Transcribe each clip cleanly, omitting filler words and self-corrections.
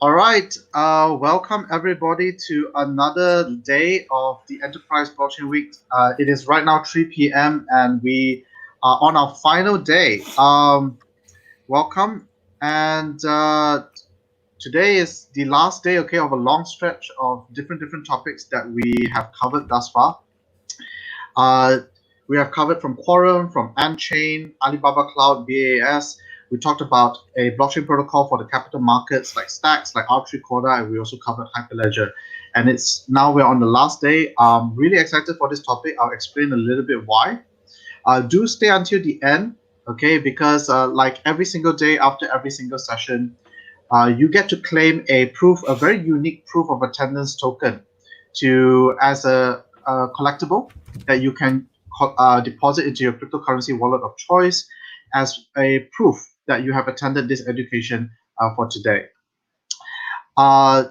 All right, welcome everybody to another day of the Enterprise Blockchain Week. It is right now 3 p.m. and we are on our final day. Welcome, and today is the last day, okay, of a long stretch of different topics that we have covered thus far. Uh, we have covered from Quorum, from Anchain, Alibaba Cloud, BAS. We talked about a blockchain protocol for the capital markets like Stacks, like R3 Corda, and we also covered Hyperledger. And it's now we're on the last day. I'm really excited for this topic. I'll explain a little bit why. Do stay until the end, okay? Because like every single day after every single session, you get to claim a very unique proof of attendance token as a collectible that you can deposit into your cryptocurrency wallet of choice as a proof that you have attended this education for today.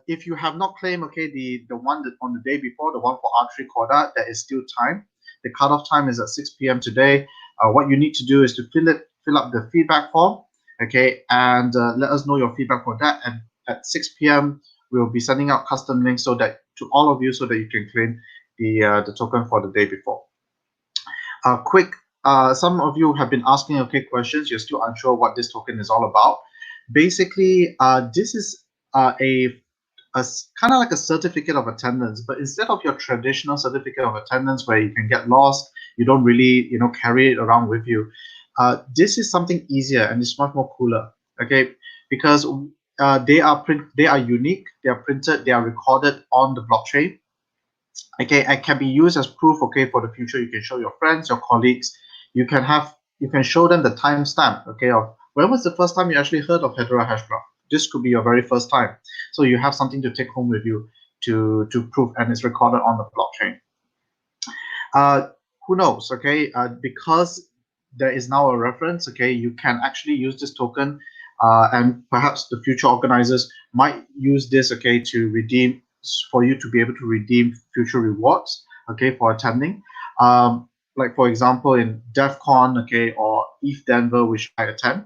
If you have not claimed, okay, the one that on the day before, the one for R3 Corda, there is still time. The cutoff time is at 6 p.m. today. What you need to do is to fill up the feedback form, okay, and let us know your feedback for that. And at 6 p.m. we'll be sending out custom links so that to all of you so that you can claim the token for the day before. Quick, some of you have been asking okay questions. You're still unsure what this token is all about. Basically, this is a kind of like a certificate of attendance, but instead of your traditional certificate of attendance where you can get lost, you don't really carry it around with you. This is something easier and it's much more cooler. Okay, because they are unique. They are printed. They are recorded on the blockchain. Okay, and can be used as proof. Okay, for the future, you can show your friends, your colleagues. You can show them the timestamp. Okay, of when was the first time you actually heard of Hedera Hashgraph. This could be your very first time, so you have something to take home with you to prove, and it's recorded on the blockchain. Who knows? Okay, because there is now a reference. Okay, you can actually use this token, and perhaps the future organizers might use this. Okay, to redeem for you to be able to redeem future rewards. Okay, for attending. Like for example, in DEF CON, okay, or ETH Denver, which I attend,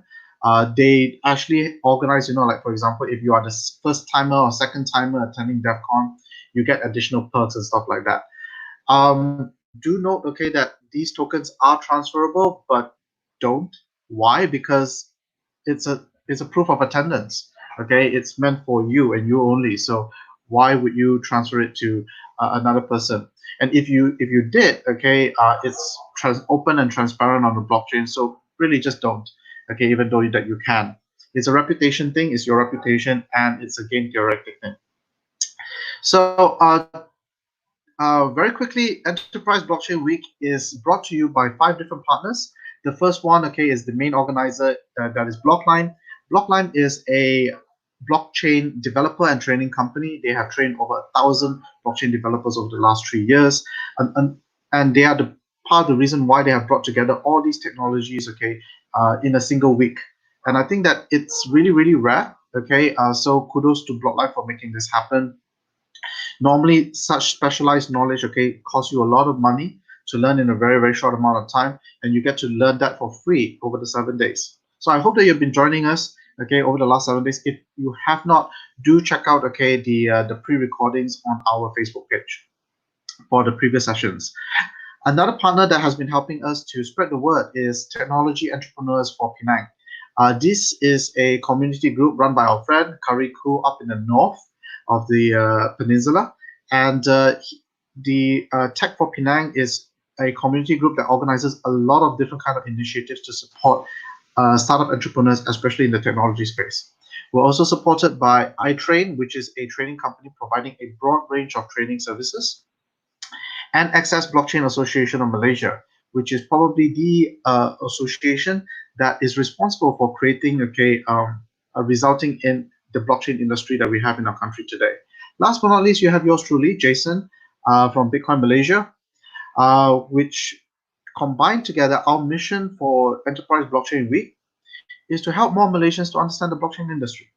they actually organize. Like for example, if you are the first timer or second timer attending DEF CON, you get additional perks and stuff like that. Do note, okay, that these tokens are transferable, but don't. Why? Because it's a proof of attendance. Okay, it's meant for you and you only. So why would you transfer it to another person? And if you did, okay, it's open and transparent on the blockchain. So really, just don't. Okay, even though that you can. It's a reputation thing. It's your reputation, and it's a game theoretic thing. So very quickly, Enterprise Blockchain Week is brought to you by 5 different partners. The first one, okay, is the main organizer, that is Blocklime. Blocklime is a blockchain developer and training company. They have trained over 1,000 blockchain developers over the last 3 years, and they are the part of the reason why they have brought together all these technologies, okay, in a single week. And I think that it's really rare. Okay, so kudos to Blocklime for making this happen. Normally, such specialized knowledge, okay, costs you a lot of money to learn in a very short amount of time, and you get to learn that for free over the 7 days. So I hope that you've been joining us, okay, over the last 7 days. If you have not, do check out, okay, the pre-recordings on our Facebook page for the previous sessions. Another partner that has been helping us to spread the word is Technology Entrepreneurs for Penang. This is a community group run by our friend Kari Ku up in the north of the peninsula. And the Tech for Penang is a community group that organizes a lot of different kind of initiatives to support startup entrepreneurs, especially in the technology space. We're also supported by iTrain, which is a training company providing a broad range of training services, and Access Blockchain Association of Malaysia, which is probably the association that is responsible for creating, resulting in the blockchain industry that we have in our country today. Last but not least, you have yours truly, Jason, from Bitcoin Malaysia, which combined together our mission for Enterprise Blockchain Week is to help more Malaysians to understand the blockchain industry.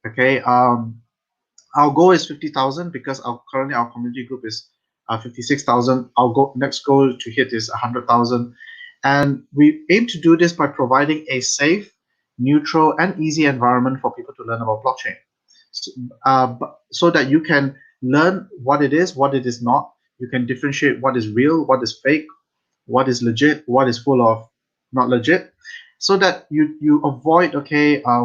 Okay, our goal is 50,000 because currently our community group is 56,000. Our next goal to hit is 100,000. And we aim to do this by providing a safe, neutral, and easy environment for people to learn about blockchain. so that you can learn what it is not. You can differentiate what is real, what is fake, what is legit, what is full of not legit, so that you avoid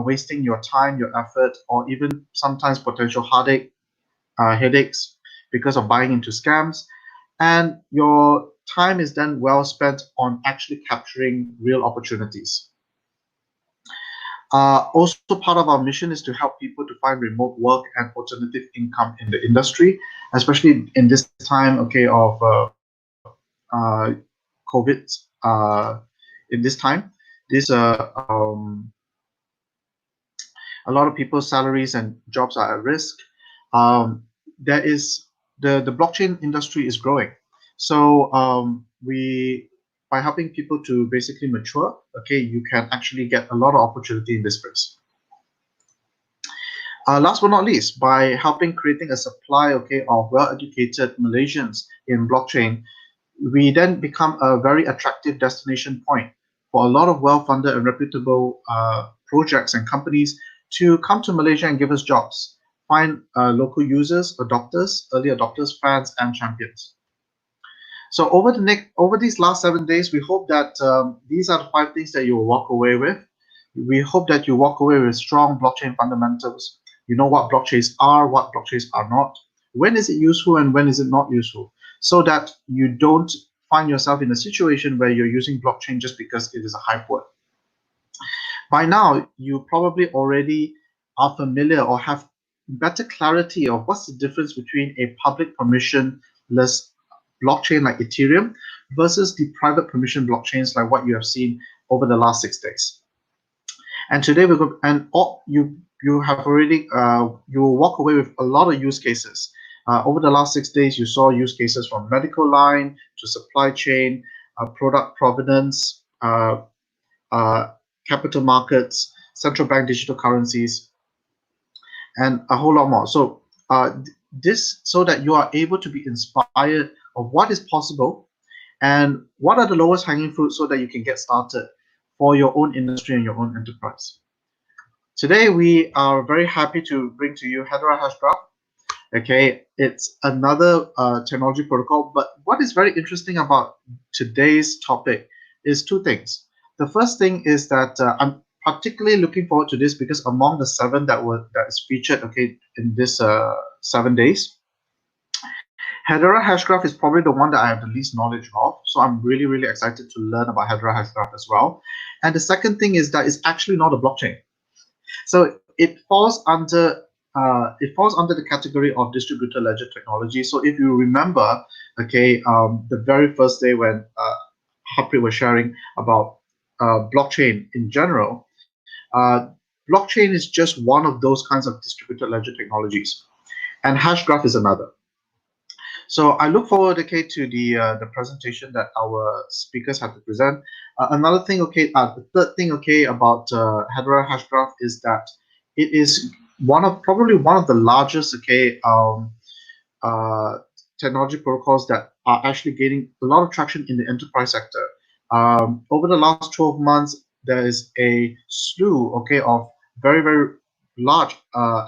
wasting your time, your effort, or even sometimes potential headaches because of buying into scams, and your time is then well spent on actually capturing real opportunities. Also, part of our mission is to help people to find remote work and alternative income in the industry, especially in this time, of COVID. In this time, a lot of people's salaries and jobs are at risk. There is the blockchain industry is growing, so we by helping people to basically mature, you can actually get a lot of opportunity in this space. Last but not least, by helping creating a supply, of well-educated Malaysians in blockchain, we then become a very attractive destination point for a lot of well-funded and reputable projects and companies to come to Malaysia and give us jobs, find local users, adopters, early adopters, fans, and champions. So over these last 7 days, we hope that these are the 5 things that you will walk away with. We hope that you walk away with strong blockchain fundamentals. You know what blockchains are, what blockchains are not, when is it useful and when is it not useful, so that you don't find yourself in a situation where you're using blockchain just because it is a hype word. By now, you probably already are familiar or have better clarity of what's the difference between a public permissionless blockchain like Ethereum versus the private permission blockchains like what you have seen over the last 6 days. And today we're going, and you have already you will walk away with a lot of use cases. Over the last 6 days, you saw use cases from medical line to supply chain, product provenance, capital markets, central bank digital currencies, and a whole lot more. So this so that you are able to be inspired of what is possible and what are the lowest hanging fruits so that you can get started for your own industry and your own enterprise. Today, we are very happy to bring to you Hedera Hashgraph. It's another technology protocol, but what is very interesting about today's topic is 2 things. The first thing is that I'm particularly looking forward to this because among the 7 that is featured in this 7 days, Hedera Hashgraph is probably the one that I have the least knowledge of, so I'm really, really excited to learn about Hedera Hashgraph as well. And the second thing is that it's actually not a blockchain, so it falls under the category of distributed ledger technology. So if you remember, the very first day when Harpreet was sharing about blockchain in general, blockchain is just one of those kinds of distributed ledger technologies, and Hashgraph is another. So I look forward, to the presentation that our speakers have to present. Another thing, the third thing, about Hedera Hashgraph is that it is probably one of the largest, technology protocols that are actually gaining a lot of traction in the enterprise sector. Over the last 12 months, there is a slew, of very, very large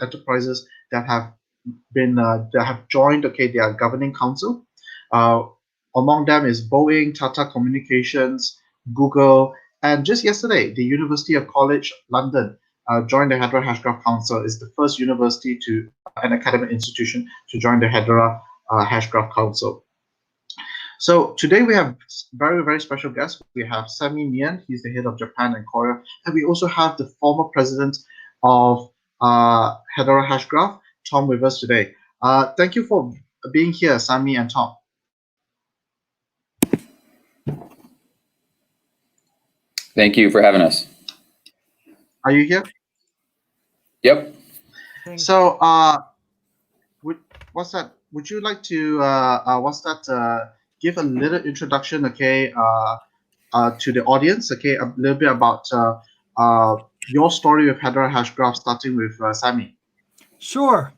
enterprises that have joined their governing council. Among them is Boeing, Tata Communications, Google, and just yesterday, the University of College London joined the Hedera Hashgraph Council. Is the first university an academic institution to join the Hedera Hashgraph Council. So today we have very, very special guests. We have Sammy Mian, he's the head of Japan and Korea, and we also have the former president of Hedera Hashgraph, Tom, with us today. Thank you for being here, Sammy and Tom. Thank you for having us. Are you here? Yep. So, what's that? Would you like to give a little introduction, to the audience, a little bit about your story with Hedera Hashgraph, starting with Sammy. Sure.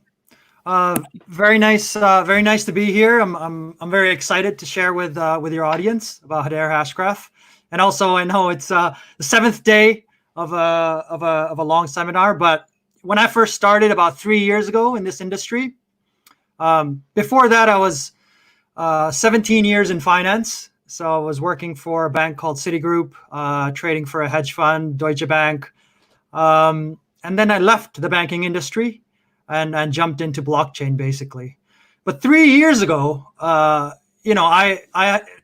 Very nice to be here. I'm very excited to share with your audience about Hedera Hashgraph, and also I know it's the 7th day of a long seminar, but when I first started about 3 years ago in this industry. Before that, I was 17 years in finance. So I was working for a bank called Citigroup, trading for a hedge fund, Deutsche Bank. And then I left the banking industry and jumped into blockchain basically. But 3 years ago, I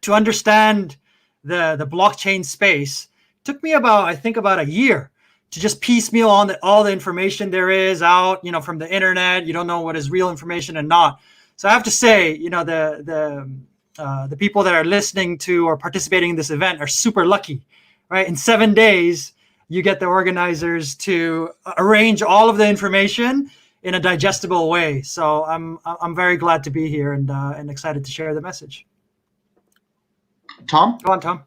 to understand the blockchain space took me about a year to just piecemeal on all the information there is out, from the internet. You don't know what is real information and not. So I have to say, the people that are listening to or participating in this event are super lucky, right? In 7 days, you get the organizers to arrange all of the information in a digestible way. So I'm very glad to be here and excited to share the message. Tom? Go on, Tom.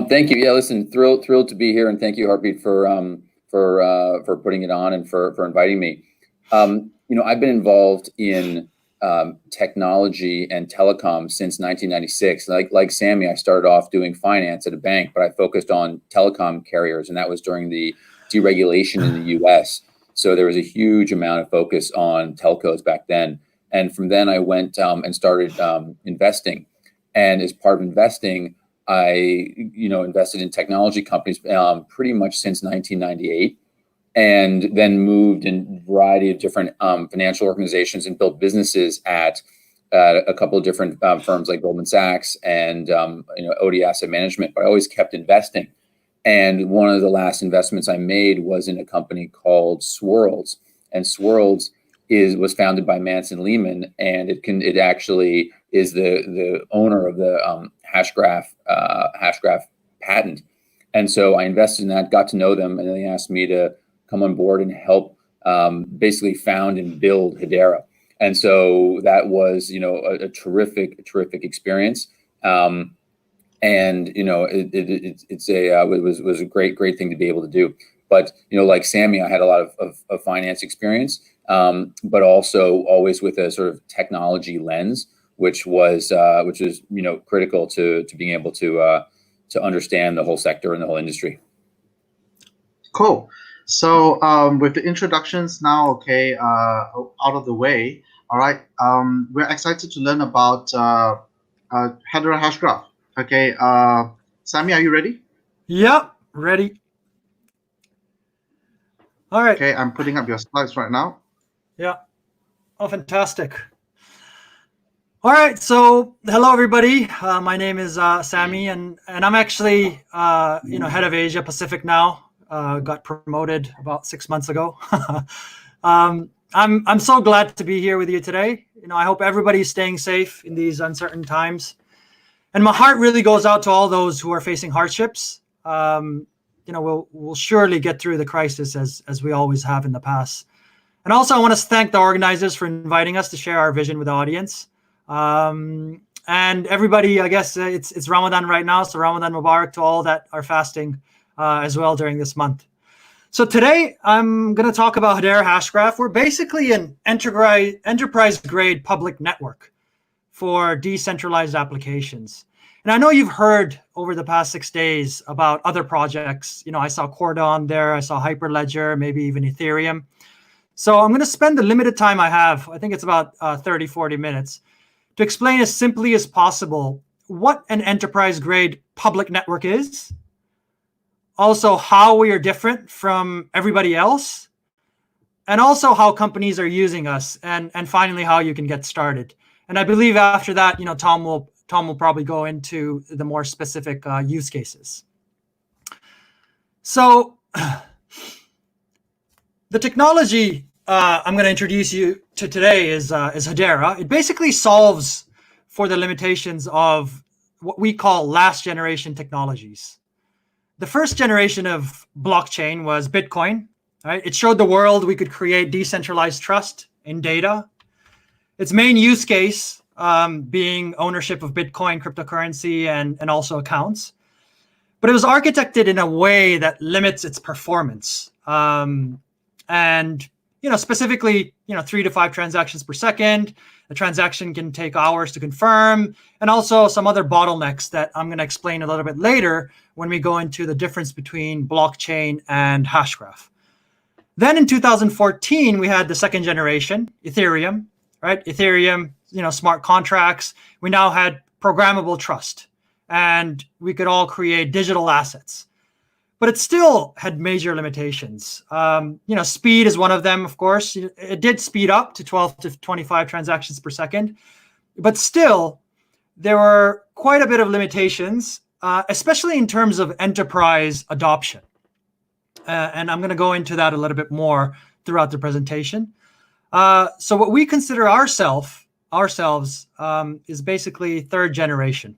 Thank you. Yeah, listen, thrilled to be here, and thank you, Heartbeat, for putting it on and for inviting me. I've been involved in technology and telecom since 1996. Like Sammy, I started off doing finance at a bank, but I focused on telecom carriers, and that was during the deregulation in the U.S. So there was a huge amount of focus on telcos back then. And from then I went and started investing. And as part of investing, I invested in technology companies pretty much since 1998, and then moved in a variety of different financial organizations and built businesses at a couple of different firms like Goldman Sachs and OD Asset Management. But I always kept investing. And one of the last investments I made was in a company called Swirls, and Swirls was founded by Manson Lehman, and it actually is the owner of the Hashgraph patent. And so I invested in that, got to know them, and then they asked me to come on board and help basically found and build Hedera. And so that was a terrific experience. And it was a great thing to be able to do. But like Sammy, I had a lot of finance experience, but also always with a sort of technology lens, which was critical to being able to understand the whole sector and the whole industry. Cool. So with the introductions now, okay, out of the way, all right, we're excited to learn about Hedera Hashgraph. Okay, Sammy, are you ready? Yep, ready. All right. Okay, I'm putting up your slides right now. Yeah. Oh, fantastic. All right. So, hello, everybody. My name is Sammy, and I'm actually head of Asia Pacific now. Got promoted about 6 months ago. I'm so glad to be here with you today. I hope everybody's staying safe in these uncertain times. And my heart really goes out to all those who are facing hardships. We'll surely get through the crisis as we always have in the past. And also, I want to thank the organizers for inviting us to share our vision with the audience. And everybody, I guess it's Ramadan right now, so Ramadan Mubarak to all that are fasting as well during this month. So today, I'm going to talk about Hedera Hashgraph. We're basically an enterprise-grade public network for decentralized applications. And I know you've heard over the past 6 days about other projects. I saw Cordon there, I saw Hyperledger, maybe even Ethereum. So I'm going to spend the limited time I have, I think it's about 30, 40 minutes, to explain as simply as possible what an enterprise-grade public network is, also how we are different from everybody else, and also how companies are using us, and finally how you can get started. And I believe after that, Tom will probably go into the more specific use cases. So the technology I'm going to introduce you to today is Hedera. It basically solves for the limitations of what we call last generation technologies. The first generation of blockchain was Bitcoin. Right? It showed the world we could create decentralized trust in data. Its main use case being ownership of Bitcoin, cryptocurrency, and also accounts. But it was architected in a way that limits its performance. Specifically, 3 to 5 transactions per second. The transaction can take hours to confirm, and also some other bottlenecks that I'm going to explain a little bit later when we go into the difference between blockchain and Hashgraph. Then in 2014, we had the second generation, Ethereum, right? Ethereum, smart contracts. We now had programmable trust, and we could all create digital assets. But it still had major limitations. Speed is one of them, of course. It did speed up to 12 to 25 transactions per second, but still, there were quite a bit of limitations, especially in terms of enterprise adoption. And I'm going to go into that a little bit more throughout the presentation. So what we consider ourselves is basically third generation.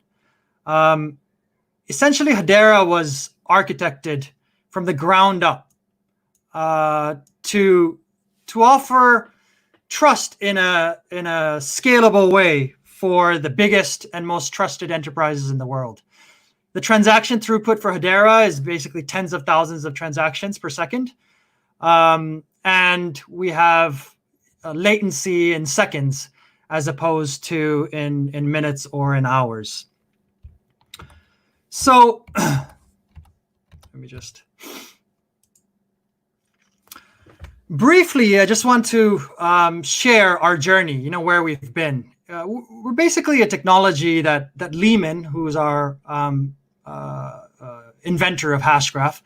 Essentially, Hedera was architected from the ground up to offer trust in a scalable way for the biggest and most trusted enterprises in the world. The transaction throughput for Hedera is basically tens of thousands of transactions per second. And we have latency in seconds as opposed to in minutes or in hours. So let me just briefly, I just want to share our journey, where we've been. We're basically a technology that Lehman, who's our inventor of Hashgraph,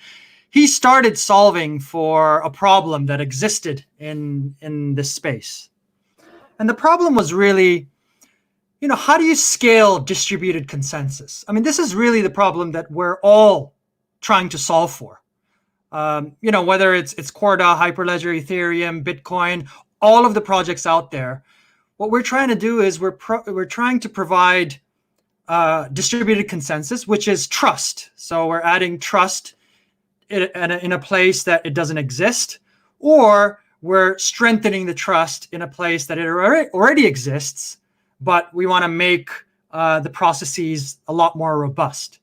he started solving for a problem that existed in this space. And the problem was really, how do you scale distributed consensus? I mean, this is really the problem that we're all trying to solve for. Whether it's Corda, Hyperledger, Ethereum, Bitcoin, all of the projects out there, what we're trying to do is we're trying to provide distributed consensus, which is trust. So we're adding trust in a place that it doesn't exist, or we're strengthening the trust in a place that it already exists, but we want to make the processes a lot more robust.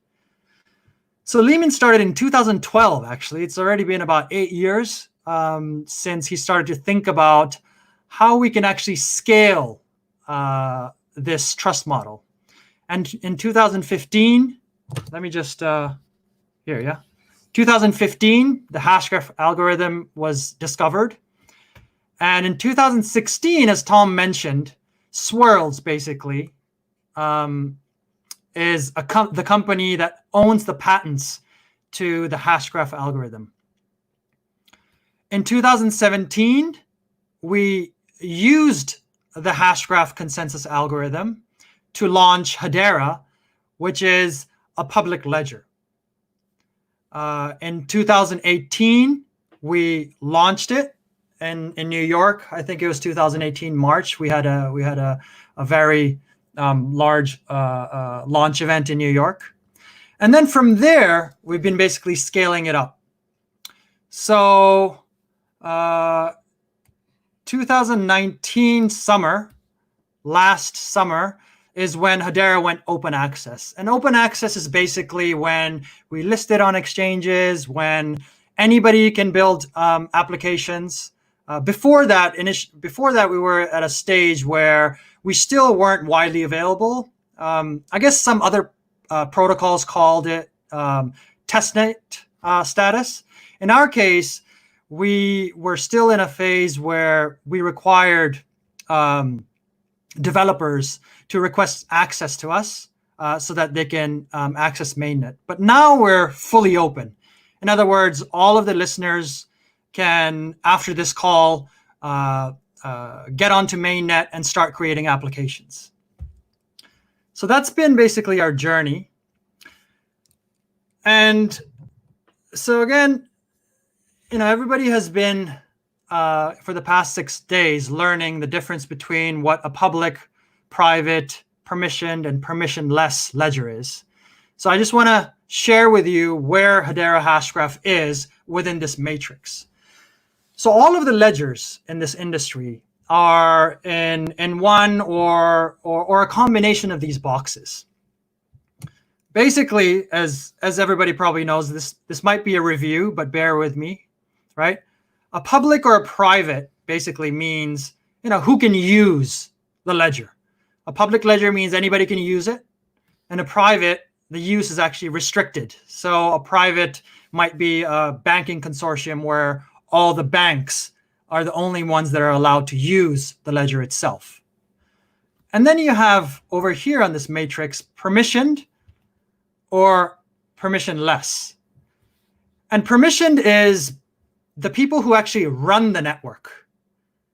So Lehman started in 2012, actually. It's already been about 8 years since he started to think about how we can actually scale this trust model. And in 2015, let me just, 2015, the Hashgraph algorithm was discovered. And in 2016, as Tom mentioned, Swirls basically is the company that owns the patents to the Hashgraph algorithm. In 2017, we used the Hashgraph consensus algorithm to launch Hedera, which is a public ledger. In 2018, we launched it in New York. I think it was 2018 March. We had a very large launch event in New York. And then from there, we've been basically scaling it up. So 2019 last summer, is when Hedera went open access. And open access is basically when we list it on exchanges, when anybody can build applications. Before that, we were at a stage where we still weren't widely available. I guess some other protocols called it testnet status. In our case, we were still in a phase where we required developers to request access to us so that they can access mainnet. But now we're fully open. In other words, all of the listeners can, after this call, get onto mainnet and start creating applications. So that's been basically our journey. And so again, everybody has been, for the past 6 days, learning the difference between what a public, private, permissioned, and permissionless ledger is. So I just want to share with you where Hedera Hashgraph is within this matrix. So all of the ledgers in this industry are in one or a combination of these boxes. Basically, as everybody probably knows, this might be a review, but bear with me, right? A public or a private basically means, who can use the ledger. A public ledger means anybody can use it. And a private, the use is actually restricted. So a private might be a banking consortium where all the banks are the only ones that are allowed to use the ledger itself. And then you have over here on this matrix, permissioned or permissionless. And permissioned is the people who actually run the network.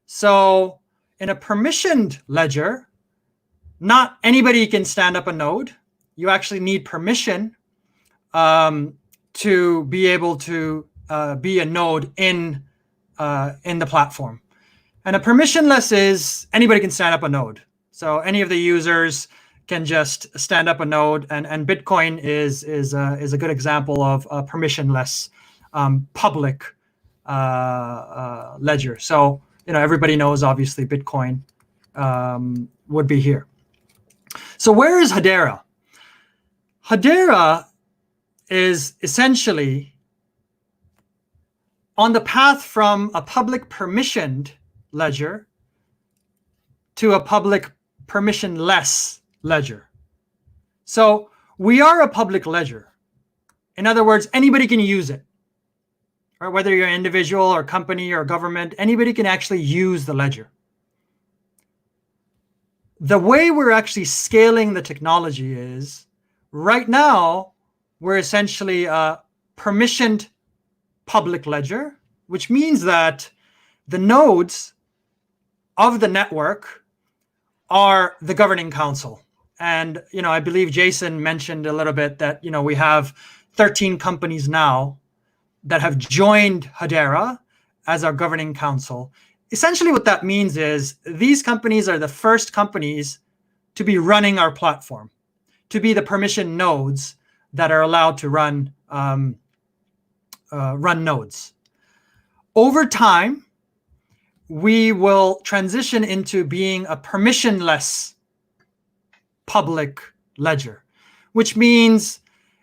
So in a permissioned ledger, not anybody can stand up a node. You actually need permission to be able to be a node in the platform. And a permissionless is anybody can stand up a node. So any of the users can just stand up a node, and Bitcoin is a good example of a permissionless public ledger. So everybody knows obviously Bitcoin would be here. So where is Hedera? Hedera is essentially on the path from a public permissioned ledger to a public permissionless ledger. So we are a public ledger. In other words, anybody can use it. Right? Whether you're an individual or company or government, anybody can actually use the ledger. The way we're actually scaling the technology is, right now, we're essentially a permissioned public ledger, which means that the nodes of the network are the governing council. And I believe Jason mentioned a little bit that we have 13 companies now that have joined Hedera as our governing council. Essentially what that means is these companies are the first companies to be running our platform, to be the permission nodes that are allowed to run nodes. Over time, we will transition into being a permissionless public ledger, which means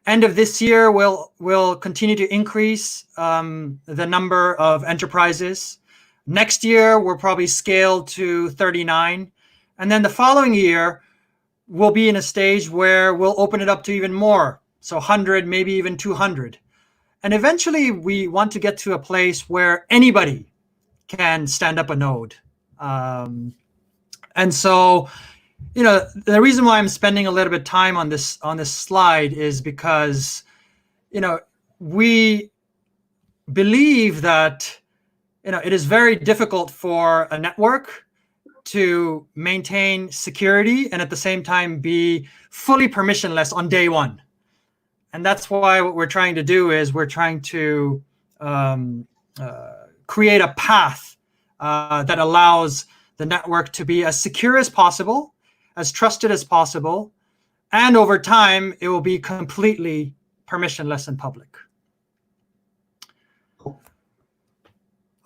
end of this year we'll continue to increase the number of enterprises. Next year we'll probably scale to 39, and then the following year we'll be in a stage where we'll open it up to even more, so 100, maybe even 200. And eventually we want to get to a place where anybody can stand up a node. And so, the reason why I'm spending a little bit of time on this slide is because, we believe that, it is very difficult for a network to maintain security and at the same time be fully permissionless on day one. And that's why what we're trying to do is we're trying to create a path that allows the network to be as secure as possible, as trusted as possible, and over time, it will be completely permissionless and public.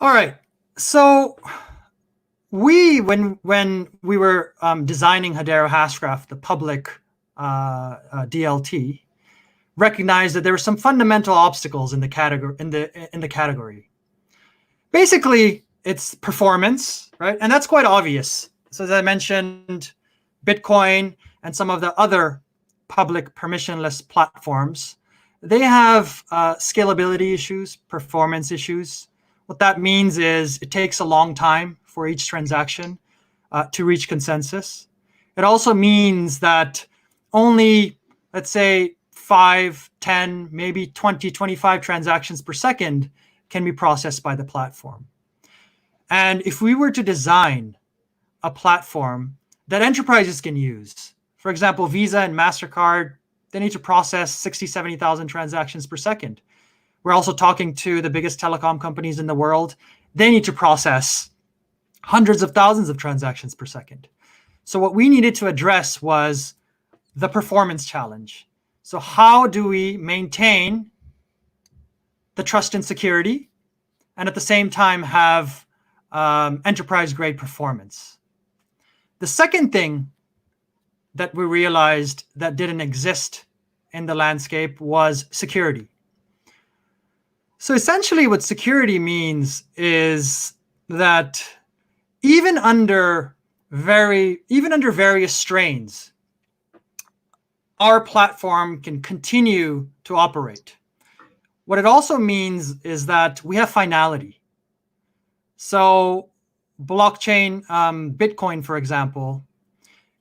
All right, so when we were designing Hedera Hashgraph, the public DLT, recognized that there were some fundamental obstacles in the category. Basically, it's performance, right? And that's quite obvious. So as I mentioned, Bitcoin and some of the other public permissionless platforms, they have scalability issues, performance issues. What that means is it takes a long time for each transaction to reach consensus. It also means that only, let's say, 5, 10, maybe 20, 25 transactions per second can be processed by the platform. And if we were to design a platform that enterprises can use, for example, Visa and MasterCard, they need to process 60, 70,000 transactions per second. We're also talking to the biggest telecom companies in the world. They need to process hundreds of thousands of transactions per second. So what we needed to address was the performance challenge. So how do we maintain the trust and security and at the same time have enterprise-grade performance? The second thing that we realized that didn't exist in the landscape was security. So essentially what security means is that even under various strains, our platform can continue to operate. What it also means is that we have finality. So blockchain, Bitcoin, for example,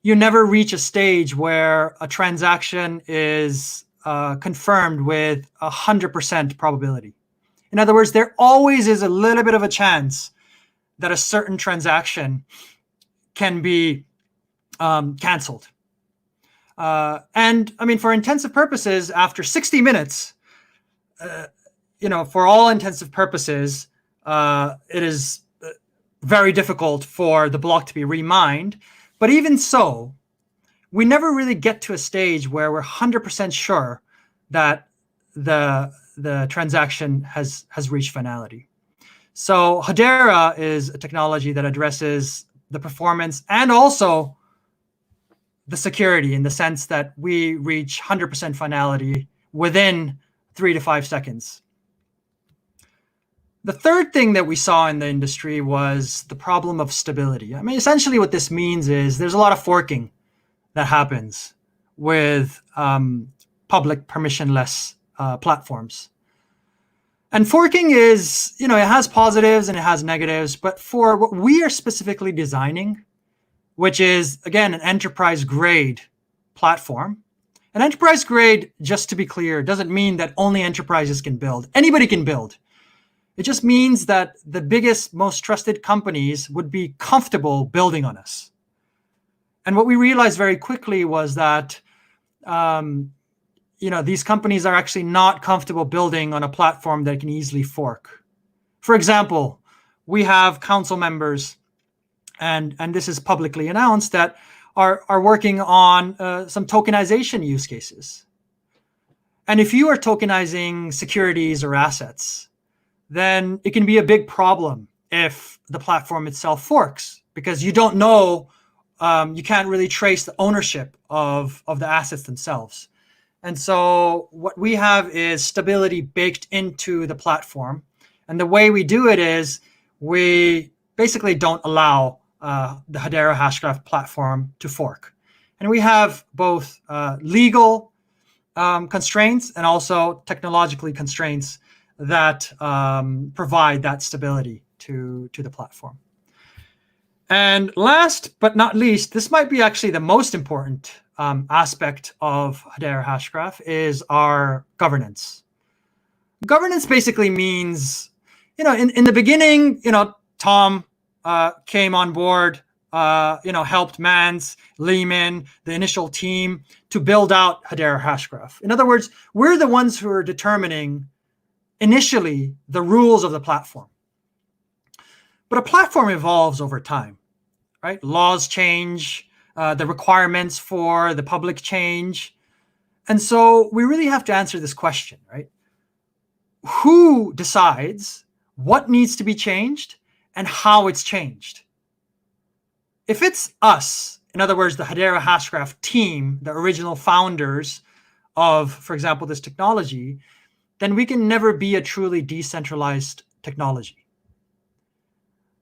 you never reach a stage where a transaction is confirmed with 100% probability. In other words, there always is a little bit of a chance that a certain transaction can be canceled. And I mean, for intensive purposes, after 60 minutes, for all intensive purposes, it is very difficult for the block to be remined. But even so, we never really get to a stage where we're 100% sure that the transaction has reached finality. So Hedera is a technology that addresses the performance and also the security, in the sense that we reach 100% finality within 3 to 5 seconds. The third thing that we saw in the industry was the problem of stability. I mean, essentially what this means is there's a lot of forking that happens with public permissionless platforms. And forking is, it has positives and it has negatives, but for what we are specifically designing, which is, again, an enterprise grade platform. An enterprise grade, just to be clear, doesn't mean that only enterprises can build. Anybody can build. It just means that the biggest, most trusted companies would be comfortable building on us. And what we realized very quickly was that these companies are actually not comfortable building on a platform that can easily fork. For example, we have council members, and this is publicly announced, that are working on some tokenization use cases. And if you are tokenizing securities or assets, then it can be a big problem if the platform itself forks, because you don't know, you can't really trace the ownership of the assets themselves. And so what we have is stability baked into the platform. And the way we do it is we basically don't allow the Hedera Hashgraph platform to fork. And we have both legal constraints and also technologically constraints that provide that stability to the platform. And last but not least, this might be actually the most important aspect of Hedera Hashgraph, is our governance. Governance basically means, in the beginning, Tom came on board, helped Mans, Lehman, the initial team to build out Hedera Hashgraph. In other words, we're the ones who are determining initially the rules of the platform. But a platform evolves over time, right? Laws change, the requirements for the public change. And so we really have to answer this question, right? Who decides what needs to be changed and how it's changed? If it's us, in other words, the Hedera Hashgraph team, the original founders of, for example, this technology, then we can never be a truly decentralized technology.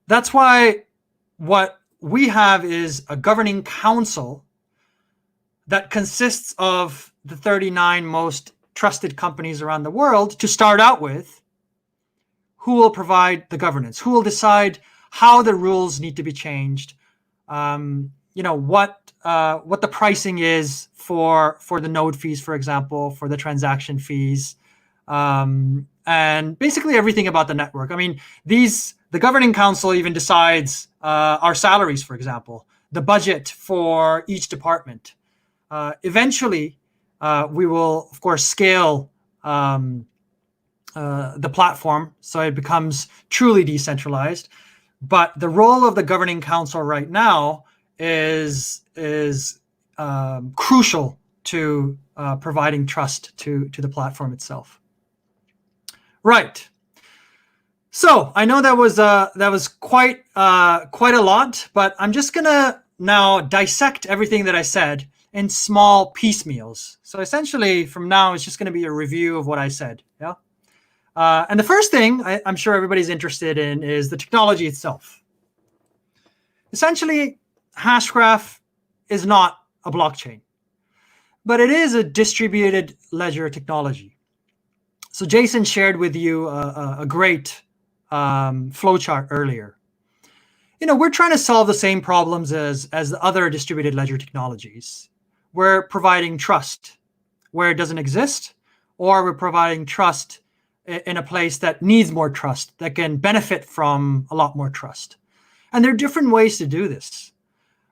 That's why what we have is a governing council that consists of the 39 most trusted companies around the world to start out with, who will provide the governance, who will decide how the rules need to be changed, what the pricing is for the node fees, for example, for the transaction fees, and basically everything about the network. I mean, the governing council even decides our salaries, for example, the budget for each department. Eventually, we will, of course, scale the platform so it becomes truly decentralized. But the role of the governing council right now is crucial to providing trust to the platform itself. Right. So I know that was quite a lot, but I'm just gonna now dissect everything that I said in small piecemeals. So essentially, from now, it's just going to be a review of what I said. Yeah. And the first thing I'm sure everybody's interested in is the technology itself. Essentially, Hashgraph is not a blockchain, but it is a distributed ledger technology. So Jason shared with you a great flowchart earlier. We're trying to solve the same problems as the other distributed ledger technologies. We're providing trust where it doesn't exist, or we're providing trust in a place that needs more trust, that can benefit from a lot more trust. And there are different ways to do this.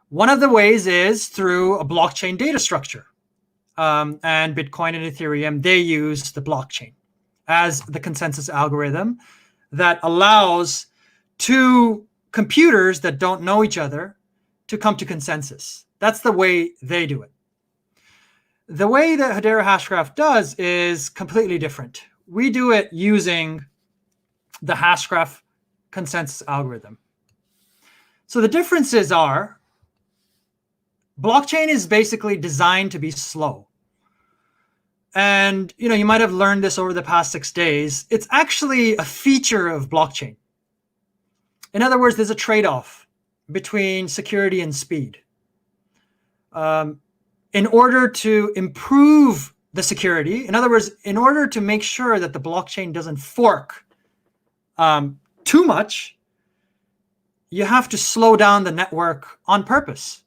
One of the ways is through a blockchain data structure. And Bitcoin and Ethereum, they use the blockchain as the consensus algorithm that allows two computers that don't know each other to come to consensus. That's the way they do it. The way that Hedera Hashgraph does is completely different. We do it using the Hashgraph consensus algorithm. So the differences are, blockchain is basically designed to be slow. And you might have learned this over the past 6 days. It's actually a feature of blockchain. In other words, there's a trade-off between security and speed. In order to improve the security, in other words, in order to make sure that the blockchain doesn't fork too much, you have to slow down the network on purpose.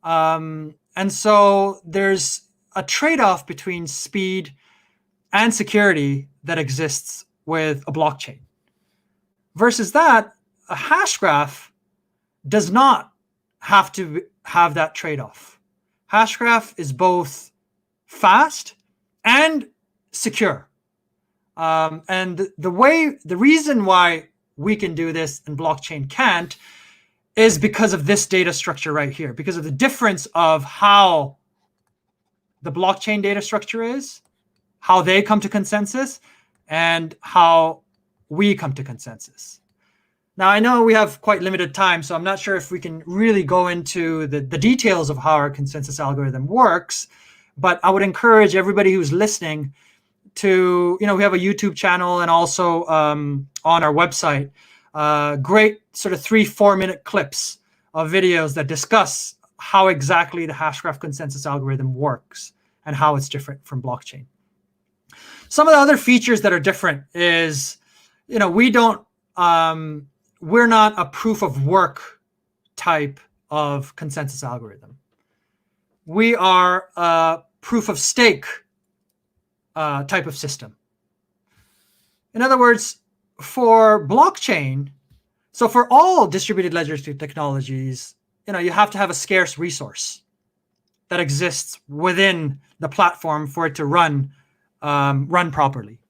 And so there's a trade-off between speed and security that exists with a blockchain. Versus that, a hash graph does not have to have that trade-off. Hash graph is both fast and secure. And the reason why we can do this and blockchain can't is because of this data structure right here, because of the difference of how the blockchain data structure is, how they come to consensus, and how we come to consensus. Now, I know we have quite limited time, so I'm not sure if we can really go into the details of how our consensus algorithm works, but I would encourage everybody who's listening to, we have a YouTube channel and also on our website, great sort of 3-4 minute clips of videos that discuss how exactly the Hashgraph consensus algorithm works and how it's different from blockchain. Some of the other features that are different is, we're not a proof of work type of consensus algorithm. We are a proof of stake type of system. In other words, for blockchain, so for all distributed ledger technologies, you have to have a scarce resource that exists within the platform for it to run properly.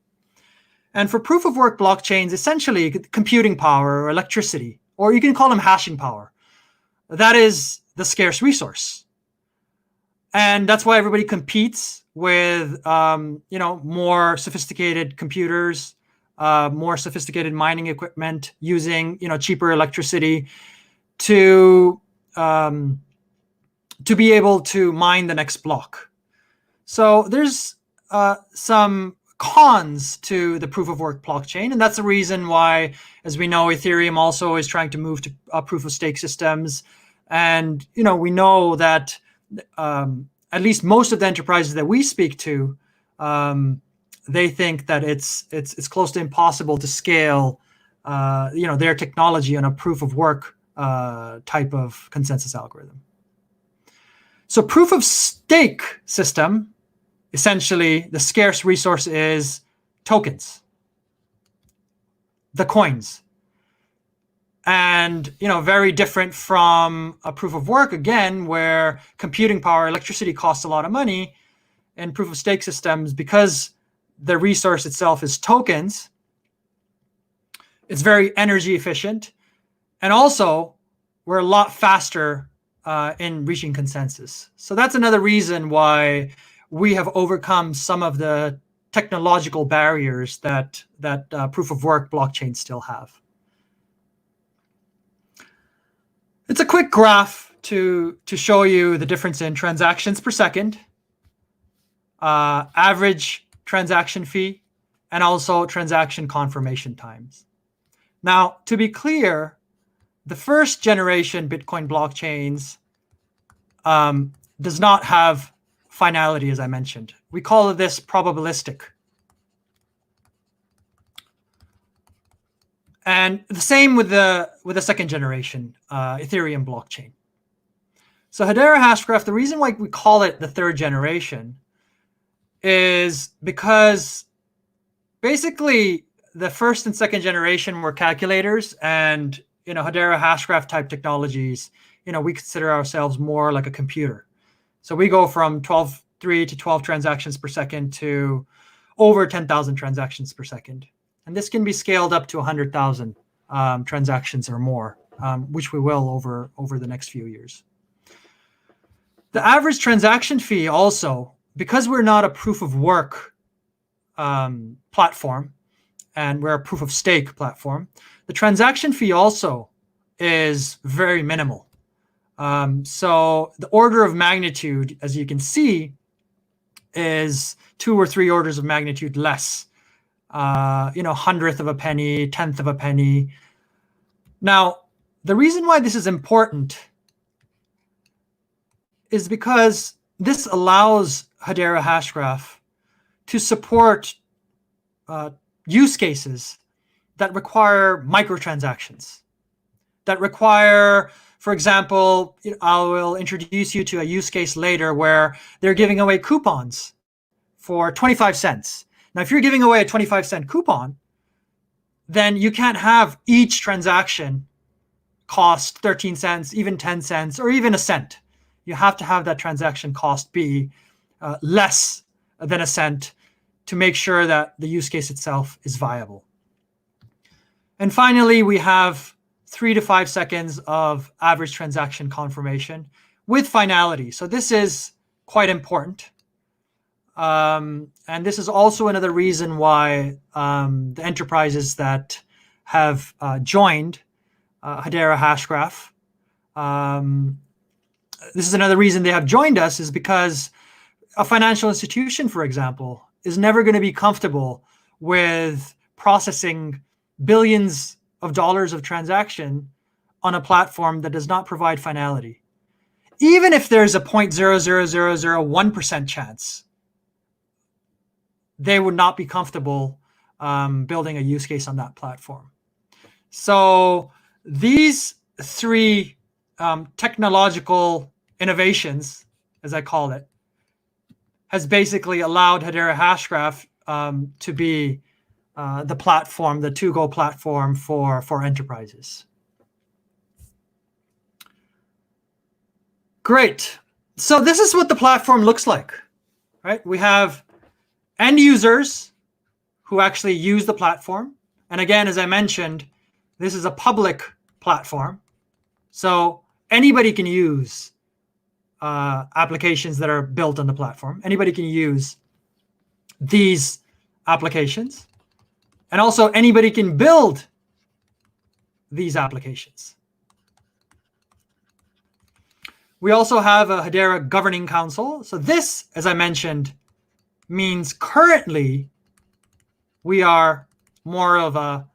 And for proof of work blockchains, essentially computing power or electricity, or you can call them hashing power, that is the scarce resource. And that's why everybody competes with more sophisticated computers, more sophisticated mining equipment, using cheaper electricity to be able to mine the next block. So there's some cons to the proof of work blockchain, and that's the reason why, as we know, Ethereum also is trying to move to proof of stake systems. And we know that at least most of the enterprises that we speak to, they think that it's close to impossible to scale their technology on a proof of work type of consensus algorithm. So proof of stake system, essentially the scarce resource is tokens, the coins. And very different from a proof of work, again, where computing power, electricity costs a lot of money. In proof of stake systems, because the resource itself is tokens, it's very energy efficient. And also, we're a lot faster in reaching consensus. So that's another reason why we have overcome some of the technological barriers that proof of work blockchains still have. It's a quick graph to show you the difference in transactions per second, average transaction fee, and also transaction confirmation times. Now, to be clear, the first generation Bitcoin blockchains does not have finality, as I mentioned. We call this probabilistic. And the same with the second generation Ethereum blockchain. So Hedera Hashgraph, the reason why we call it the third generation is because basically the first and second generation were calculators, and Hedera Hashgraph type technologies, we consider ourselves more like a computer. So we go from 3 to 12 transactions per second to over 10,000 transactions per second. And this can be scaled up to 100,000 transactions or more, which we will over the next few years. The average transaction fee also, because we're not a proof of work platform, and we're a proof of stake platform, the transaction fee also is very minimal. So the order of magnitude, as you can see, is 2 or 3 orders of magnitude less. 100th of a penny, 10th of a penny. Now, the reason why this is important is because this allows Hedera Hashgraph to support use cases that require microtransactions, that require, for example, I will introduce you to a use case later where they're giving away coupons for 25 cents. Now, if you're giving away a 25-cent coupon, then you can't have each transaction cost 13 cents, even 10 cents, or even a cent. You have to have that transaction cost be less than a cent to make sure that the use case itself is viable. And finally, we have 3 to 5 seconds of average transaction confirmation with finality. So this is quite important. And this is also another reason why the enterprises that have joined Hedera Hashgraph, this is another reason they have joined us, is because a financial institution, for example, is never going to be comfortable with processing billions of dollars of transaction on a platform that does not provide finality. Even if there's a 0.00001% chance, they would not be comfortable building a use case on that platform. So these 3 technological innovations, as I call it, has basically allowed Hedera Hashgraph to be the platform, the to-go platform for enterprises. Great. So this is what the platform looks like, right? We have end users who actually use the platform. And again, as I mentioned, this is a public platform. So anybody can use applications that are built on the platform. Anybody can use these applications. And also anybody can build these applications. We also have a Hedera Governing Council. So this, as I mentioned, means currently we are more of a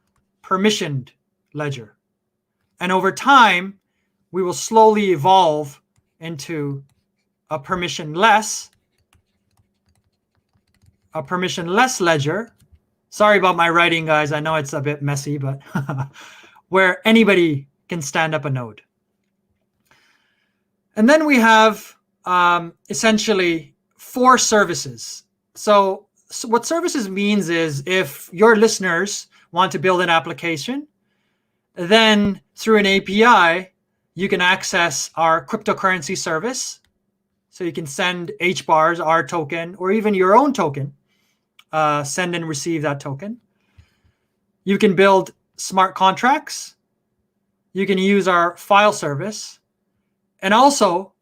permissioned ledger. And over time, we will slowly evolve into a permissionless ledger. Sorry about my writing, guys. I know it's a bit messy, but where anybody can stand up a node. And then we have essentially 4 services. So what services means is if your listeners want to build an application, then through an API, you can access our cryptocurrency service. So you can send HBARs, our token, or even your own token, send and receive that token. You can build smart contracts. You can use our file service. And also,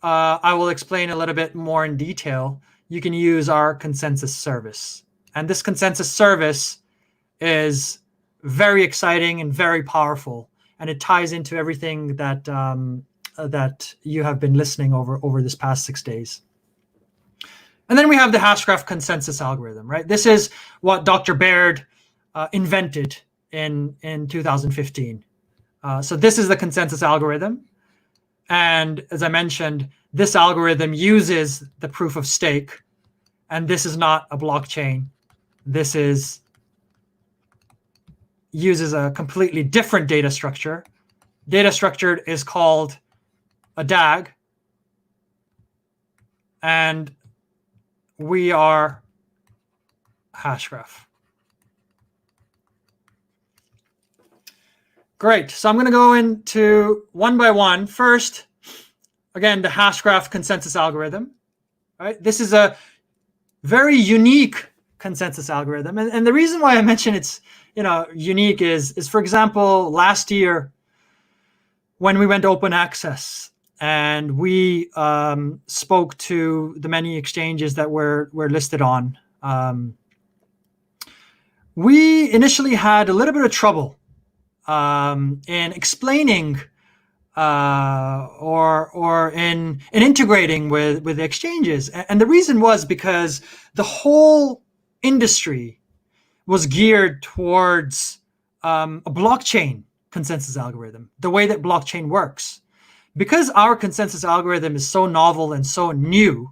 I will explain a little bit more in detail, you can use our consensus service. And this consensus service is very exciting and very powerful. And it ties into everything that that you have been listening over this past 6 days. And then we have the Hashgraph consensus algorithm, right? This is what Dr. Baird invented in 2015. So this is the consensus algorithm. And as I mentioned, this algorithm uses the proof of stake. And this is not a blockchain. This is uses a completely different data structure. Data structure is called a DAG, and we are Hashgraph. Great. So I'm going to go into one by one. First, again, the Hashgraph consensus algorithm. Right? This is a very unique consensus algorithm, and the reason why I mention it's unique is for example, last year when we went open access and we spoke to the many exchanges that were listed on, we initially had a little bit of trouble in explaining or in integrating with the exchanges. And the reason was because the whole industry was geared towards a blockchain consensus algorithm, the way that blockchain works. Because our consensus algorithm is so novel and so new,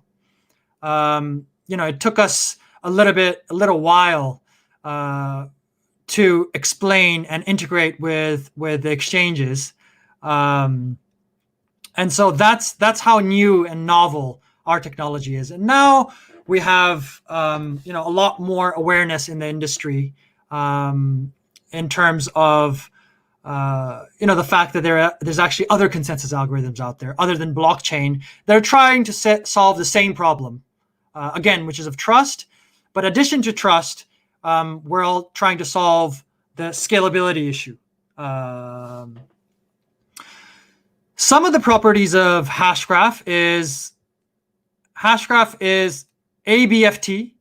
it took us a little while to explain and integrate with the exchanges. And so that's how new and novel our technology is. And now we have a lot more awareness in the industry in terms of the fact that there's actually other consensus algorithms out there other than blockchain that are trying to solve the same problem, again, which is of trust. But in addition to trust, we're all trying to solve the scalability issue. Some of the properties of Hashgraph is ABFT,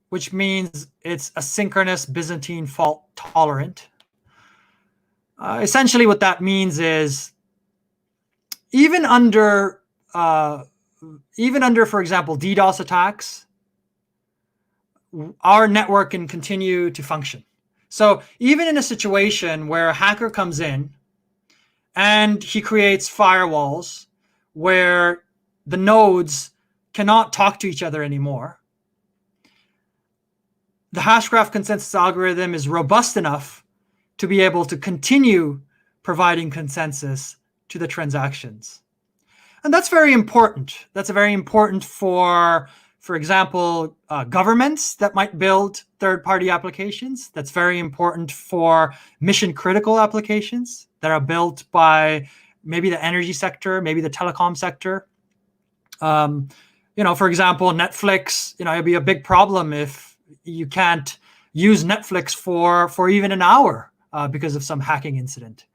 which means it's asynchronous Byzantine fault tolerant. Essentially what that means is even under, for example, DDoS attacks, our network can continue to function. So even in a situation where a hacker comes in and he creates firewalls where the nodes cannot talk to each other anymore, the Hashgraph consensus algorithm is robust enough to be able to continue providing consensus to the transactions. And that's very important. That's very important for example, governments that might build third-party applications. That's very important for mission-critical applications that are built by maybe the energy sector, maybe the telecom sector. For example, Netflix, it'd be a big problem if you can't use Netflix for even an hour because of some hacking incident.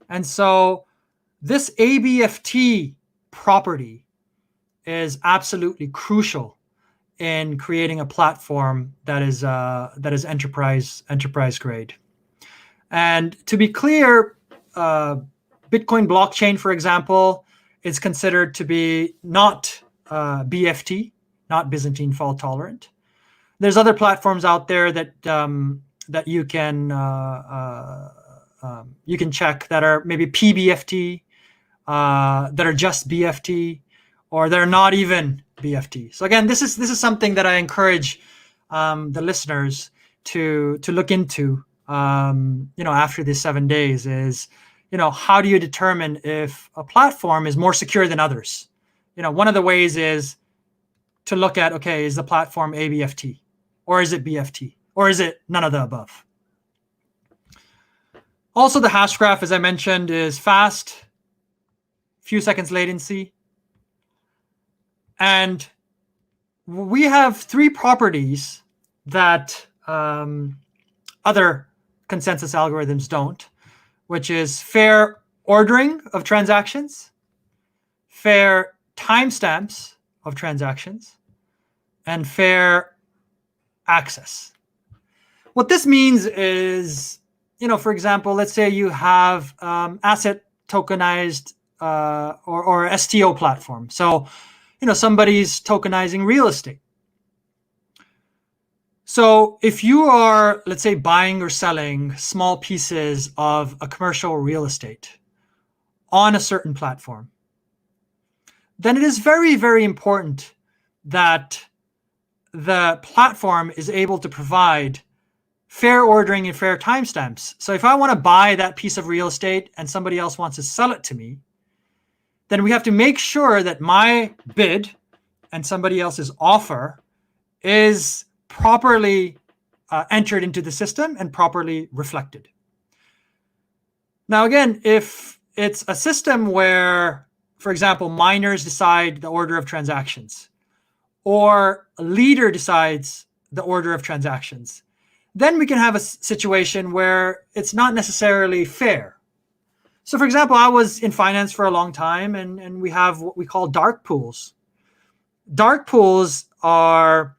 And so this ABFT property is absolutely crucial in creating a platform that is enterprise grade. And to be clear, Bitcoin blockchain, for example, is considered to be not BFT, not Byzantine fault tolerant. There's other platforms out there that you can check that are maybe PBFT, that are just BFT, or they're not even BFT. So again, this is something that I encourage the listeners to look into. After these 7 days, is how do you determine if a platform is more secure than others? One of the ways is to look at, okay, is the platform ABFT, or is it BFT, or is it none of the above? Also, the Hashgraph, as I mentioned, is fast, few seconds latency. And we have three properties that other consensus algorithms don't, which is fair ordering of transactions, fair timestamps of transactions, and fair access. What this means is, for example, let's say you have asset tokenized or STO platform. So, somebody's tokenizing real estate. So if you are, let's say, buying or selling small pieces of a commercial real estate on a certain platform, then it is very, very important that the platform is able to provide fair ordering and fair timestamps. So if I want to buy that piece of real estate and somebody else wants to sell it to me, then we have to make sure that my bid and somebody else's offer is properly entered into the system and properly reflected. Now, again, if it's a system where, for example, miners decide the order of transactions, or a leader decides the order of transactions, then we can have a situation where it's not necessarily fair. So, for example, I was in finance for a long time, and we have what we call dark pools. Dark pools are,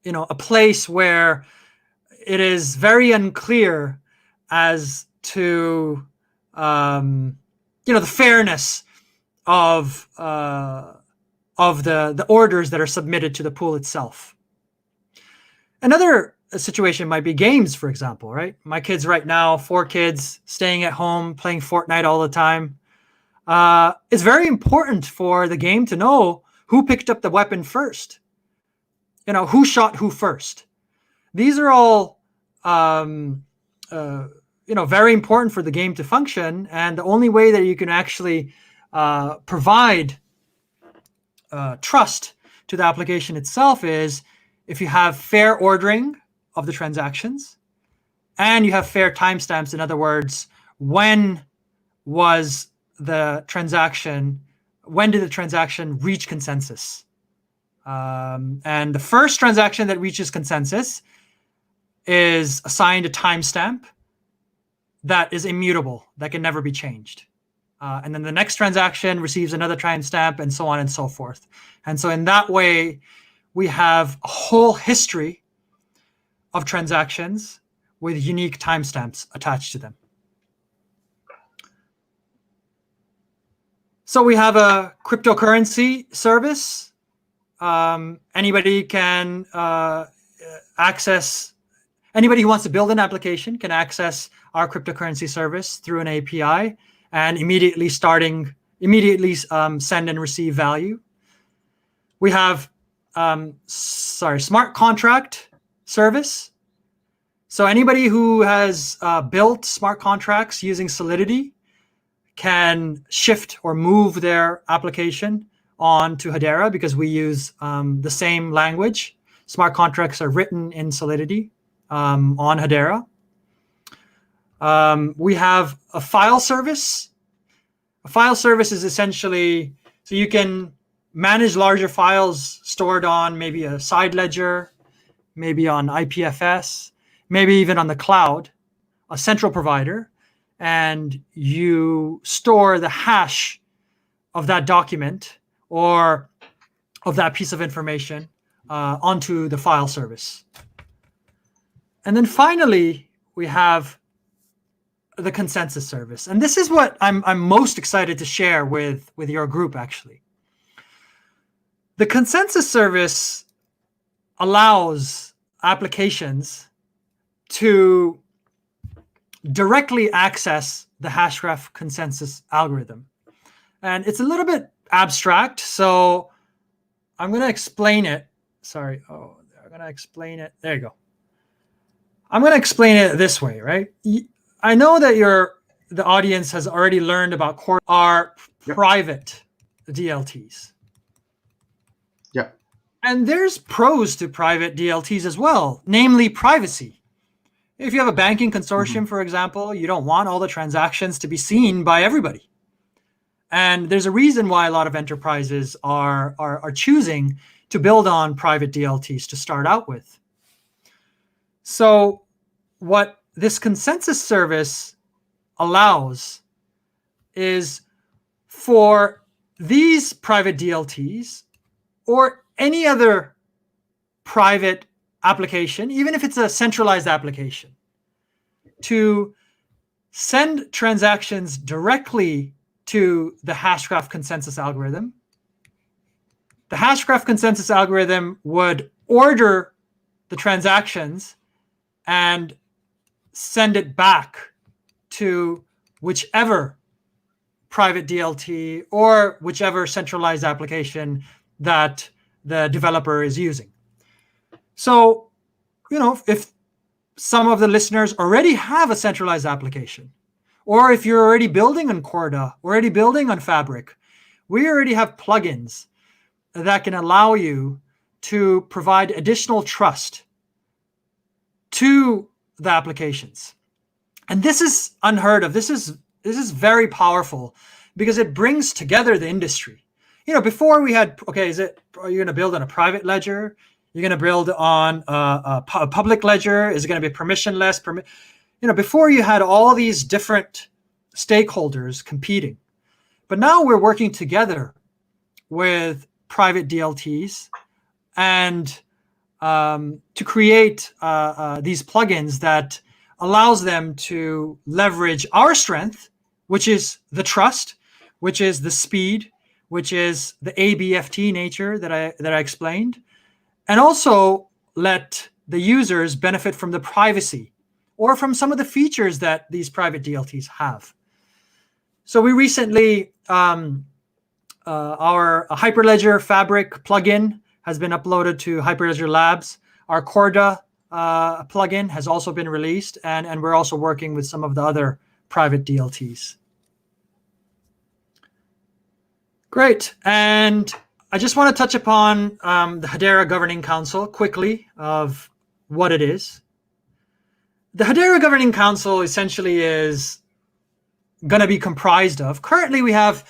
a place where it is very unclear as to, the fairness of the orders that are submitted to the pool itself. Another situation might be games, for example, right? My kids right now, 4 kids, staying at home, playing Fortnite all the time. It's very important for the game to know who picked up the weapon first. Who shot who first. These are all, very important for the game to function. And the only way that you can actually provide trust to the application itself is if you have fair ordering of the transactions and you have fair timestamps. In other words, when did the transaction reach consensus? And the first transaction that reaches consensus is assigned a timestamp that is immutable, that can never be changed. And then the next transaction receives another timestamp, and so on and so forth. And so in that way, we have a whole history of transactions with unique timestamps attached to them. So we have a cryptocurrency service. Anybody can anybody who wants to build an application can access our cryptocurrency service through an API and immediately send and receive value. We have smart contract service. So anybody who has built smart contracts using Solidity can shift or move their application onto Hedera because we use the same language. Smart contracts are written in Solidity on Hedera. We have a file service. A file service is essentially, so you can manage larger files stored on maybe a side ledger, maybe on IPFS, maybe even on the cloud, a central provider, and you store the hash of that document or of that piece of information onto the file service. And then finally, we have the consensus service. And this is what I'm most excited to share with your group, actually. The consensus service allows applications to directly access the Hashgraph consensus algorithm. And it's a little bit abstract, so I'm going to explain it. I'm going to explain it. There you go. I'm going to explain it this way, right? I know that the audience has already learned about private DLTs. Yeah. And there's pros to private DLTs as well, namely privacy. If you have a banking consortium, for example, you don't want all the transactions to be seen by everybody. And there's a reason why a lot of enterprises are choosing to build on private DLTs to start out with. So what this consensus service allows is for these private DLTs or any other private application, even if it's a centralized application, to send transactions directly to the Hashgraph consensus algorithm. The Hashgraph consensus algorithm would order the transactions and send it back to whichever private DLT or whichever centralized application that the developer is using. So, if some of the listeners already have a centralized application, or if you're already building on Corda, already building on Fabric, we already have plugins that can allow you to provide additional trust to the applications. And this is unheard of. This is very powerful because it brings together the industry. Before we had, are you going to build on a private ledger? You're going to build on a public ledger? Is it going to be permissionless? Before you had all these different stakeholders competing. But now we're working together with private DLTs and to create these plugins that allows them to leverage our strength, which is the trust, which is the speed, which is the ABFT nature that I explained, and also let the users benefit from the privacy or from some of the features that these private DLTs have. So we recently, our Hyperledger Fabric plugin has been uploaded to Hyperledger Labs. Our Corda plugin has also been released, and we're also working with some of the other private DLTs. Great. And I just want to touch upon the Hedera Governing Council quickly of what it is. The Hedera Governing Council essentially is going to be comprised of, currently we have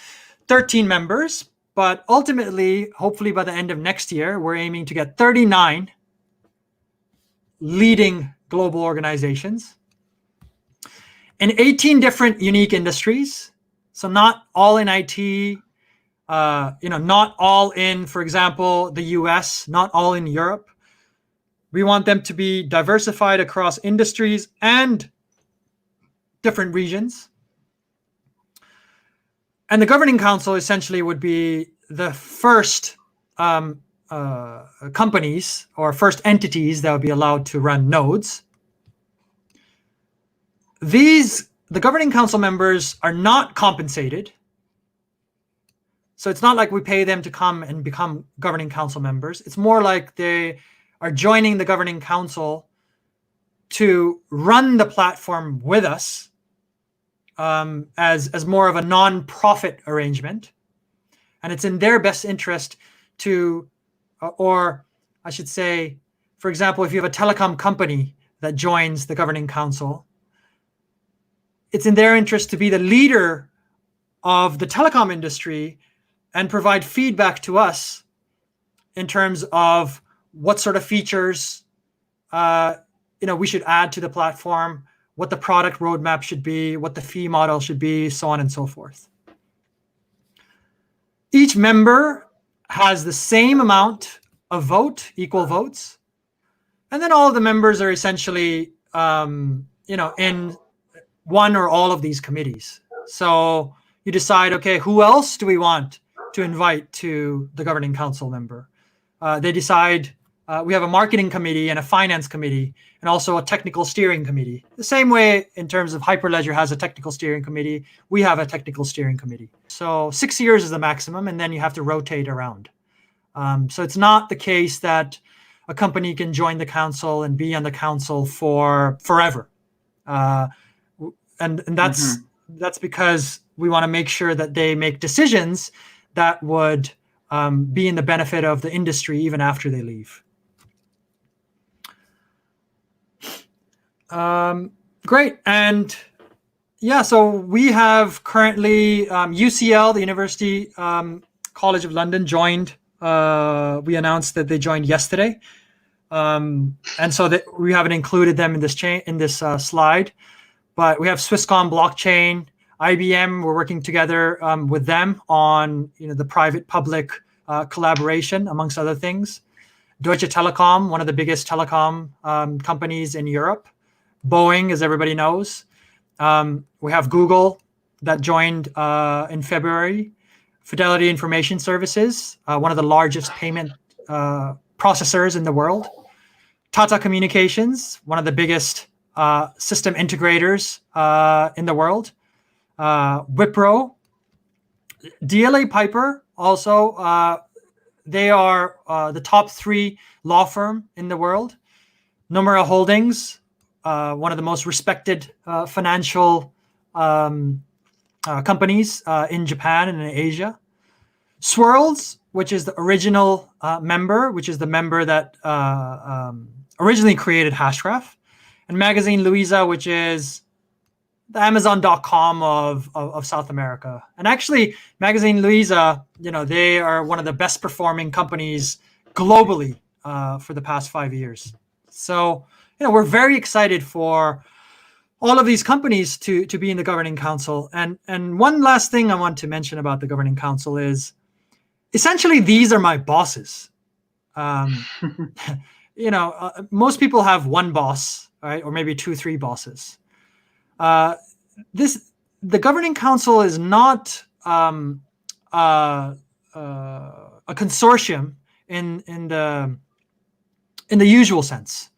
13 members, but ultimately, hopefully by the end of next year, we're aiming to get 39 leading global organizations in 18 different unique industries. So not all in IT, not all in, for example, the US, not all in Europe. We want them to be diversified across industries and different regions. And the Governing Council essentially would be the first companies or first entities that would be allowed to run nodes. The Governing Council members are not compensated. So it's not like we pay them to come and become Governing Council members. It's more like they are joining the Governing Council to run the platform with us as more of a non-profit arrangement. And it's in their best interest to, or I should say, for example, if you have a telecom company that joins the Governing Council, it's in their interest to be the leader of the telecom industry and provide feedback to us in terms of what sort of features we should add to the platform, what the product roadmap should be, what the fee model should be, so on and so forth. Each member has the same amount of equal votes, and then all of the members are essentially in one or all of these committees. So you decide, okay, who else do we want to invite to the Governing Council member? They decide, we have a marketing committee and a finance committee and also a technical steering committee. The same way in terms of Hyperledger has a technical steering committee, we have a technical steering committee. So 6 years is the maximum, and then you have to rotate around. So it's not the case that a company can join the council and be on the council for forever. And that's because we want to make sure that they make decisions that would be in the benefit of the industry even after they leave. Great. And yeah, so we have currently UCL, the University College of London, joined. We announced that they joined yesterday. And so that we haven't included them in this slide, but we have Swisscom Blockchain, IBM. We're working together with them on the private-public collaboration, amongst other things. Deutsche Telekom, one of the biggest telecom companies in Europe. Boeing, as everybody knows. We have Google that joined in February. Fidelity Information Services, one of the largest payment processors in the world. Tata Communications, one of the biggest system integrators in the world. Wipro. DLA Piper, also, they are the top 3 law firm in the world. Nomura Holdings, one of the most respected financial companies in Japan and in Asia. Swirls, which is the original member, which is the member that originally created Hashgraph. And Magazine Luiza, which is the Amazon.com of South America. And actually, Magazine Luiza, they are one of the best performing companies globally for the past 5 years. So, we're very excited for all of these companies to be in the governing council. And one last thing I want to mention about the governing council is, essentially, these are my bosses. Most people have one boss, right, or maybe 2-3 bosses. The governing council is not a consortium in the usual sense.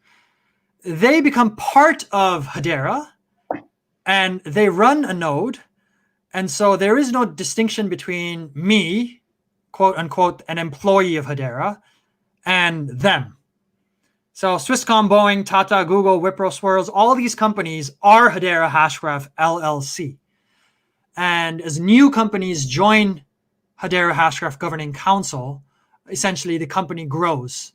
They become part of Hedera, and they run a node, and so there is no distinction between me, quote unquote, an employee of Hedera, and them. So Swisscom, Boeing, Tata, Google, Wipro, Swirls, all these companies are Hedera Hashgraph LLC. And as new companies join Hedera Hashgraph Governing Council, essentially the company grows.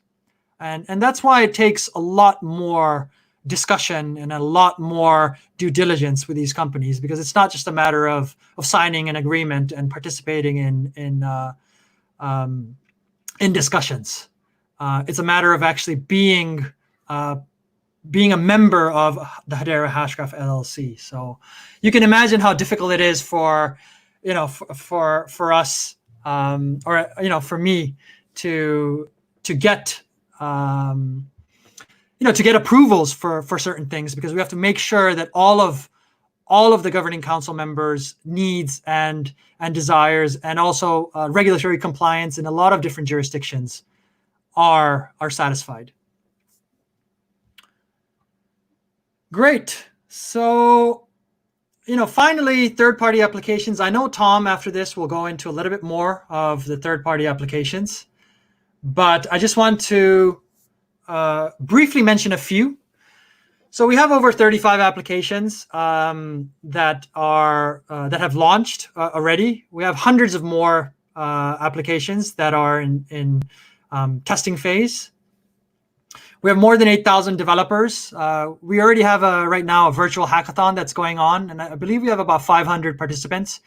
And that's why it takes a lot more discussion and a lot more due diligence with these companies, because it's not just a matter of signing an agreement and participating in discussions. It's a matter of actually being a member of the Hedera Hashgraph LLC. So you can imagine how difficult it is for us for me to get to get approvals for certain things, because we have to make sure that all of the governing council members' needs and desires, and also regulatory compliance in a lot of different jurisdictions are satisfied. Great. So, finally, third-party applications. I know Tom, after this, will go into a little bit more of the third-party applications, but I just want to briefly mention a few. So we have over 35 applications that have launched already. We have hundreds of more applications that are in testing phase. We have more than 8,000 developers. We already have right now a virtual hackathon that's going on, and I believe we have about 500 participants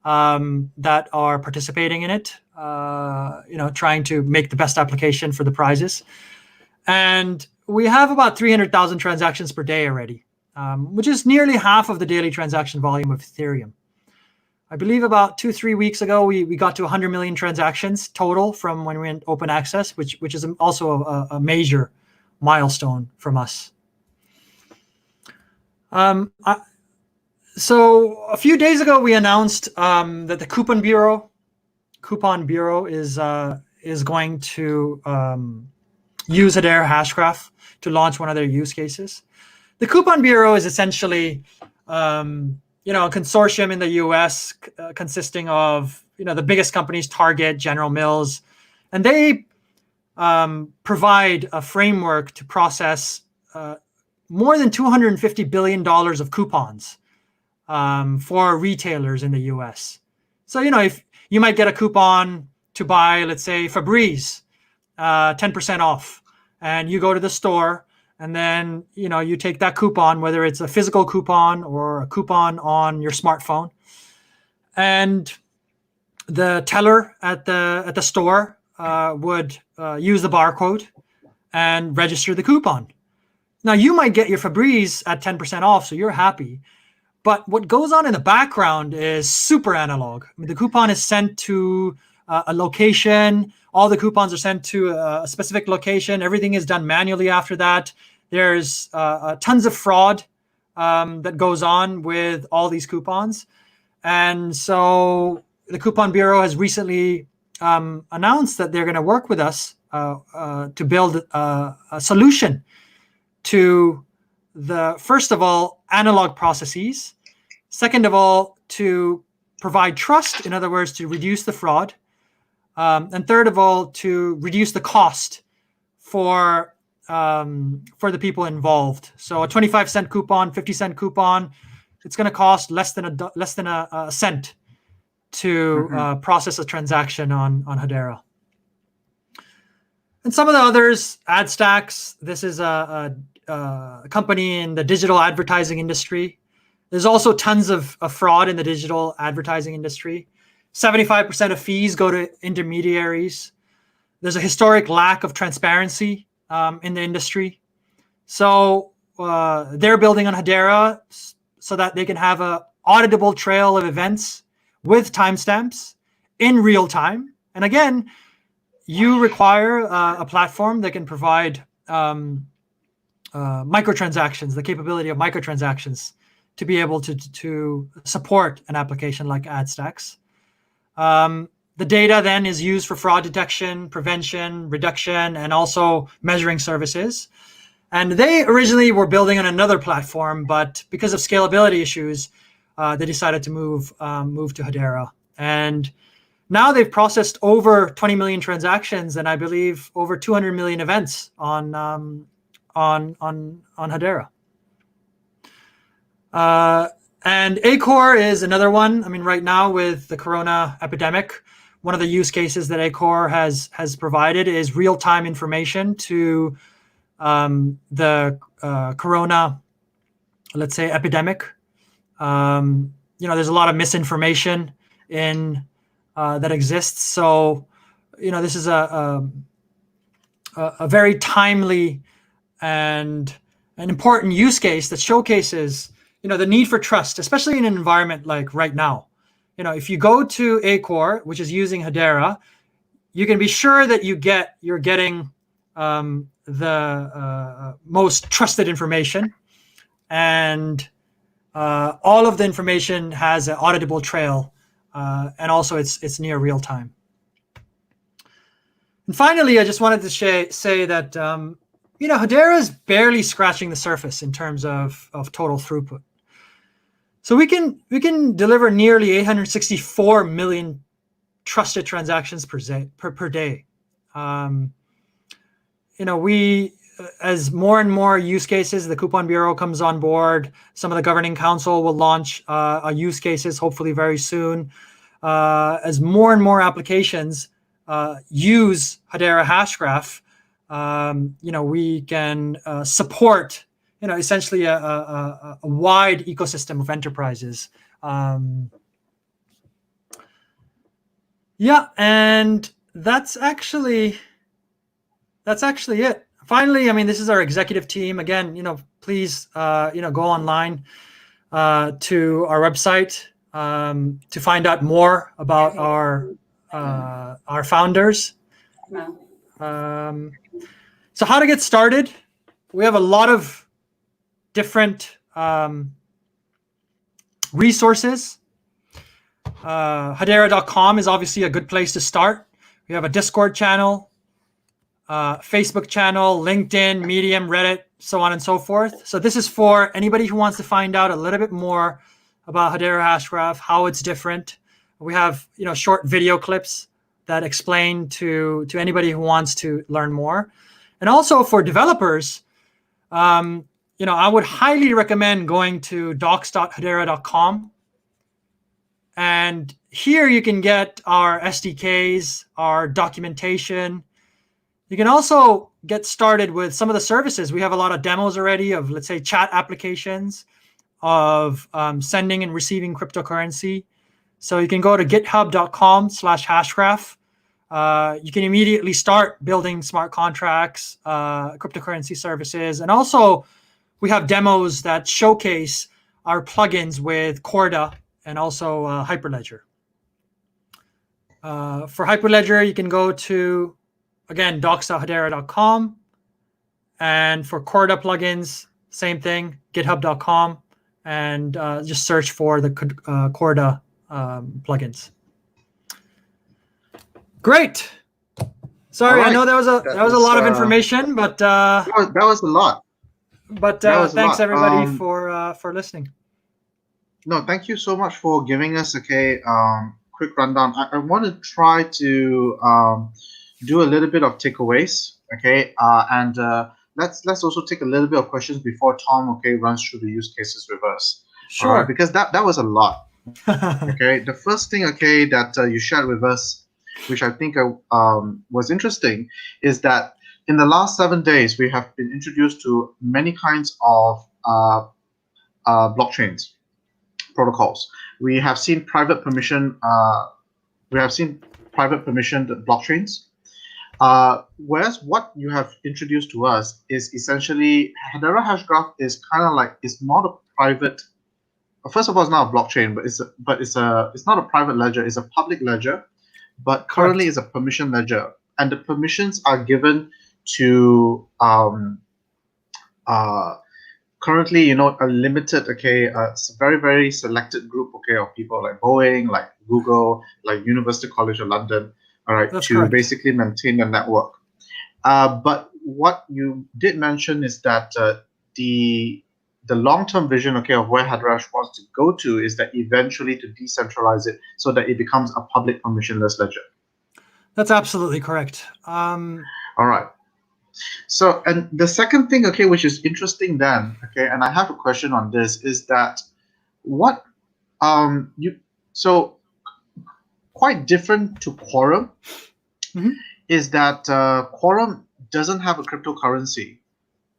that are participating in it, trying to make the best application for the prizes. And we have about 300,000 transactions per day already, which is nearly half of the daily transaction volume of Ethereum. I believe about 2-3 weeks ago, we got to 100 million transactions total from when we went open access, which is also a major milestone from us. So a few days ago, we announced that the Coupon Bureau is going to use Hedera Hashgraph to launch one of their use cases. The Coupon Bureau is essentially a consortium in the US consisting of the biggest companies, Target, General Mills, and they provide a framework to process more than $250 billion of coupons for retailers in the US. So, if you might get a coupon to buy, let's say, Febreze, 10% off, and you go to the store, and then, you take that coupon, whether it's a physical coupon or a coupon on your smartphone, and the teller at the store would use the barcode and register the coupon. Now, you might get your Febreze at 10% off, so you're happy. But what goes on in the background is super analog. I mean, the coupon is sent to a location. All the coupons are sent to a specific location. Everything is done manually after that. There's tons of fraud that goes on with all these coupons. And so the Coupon Bureau has recently announced that they're going to work with us to build a solution to first of all, analog processes. Second of all, to provide trust, in other words, to reduce the fraud. And third of all, to reduce the cost for for the people involved. So a 25-cent coupon, 50-cent coupon, it's going to cost less than a cent to process a transaction on Hedera. And some of the others, AdStacks. This is a company in the digital advertising industry. There's also tons of fraud in the digital advertising industry. 75% of fees go to intermediaries. There's a historic lack of transparency in the industry. So they're building on Hedera so that they can have an auditable trail of events with timestamps in real time. And again, you require a platform that can provide microtransactions, the capability of microtransactions to be able to support an application like AdStacks. The data then is used for fraud detection, prevention, reduction, and also measuring services. And they originally were building on another platform, but because of scalability issues, they decided to move to Hedera. And now they've processed over 20 million transactions, and I believe over 200 million events on Hedera. And Acor is another one. I mean, right now with the corona epidemic, one of the use cases that Acor has provided is real-time information to the corona, let's say, epidemic. There's a lot of misinformation that exists. So, this is a very timely and an important use case that showcases, the need for trust, especially in an environment like right now. If you go to Acor, which is using Hedera, you can be sure that you're getting the most trusted information, and all of the information has an auditable trail, and also it's near real time. And finally, I just wanted to say that Hedera is barely scratching the surface in terms of total throughput. So we can deliver nearly 864 million trusted transactions per day. We, as more and more use cases, the Coupon Bureau comes on board. Some of the governing council will launch use cases hopefully very soon. As more and more applications use Hedera Hashgraph, we can support essentially a wide ecosystem of enterprises. And that's actually it. Finally, I mean, this is our executive team. Again, please, go online to our website to find out more about our founders. So how to get started? We have a lot of different resources. Hedera.com is obviously a good place to start. We have a Discord channel, Facebook channel, LinkedIn, Medium, Reddit, so on and so forth. So this is for anybody who wants to find out a little bit more about Hedera Hashgraph, how it's different. We have short video clips that explain to anybody who wants to learn more. And also for developers, I would highly recommend going to docs.hedera.com. And here you can get our SDKs, our documentation. You can also get started with some of the services. We have a lot of demos already of, let's say, chat applications, of sending and receiving cryptocurrency. So you can go to github.com/hashgraph. You can immediately start building smart contracts, cryptocurrency services. And also we have demos that showcase our plugins with Corda and also Hyperledger. For Hyperledger, you can go to, again, docs.hedera.com. And for Corda plugins, same thing, github.com, and just search for the Corda plugins. Great. Sorry, right. I know that was a lot of information, but that was a lot. But thanks everybody for listening. No, thank you so much for giving us quick rundown. I want to try to do a little bit of takeaways, and let's also take a little bit of questions before Tom, okay, runs through the use cases with us. All right, Sure. because that was a lot. Okay, the first thing, okay, that you shared with us, which I think was interesting, is that in the last 7 days we have been introduced to many kinds of blockchains protocols. We have seen private permission. We have seen private permissioned blockchains. Whereas what you have introduced to us is essentially Hedera Hashgraph is kind of like, it's not a private. First of all, it's not a blockchain, but it's not a private ledger. It's a public ledger, but currently it's a permission ledger, and the permissions are given to currently, a limited, okay, very, very selected group, okay, of people like Boeing, like Google, like University College of London, all right, That's to correct. basically maintain the network. But what you did mention is that the long-term vision, okay, of where Hedera wants to go to is that eventually to decentralize it so that it becomes a public permissionless ledger. That's absolutely correct. All right. So, and the second thing, okay, which is interesting then, okay, and I have a question on this, is that so quite different to Quorum is that Quorum doesn't have a cryptocurrency.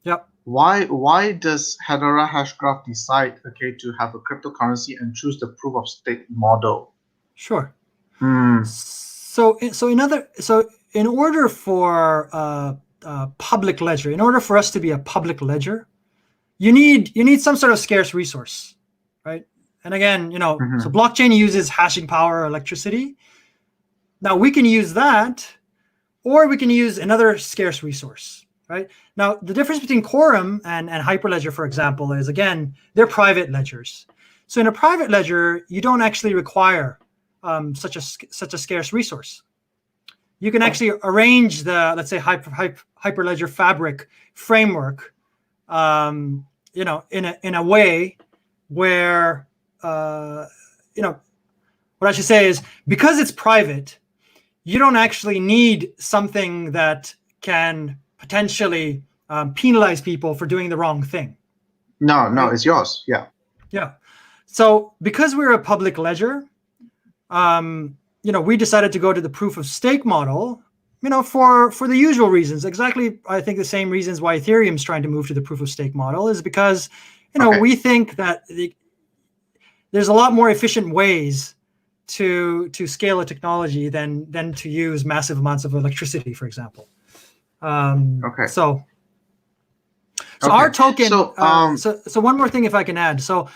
Yep. Why does Hedera Hashgraph decide, okay, to have a cryptocurrency and choose the proof of stake model? Sure. So in order for public ledger, in order for us to be a public ledger, you need some sort of scarce resource, right? And again, so blockchain uses hashing power or electricity. Now we can use that, or we can use another scarce resource, right? Now the difference between Quorum and Hyperledger, for example, is again, they're private ledgers. So in a private ledger, you don't actually require such a scarce resource. You can actually arrange the, let's say, Hyperledger fabric framework, in a way where, what I should say is, because it's private, you don't actually need something that can potentially penalize people for doing the wrong thing. No, it's yours. Yeah. Yeah. So because we're a public ledger, we decided to go to the proof of stake model, for the usual reasons. Exactly, I think the same reasons why Ethereum's trying to move to the proof of stake model is because, we think that there's a lot more efficient ways to scale a technology than to use massive amounts of electricity, for example. So our token. So one more thing, if I can add. So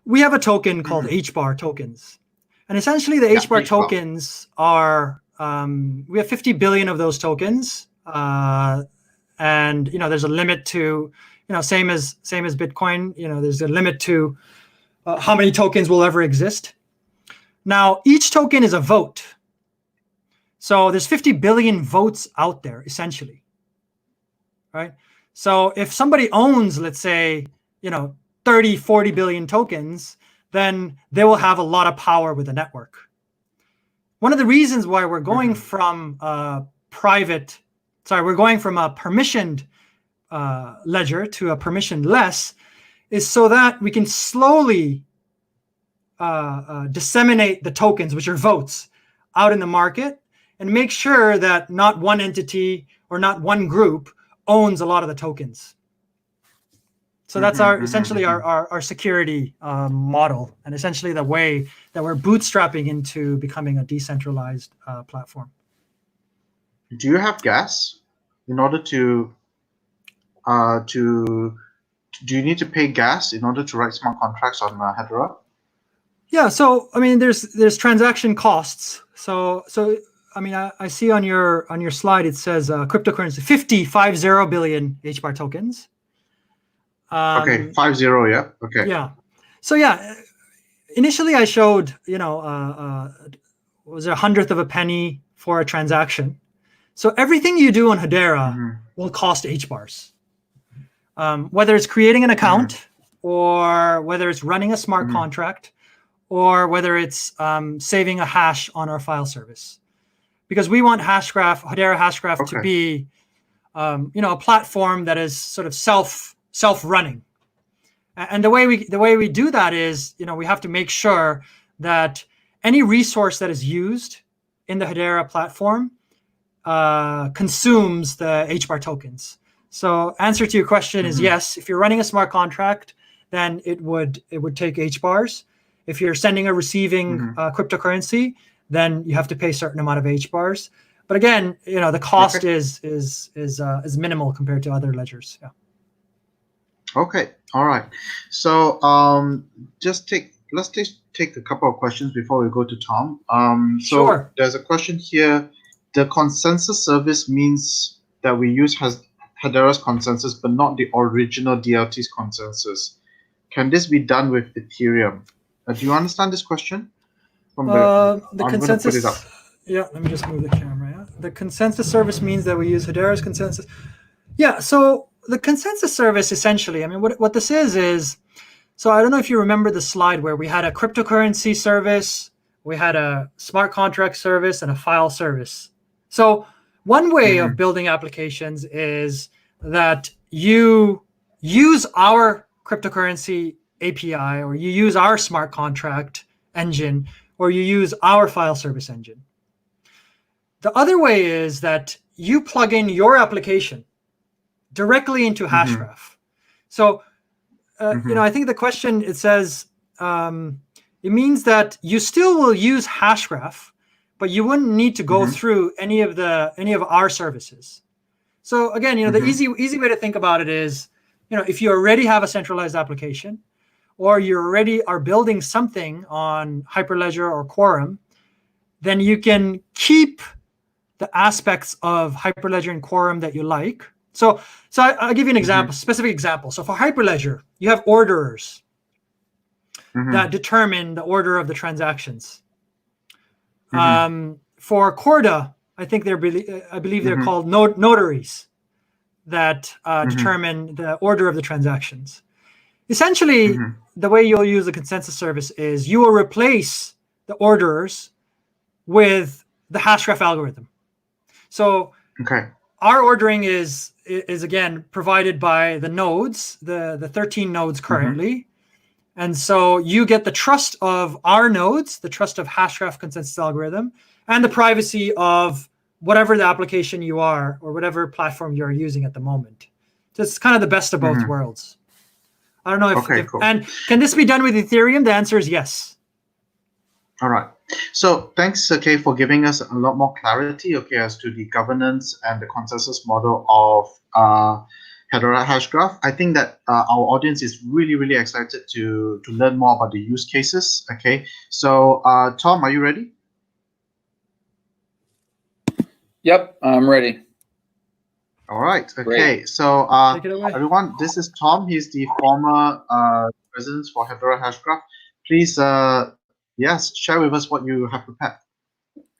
we have a token called HBAR tokens. And essentially, the HBAR tokens are, we have 50 billion of those tokens, and there's a limit to, same as Bitcoin. There's a limit to how many tokens will ever exist. Now, each token is a vote, so there's 50 billion votes out there, essentially, right? So if somebody owns, let's say, 30, 40 billion tokens, then they will have a lot of power with the network. One of the reasons why we're going from a permissioned ledger to a permissionless is so that we can slowly disseminate the tokens, which are votes, out in the market and make sure that not one entity or not one group owns a lot of the tokens. So that's essentially our security model, and essentially the way that we're bootstrapping into becoming a decentralized platform. Do you have gas in order to do you need to pay gas in order to write smart contracts on Hedera? Yeah, so I mean, there's transaction costs. So I mean, I see on your slide it says cryptocurrency 50 billion HBAR tokens. Okay, 50, yeah. Okay. Yeah. So yeah, initially I showed, was a 100th of a penny for a transaction. So everything you do on Hedera will cost HBARs. Whether it's creating an account or whether it's running a smart contract or whether it's saving a hash on our file service. Because we want Hedera Hashgraph to be a platform that is sort of self-running. And the way we do that is, we have to make sure that any resource that is used in the Hedera platform consumes the HBAR tokens. So answer to your question is yes. If you're running a smart contract, then it would take HBARs. If you're sending or receiving cryptocurrency, then you have to pay a certain amount of HBARs. But again, the cost is minimal compared to other ledgers. Yeah. Okay. All right. So let's take a couple of questions before we go to Tom. So Sure. There's a question here. The consensus service means that we use Hedera's consensus, but not the original Dlts consensus. Can this be done with Ethereum? Do you understand this question? The I'm consensus. going to put it up. Yeah, let me just move the camera. Yeah? The consensus service means that we use Hedera's consensus. Yeah, so the consensus service essentially, what this is, so I don't know if you remember the slide where we had a cryptocurrency service, we had a smart contract service, and a file service. So one way of building applications is that you use our cryptocurrency API, or you use our smart contract engine, or you use our file service engine. The other way is that you plug in your application directly into Hashgraph. So, I think the question, it says, it means that you still will use Hashgraph, but you wouldn't need to go through any of our services. So again, the easy way to think about it is, if you already have a centralized application, or you already are building something on Hyperledger or Quorum, then you can keep the aspects of Hyperledger and Quorum that you like. So I'll give you an example, specific example. So for Hyperledger, you have orderers that determine the order of the transactions. For Corda, I think I believe they're called notaries that determine the order of the transactions. Essentially, the way you'll use the consensus service is you will replace the orderers with the Hashgraph algorithm. So our ordering is again provided by the nodes, the 13 nodes currently. And so you get the trust of our nodes, the trust of Hashgraph consensus algorithm, and the privacy of whatever the application you are or whatever platform you're using at the moment. So it's kind of the best of both worlds. I don't know if cool. And can this be done with Ethereum? The answer is yes. All right. So thanks, for giving us a lot more clarity, as to the governance and the consensus model of Hedera Hashgraph. I think that our audience is really, really excited to learn more about the use cases. So Tom, are you ready? Yep, I'm ready. All right. Okay. Great. So Take it away. everyone, this is Tom. He's the former president for Hedera Hashgraph. Please, share with us what you have prepared.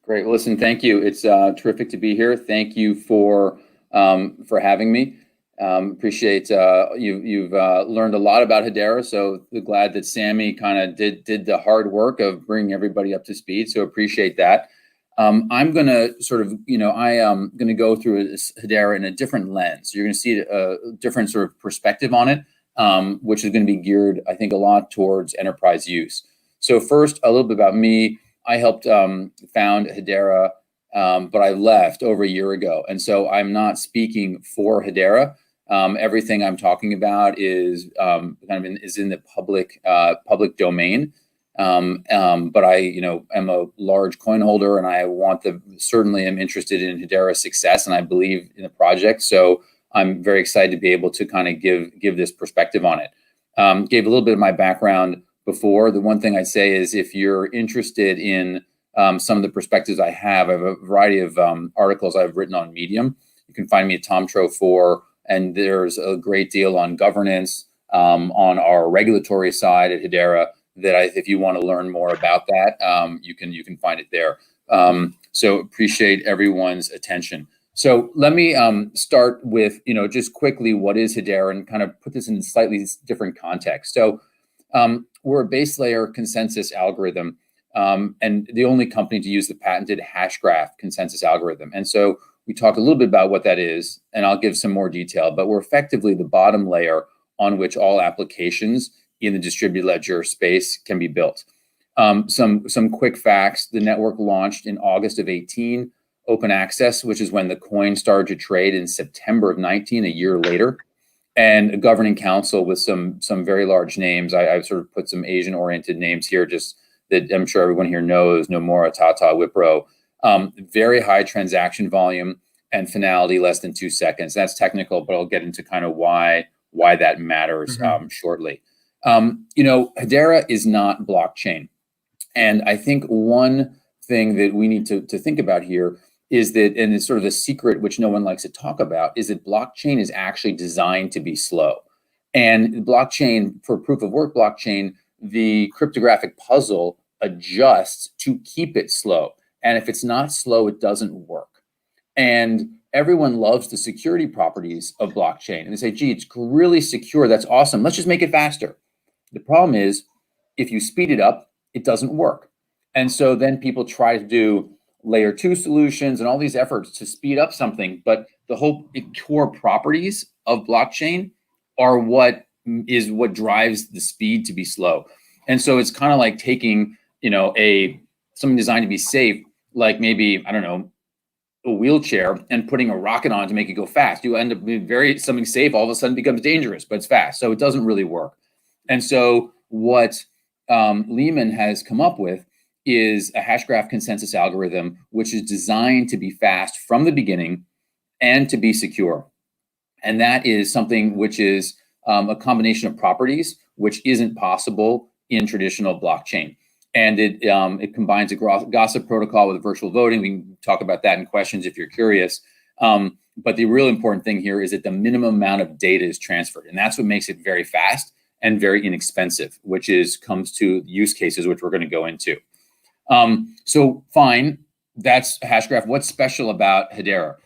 Great. Well, listen, thank you. It's terrific to be here. Thank you for having me. Appreciate you've learned a lot about Hedera. So glad that Sammy kind of did the hard work of bringing everybody up to speed. So appreciate that. I'm going to sort of, I am going to go through Hedera in a different lens. You're going to see a different sort of perspective on it, which is going to be geared, I think, a lot towards enterprise use. So first, a little bit about me. I helped found Hedera, but I left over a year ago. And so I'm not speaking for Hedera. Everything I'm talking about is is in the public domain. But I, am a large coin holder, and I certainly am interested in Hedera's success, and I believe in the project. So I'm very excited to be able to kind of give this perspective on it. Gave a little bit of my background before. The one thing I'd say is if you're interested in some of the perspectives I have a variety of articles I've written on Medium. You can find me at TomTro4, and there's a great deal on governance on our regulatory side at Hedera. That if you want to learn more about that, you can find it there. So appreciate everyone's attention. So let me start with just quickly what is Hedera and kind of put this in a slightly different context. So we're a base layer consensus algorithm, and the only company to use the patented Hashgraph consensus algorithm. And so we talked a little bit about what that is, and I'll give some more detail, but we're effectively the bottom layer on which all applications in the distributed ledger space can be built. Some quick facts: the network launched in August of 18, open access, which is when the coin started to trade in September of 19, a year later, and a governing council with some very large names. I've sort of put some Asian-oriented names here, just that I'm sure everyone here knows: Nomura, Tata, Wipro. Very high transaction volume and finality less than 2 seconds. That's technical, but I'll get into kind of why that matters shortly. Hedera is not blockchain. And I think one thing that we need to think about here is that, and it's sort of the secret which no one likes to talk about, is that blockchain is actually designed to be slow. And blockchain, for proof of work blockchain, the cryptographic puzzle adjusts to keep it slow. And if it's not slow, it doesn't work. And everyone loves the security properties of blockchain. And they say, gee, it's really secure. That's awesome. Let's just make it faster. The problem is, if you speed it up, it doesn't work. And so then people try to do layer 2 solutions and all these efforts to speed up something. But the whole core properties of blockchain are what drives the speed to be slow. And so it's kind of like taking, something designed to be safe, like maybe, I don't know, a wheelchair, and putting a rocket on to make it go fast. You end up being something safe, all of a sudden becomes dangerous, but it's fast. So it doesn't really work. And so what Lehman has come up with is a hashgraph consensus algorithm, which is designed to be fast from the beginning and to be secure. And that is something which is a combination of properties, which isn't possible in traditional blockchain. And it combines a gossip protocol with virtual voting. We can talk about that in questions if you're curious. But the real important thing here is that the minimum amount of data is transferred. And that's what makes it very fast and very inexpensive, which comes to use cases, which we're going to go into. So fine, that's Hashgraph. What's special about Hedera?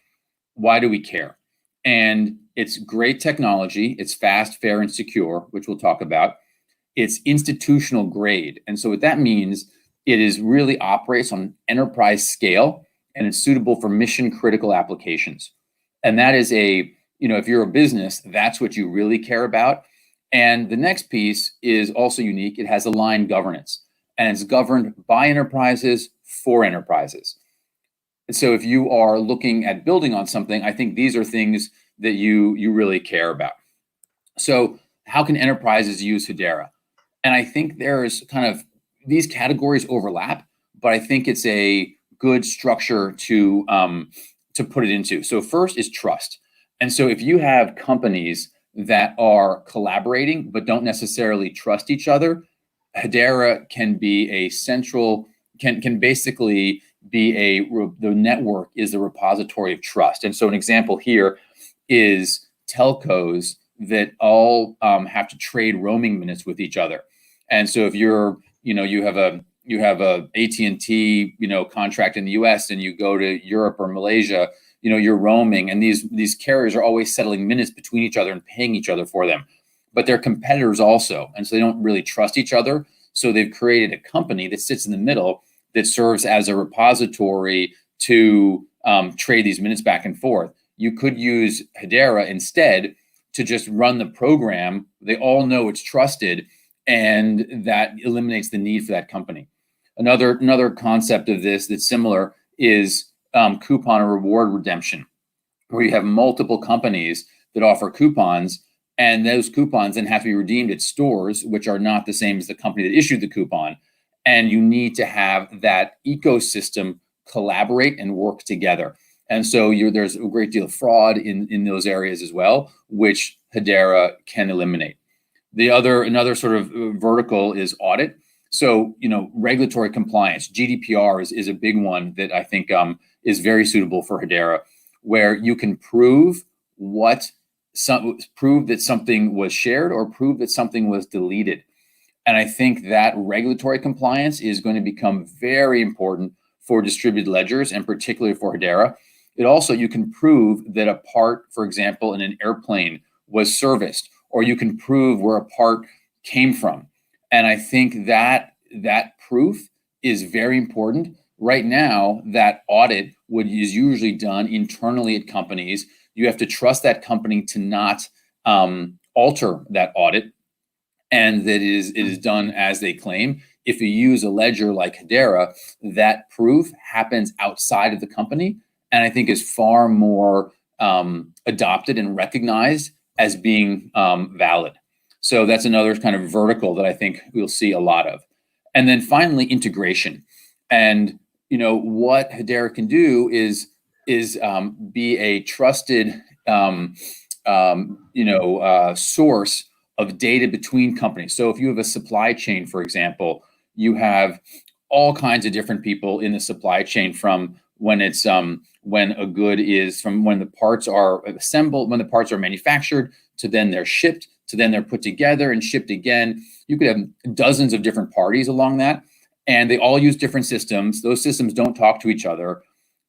Why do we care? And it's great technology. It's fast, fair, and secure, which we'll talk about. It's institutional grade. And so what that means, it is really operates on enterprise scale, and it's suitable for mission critical applications. And that is if you're a business, that's what you really care about. And the next piece is also unique. It has aligned governance, and it's governed by enterprises for enterprises. And so if you are looking at building on something, I think these are things that you really care about. So how can enterprises use Hedera? And I think there's kind of these categories overlap, but I think it's a good structure to put it into. So first is trust. And so if you have companies that are collaborating but don't necessarily trust each other, Hedera can be a central, can basically be the network is the repository of trust. And so an example here is telcos that all have to trade roaming minutes with each other. And so if you have a AT&T, contract in the US, and you go to Europe or Malaysia, you're roaming, and these carriers are always settling minutes between each other and paying each other for them. But they're competitors also. And so they don't really trust each other. So they've created a company that sits in the middle that serves as a repository to trade these minutes back and forth. You could use Hedera instead to just run the program. They all know it's trusted, and that eliminates the need for that company. Another concept of this that's similar is coupon or reward redemption, where you have multiple companies that offer coupons, and those coupons then have to be redeemed at stores, which are not the same as the company that issued the coupon. And you need to have that ecosystem collaborate and work together. And so there's a great deal of fraud in those areas as well, which Hedera can eliminate. Another sort of vertical is audit. So, regulatory compliance, GDPR is a big one that I think is very suitable for Hedera, where you can prove that something was shared or prove that something was deleted. And I think that regulatory compliance is going to become very important for distributed ledgers, and particularly for Hedera. You can prove that a part, for example, in an airplane was serviced, or you can prove where a part came from. And I think that proof is very important. Right now, that audit what is usually done internally at companies. You have to trust that company to not alter that audit, and that it is done as they claim. If you use a ledger like Hedera, that proof happens outside of the company, and I think is far more adopted and recognized as being valid. So that's another kind of vertical that I think we'll see a lot of. And then finally, integration. And what Hedera can do is be a trusted source of data between companies. So if you have a supply chain, for example, you have all kinds of different people in the supply chain, from when it's when a good is, from when the parts are assembled, when the parts are manufactured, to then they're shipped, to then they're put together and shipped again. You could have dozens of different parties along that, and they all use different systems. Those systems don't talk to each other.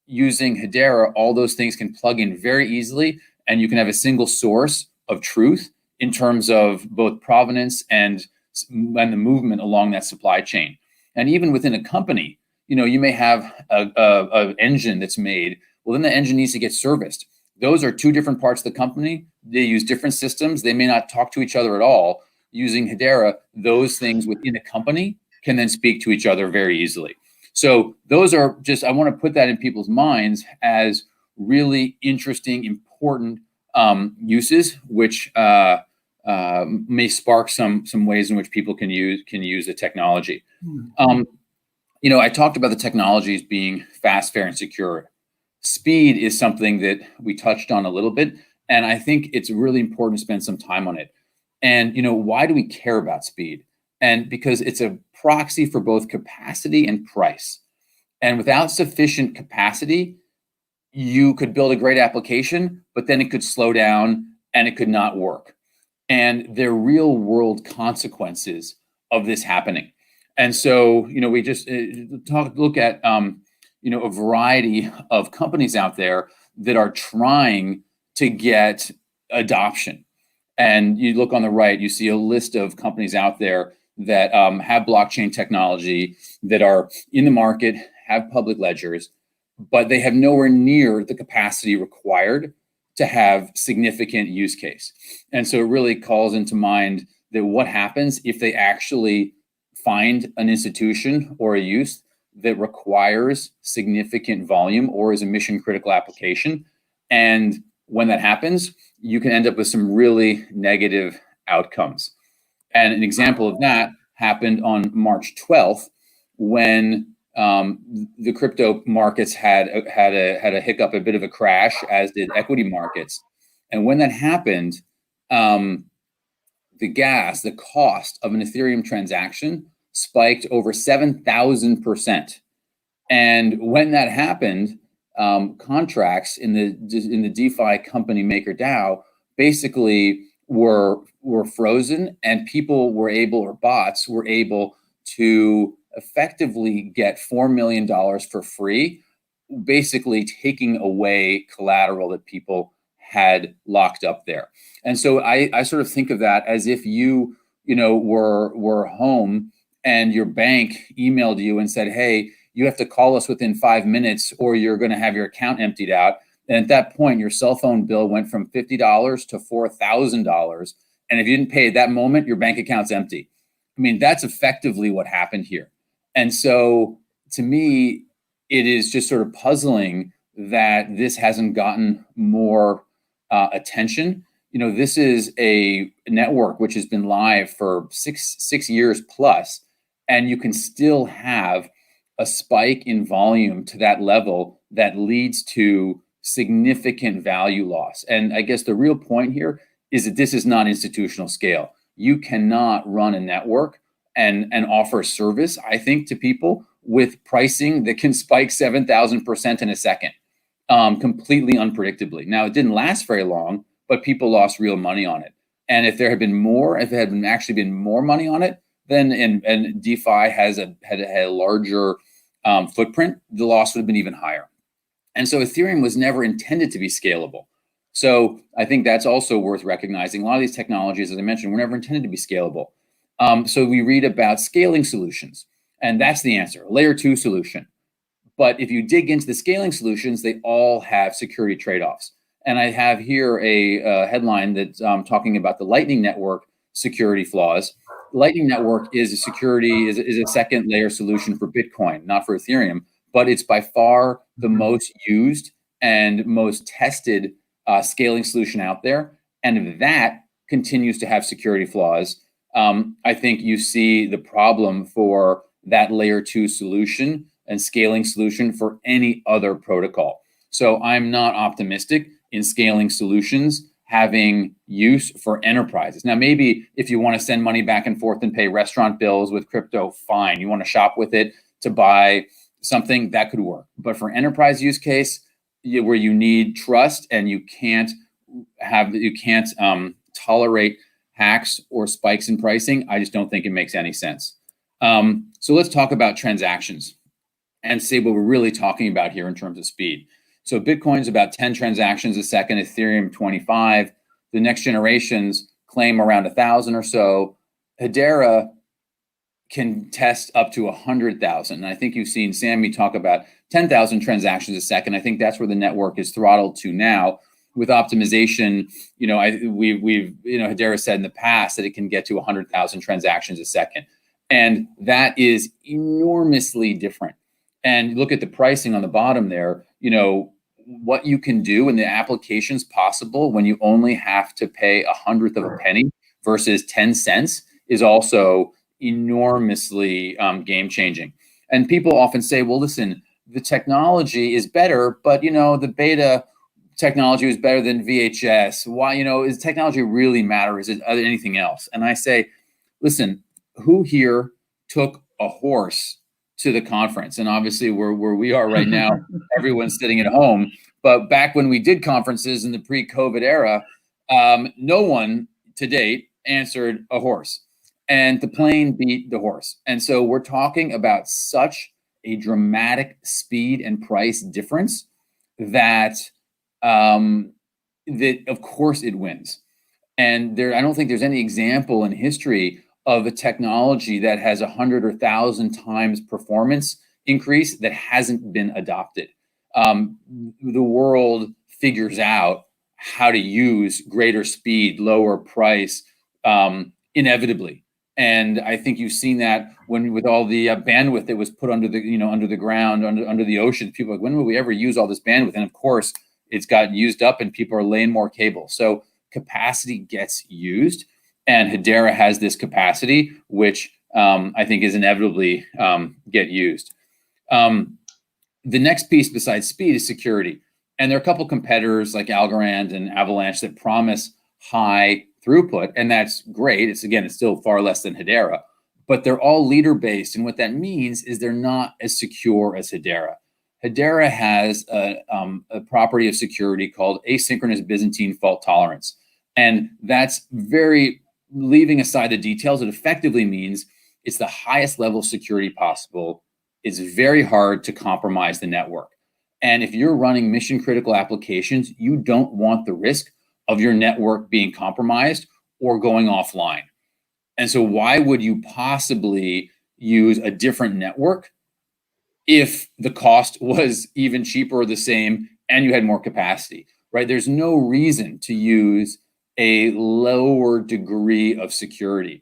Using Hedera, all those things can plug in very easily, and you can have a single source of truth in terms of both provenance and the movement along that supply chain. And even within a company, you may have a engine that's made. Well, then the engine needs to get serviced. Those are two different parts of the company. They use different systems. They may not talk to each other at all. Using Hedera, those things within a company can then speak to each other very easily. So those are just, I want to put that in people's minds as really interesting, important uses, which may spark some ways in which people can use the technology. I talked about the technologies being fast, fair, and secure. Speed is something that we touched on a little bit, and I think it's really important to spend some time on it. And why do we care about speed? And because it's a proxy for both capacity and price. And without sufficient capacity, you could build a great application, but then it could slow down and it could not work. And there are real world consequences of this happening. And so, we just look at, a variety of companies out there that are trying to get adoption. And you look on the right, you see a list of companies out there that have blockchain technology, that are in the market, have public ledgers, but they have nowhere near the capacity required to have significant use case. And so it really calls into mind that what happens if they actually find an institution or a use that requires significant volume or is a mission critical application. And when that happens, you can end up with some really negative outcomes. And an example of that happened on March 12th, when the crypto markets had a hiccup, a bit of a crash, as did equity markets. And when that happened, the cost of an Ethereum transaction spiked over 7,000%. And when that happened, contracts in the DeFi company MakerDAO basically were frozen, and people were able, or bots were able, to effectively get $4 million for free, basically taking away collateral that people had locked up there. And so I sort of think of that as if you were home and your bank emailed you and said, hey, you have to call us within 5 minutes or you're going to have your account emptied out. And at that point, your cell phone bill went from $50 to $4,000. And if you didn't pay at that moment, your bank account's empty. I mean, that's effectively what happened here. And so to me, it is just sort of puzzling that this hasn't gotten more attention. This is a network which has been live for six years plus, and you can still have a spike in volume to that level that leads to significant value loss. And I guess the real point here is that this is not institutional scale. You cannot run a network and offer service, I think, to people with pricing that can spike 7,000% in a second, completely unpredictably. Now, it didn't last very long, but people lost real money on it. And if there had been more, if it had actually been more money on it, then and DeFi had a larger footprint, the loss would have been even higher. And so Ethereum was never intended to be scalable. So I think that's also worth recognizing. A lot of these technologies, as I mentioned, were never intended to be scalable. So we read about scaling solutions, and that's the answer, a layer 2 solution. But if you dig into the scaling solutions, they all have security trade-offs. And I have here a headline that's talking about the Lightning Network security flaws. Lightning Network is a second layer solution for Bitcoin, not for Ethereum, but it's by far the most used and most tested scaling solution out there. And if that continues to have security flaws, I think you see the problem for that layer 2 solution and scaling solution for any other protocol. So I'm not optimistic in scaling solutions having use for enterprises. Now, maybe if you want to send money back and forth and pay restaurant bills with crypto, fine. You want to shop with it to buy something, that could work. But for enterprise use case, where you need trust and you can't tolerate hacks or spikes in pricing, I just don't think it makes any sense. So let's talk about transactions and see what we're really talking about here in terms of speed. So Bitcoin's about 10 transactions a second, Ethereum 25. The next generations claim around 1,000 or so. Hedera can test up to 100,000. And I think you've seen Sammy talk about 10,000 transactions a second. I think that's where the network is throttled to now. With optimization, Hedera said in the past that it can get to 100,000 transactions a second. And that is enormously different. And look at the pricing on the bottom there, what you can do and the applications possible when you only have to pay 1/100 of a penny versus 10 cents is also enormously game-changing. And people often say, well, listen, the technology is better, but, the beta technology was better than VHS. Why, is technology really matter? Is it anything else? And I say, listen, who here took a horse to the conference? And obviously where we are right now, everyone's sitting at home. But back when we did conferences in the pre-COVID era, no one to date answered a horse. And the plane beat the horse. And so we're talking about such a dramatic speed and price difference that of course it wins. And I don't think there's any example in history of a technology that has 100 or 1,000 times performance increase that hasn't been adopted. The world figures out how to use greater speed, lower price, inevitably. And I think you've seen that with all the bandwidth that was put under the ground, under the ocean. People are like, when will we ever use all this bandwidth? And of course, it's gotten used up, and people are laying more cable. So capacity gets used, and Hedera has this capacity, which I think is inevitably get used. The next piece besides speed is security. And there are a couple competitors like Algorand and Avalanche that promise high throughput, and that's great. It's still far less than Hedera, but they're all leader-based. And what that means is they're not as secure as Hedera. Hedera has a property of security called asynchronous Byzantine fault tolerance. And that's leaving aside the details, it effectively means it's the highest level of security possible. It's very hard to compromise the network. And if you're running mission critical applications, you don't want the risk of your network being compromised or going offline. And so why would you possibly use a different network if the cost was even cheaper or the same and you had more capacity, right? There's no reason to use a lower degree of security.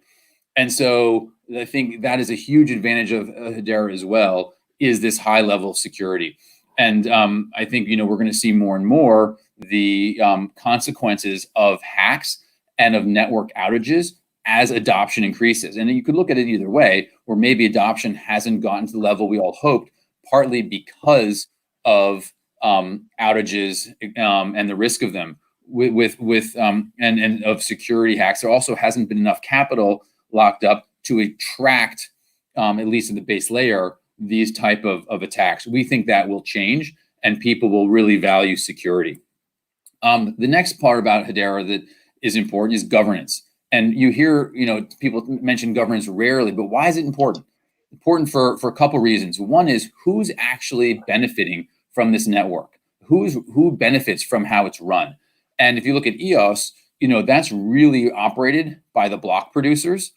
And so I think that is a huge advantage of Hedera as well, is this high level of security. And I think, we're going to see more and more the consequences of hacks and of network outages as adoption increases. And you could look at it either way, or maybe adoption hasn't gotten to the level we all hoped, partly because of outages and the risk of them and of security hacks. There also hasn't been enough capital locked up to attract, at least in the base layer, these type of attacks. We think that will change, and people will really value security. The next part about Hedera that is important is governance. And you hear, people mention governance rarely, but why is it important? Important for a couple reasons. One is, who's actually benefiting from this network? Who benefits from how it's run? And if you look at EOS, that's really operated by the block producers.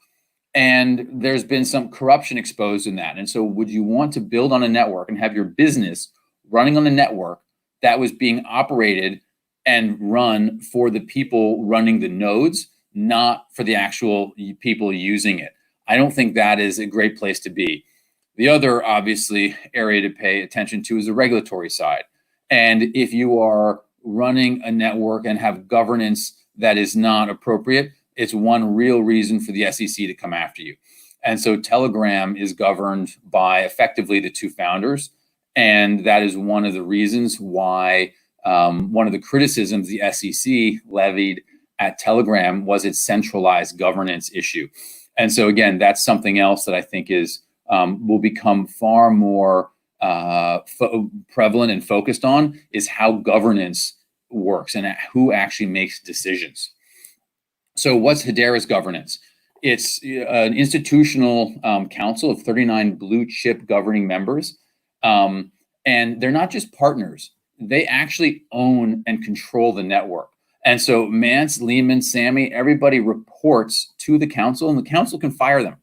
And there's been some corruption exposed in that. And so would you want to build on a network and have your business running on a network that was being operated and run for the people running the nodes, not for the actual people using it? I don't think that is a great place to be. The other, obviously, area to pay attention to is the regulatory side. And if you are running a network and have governance that is not appropriate, it's one real reason for the SEC to come after you. And so Telegram is governed by effectively the two founders. And that is one of the reasons why one of the criticisms the SEC levied at Telegram was its centralized governance issue. And so again, that's something else that I think is will become far more prevalent and focused on, is how governance works and who actually makes decisions. So what's Hedera's governance? It's an institutional council of 39 blue chip governing members. And they're not just partners. They actually own and control the network. And so Mance, Lehman, Sammy, everybody reports to the council, and the council can fire them.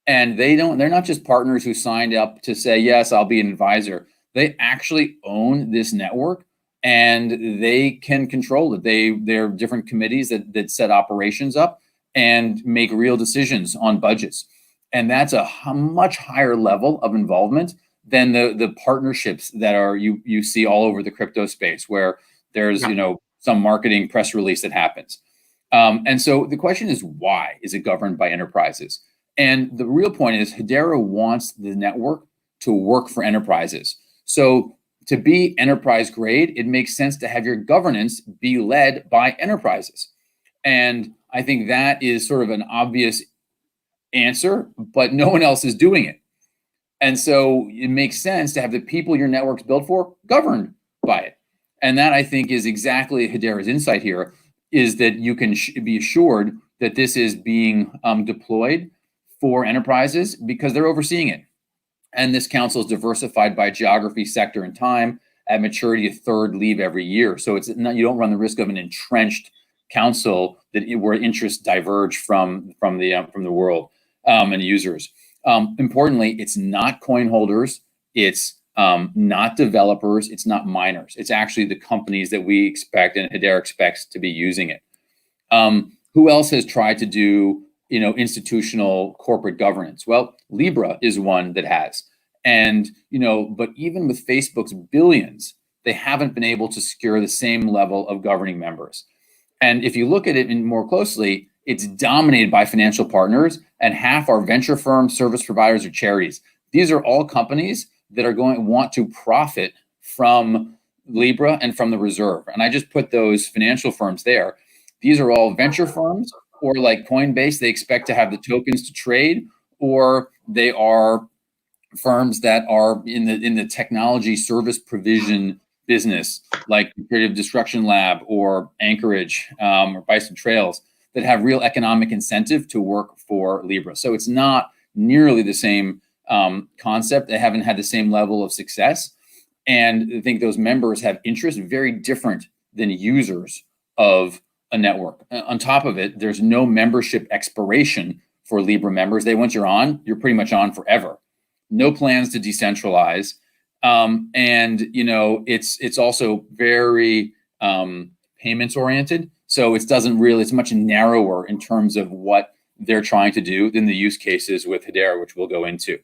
And they're not just partners who signed up to say, yes, I'll be an advisor. They actually own this network and they can control it. There are different committees that set operations up and make real decisions on budgets. And that's a much higher level of involvement than the partnerships that are you see all over the crypto space, where there's some marketing press release that happens. And so the question is, why is it governed by enterprises? And the real point is Hedera wants the network to work for enterprises. So to be enterprise grade, it makes sense to have your governance be led by enterprises. And I think that is sort of an obvious answer, but no one else is doing it. And so it makes sense to have the people your network's built for governed by it. And that, I think, is exactly Hedera's insight here, is that you can be assured that this is being deployed for enterprises because they're overseeing it. And this council is diversified by geography, sector, and time. At maturity, a third leave every year. So it's not, you don't run the risk of an entrenched council where interests diverge from the world and users. Importantly, it's not coin holders. It's not developers. It's not miners. It's actually the companies that we expect and Hedera expects to be using it. Who else has tried to do institutional corporate governance? Well, Libra is one that has. And, but even with Facebook's billions, they haven't been able to secure the same level of governing members. And if you look at it more closely, it's dominated by financial partners, and half are venture firms, service providers, or charities. These are all companies that are want to profit from Libra and from the reserve. And I just put those financial firms there. These are all venture firms, or like Coinbase, they expect to have the tokens to trade, or they are firms that are in the technology service provision business, like Creative Destruction Lab or Anchorage or Bison Trails, that have real economic incentive to work for Libra. So it's not nearly the same concept. They haven't had the same level of success. And I think those members have interests very different than users of a network. On top of it, there's no membership expiration for Libra members. Once you're on, you're pretty much on forever. No plans to decentralize. And it's also very payments oriented. So it's much narrower in terms of what they're trying to do than the use cases with Hedera, which we'll go into.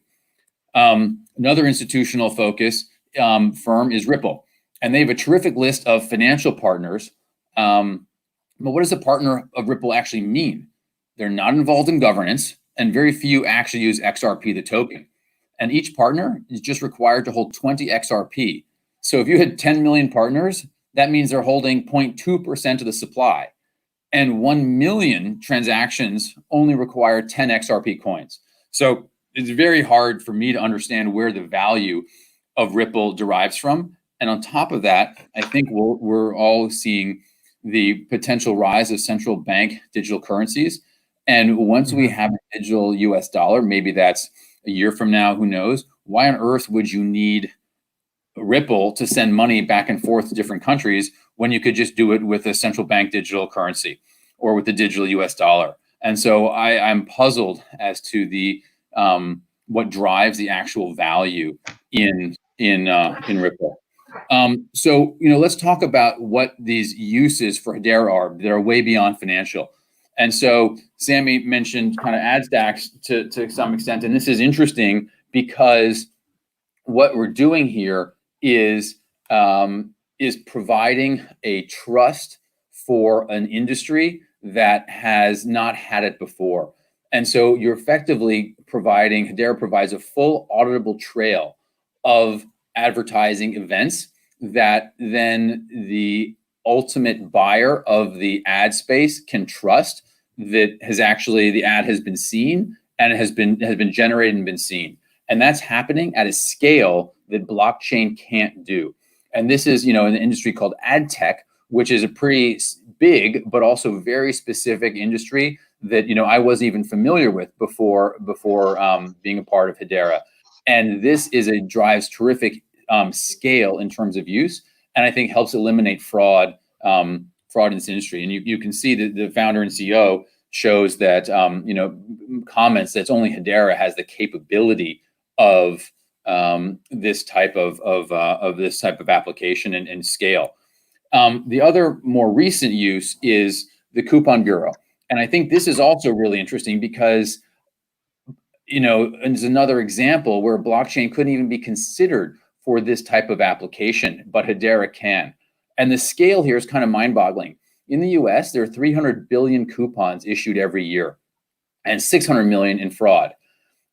Another institutional focus firm is Ripple, and they have a terrific list of financial partners. But what does a partner of Ripple actually mean? They're not involved in governance, and very few actually use XRP, the token. And each partner is just required to hold 20 XRP. So if you had 10 million partners, that means they're holding 0.2% of the supply. And 1 million transactions only require 10 XRP coins. So it's very hard for me to understand where the value of Ripple derives from. And on top of that, I think we're all seeing the potential rise of central bank digital currencies. And once we have a digital US dollar, maybe that's a year from now, who knows? Why on earth would you need Ripple to send money back and forth to different countries when you could just do it with a central bank digital currency or with the digital US dollar? And so I'm puzzled as to the what drives the actual value in Ripple. So let's talk about what these uses for Hedera are that are way beyond financial. And so Sammy mentioned kind of ad stacks to some extent, and this is interesting because what we're doing here is providing a trust for an industry that has not had it before. And so you're effectively Hedera provides a full auditable trail of advertising events that then the ultimate buyer of the ad space can trust that the ad has been seen and it has been generated and been seen. And that's happening at a scale that blockchain can't do. And this is, in an industry called ad tech, which is a pretty big, but also very specific industry that, I wasn't even familiar with before being a part of Hedera. And this drives terrific scale in terms of use, and I think helps eliminate fraud in this industry. And you can see that the founder and CEO shows that, comments that only Hedera has the capability of this type of application and scale. The other more recent use is the coupon bureau. And I think this is also really interesting because, it's another example where blockchain couldn't even be considered for this type of application, but Hedera can. And the scale here is kind of mind-boggling. In the US, there are 300 billion coupons issued every year and 600 million in fraud.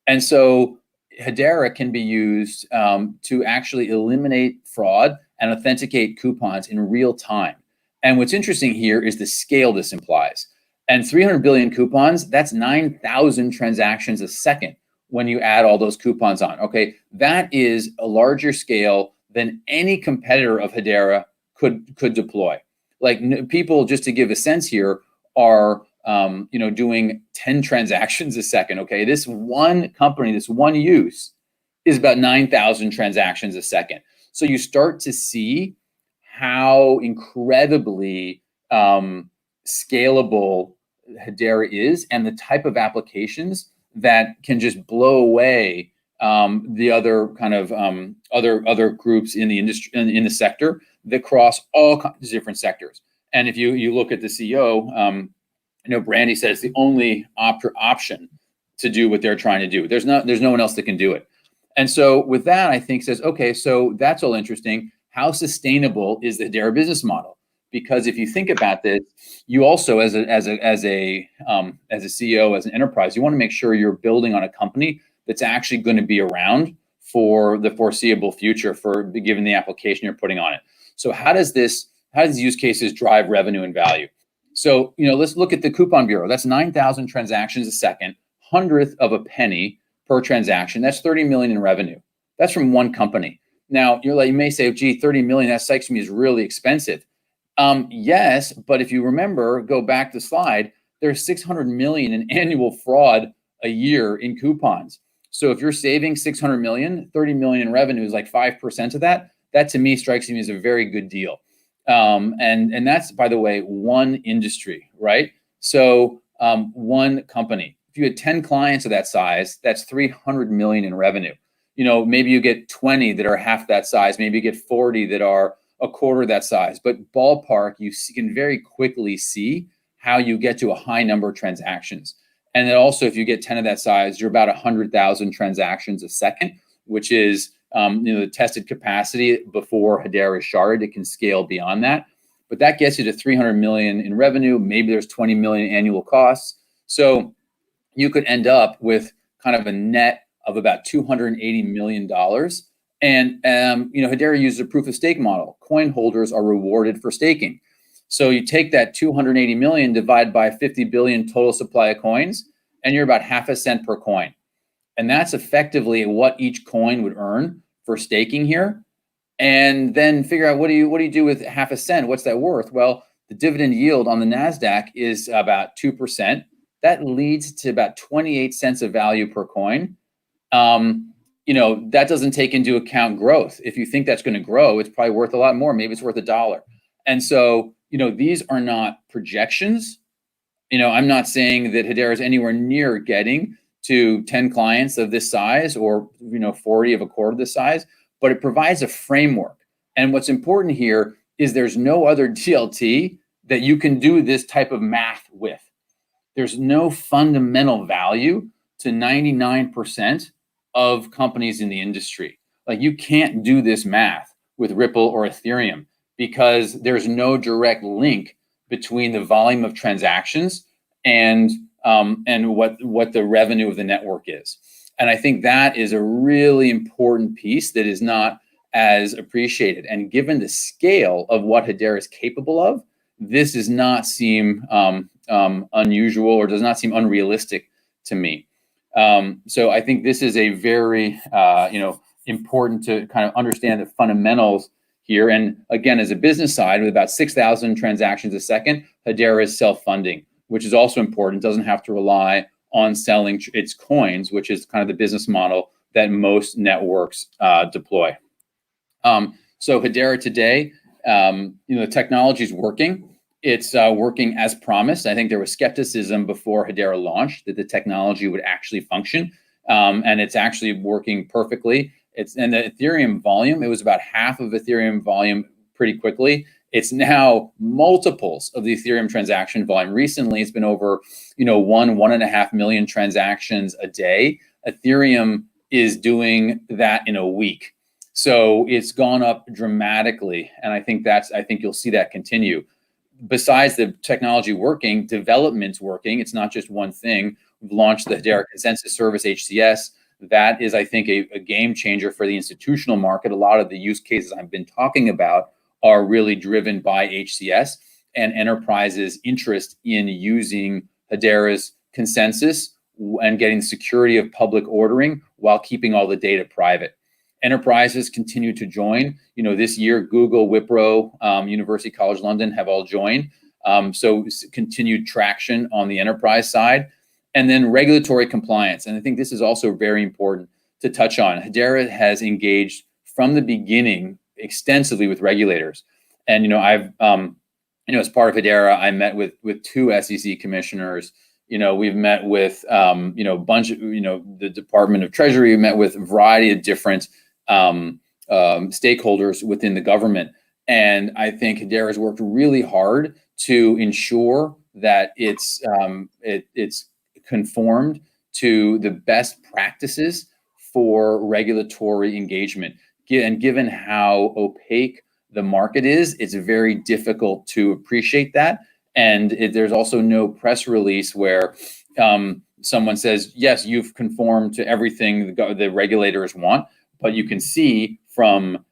And so Hedera can be used to actually eliminate fraud and authenticate coupons in real time. And what's interesting here is the scale this implies. And 300 billion coupons, that's 9,000 transactions a second when you add all those coupons on. Okay, that is a larger scale than any competitor of Hedera could deploy. Like people, just to give a sense here, are doing 10 transactions a second. Okay, this one company, this one use is about 9,000 transactions a second. So you start to see how incredibly scalable Hedera is, and the type of applications that can just blow away the other kind of other groups in the industry in the sector that cross all kinds of different sectors. And if you look at the CEO, Brandy said it's the only option to do what they're trying to do. There's no one else that can do it. And so with that, I think says, okay, so that's all interesting. How sustainable is the Hedera business model? Because if you think about this, you also, as a CEO, as an enterprise, you want to make sure you're building on a company that's actually going to be around for the foreseeable future, given the application you're putting on it. So how does these use cases drive revenue and value? So let's look at the coupon bureau. That's 9,000 transactions a second, 1/100th of a penny per transaction. That's 30 million in revenue. That's from one company. Now you may say, gee, 30 million, that strikes me as really expensive. Yes, but if you remember, go back to the slide, there's 600 million in annual fraud a year in coupons. So if you're saving 600 million, 30 million in revenue is like 5% of that. That to me strikes me as a very good deal. And that's, by the way, one industry, right? So one company. If you had 10 clients of that size, that's 300 million in revenue. Maybe you get 20 that are half that size. Maybe you get 40 that are a quarter that size. But ballpark, you can very quickly see how you get to a high number of transactions. And then also, if you get 10 of that size, you're about 100,000 transactions a second, which is the tested capacity before Hedera is sharded. It can scale beyond that. But that gets you to 300 million in revenue. Maybe there's 20 million annual costs. So you could end up with kind of a net of about $280 million. And Hedera uses a proof of stake model. Coin holders are rewarded for staking. So you take that 280 million, divide by 50 billion total supply of coins, and you're about half a cent per coin. And that's effectively what each coin would earn for staking here. And then figure out what do you do with half a cent? What's that worth? Well, the dividend yield on the NASDAQ is about 2%. That leads to about 28 cents of value per coin. That doesn't take into account growth. If you think that's going to grow, it's probably worth a lot more. Maybe it's worth $1. And so, these are not projections. I'm not saying that Hedera is anywhere near getting to 10 clients of this size or 40 of a quarter of this size, but it provides a framework. And what's important here is there's no other DLT that you can do this type of math with. There's no fundamental value to 99% of companies in the industry. Like, you can't do this math with Ripple or Ethereum because there's no direct link between the volume of transactions and what the revenue of the network is. And I think that is a really important piece that is not as appreciated. And given the scale of what Hedera is capable of, this does not seem unusual or does not seem unrealistic to me. So I think this is a very important to kind of understand the fundamentals here. And again, as a business side, with about 6,000 transactions a second, Hedera is self-funding, which is also important. It doesn't have to rely on selling its coins, which is kind of the business model that most networks deploy. So Hedera today, the technology is working. It's working as promised. I think there was skepticism before Hedera launched that the technology would actually function, and it's actually working perfectly. And the Ethereum volume, it was about half of Ethereum volume pretty quickly. It's now multiples of the Ethereum transaction volume. Recently, it's been over 1.5 million transactions a day. Ethereum is doing that in a week. So it's gone up dramatically. And I think you'll see that continue. Besides the technology working, development's working. It's not just one thing. We've launched the Hedera Consensus Service, HCS. That is, I think, a game changer for the institutional market. A lot of the use cases I've been talking about are really driven by HCS and enterprises' interest in using Hedera's consensus and getting security of public ordering while keeping all the data private. Enterprises continue to join. This year, Google, Wipro, University College London have all joined. So continued traction on the enterprise side. And then regulatory compliance. And I think this is also very important to touch on. Hedera has engaged from the beginning extensively with regulators. And, I've, as part of Hedera, I met with 2 SEC commissioners. We've met with, a bunch of, the Department of Treasury. We met with a variety of different stakeholders within the government. And I think Hedera has worked really hard to ensure that it's conformed to the best practices for regulatory engagement. And given how opaque the market is, it's very difficult to appreciate that. And there's also no press release where someone says, yes, you've conformed to everything the regulators want. But you can see from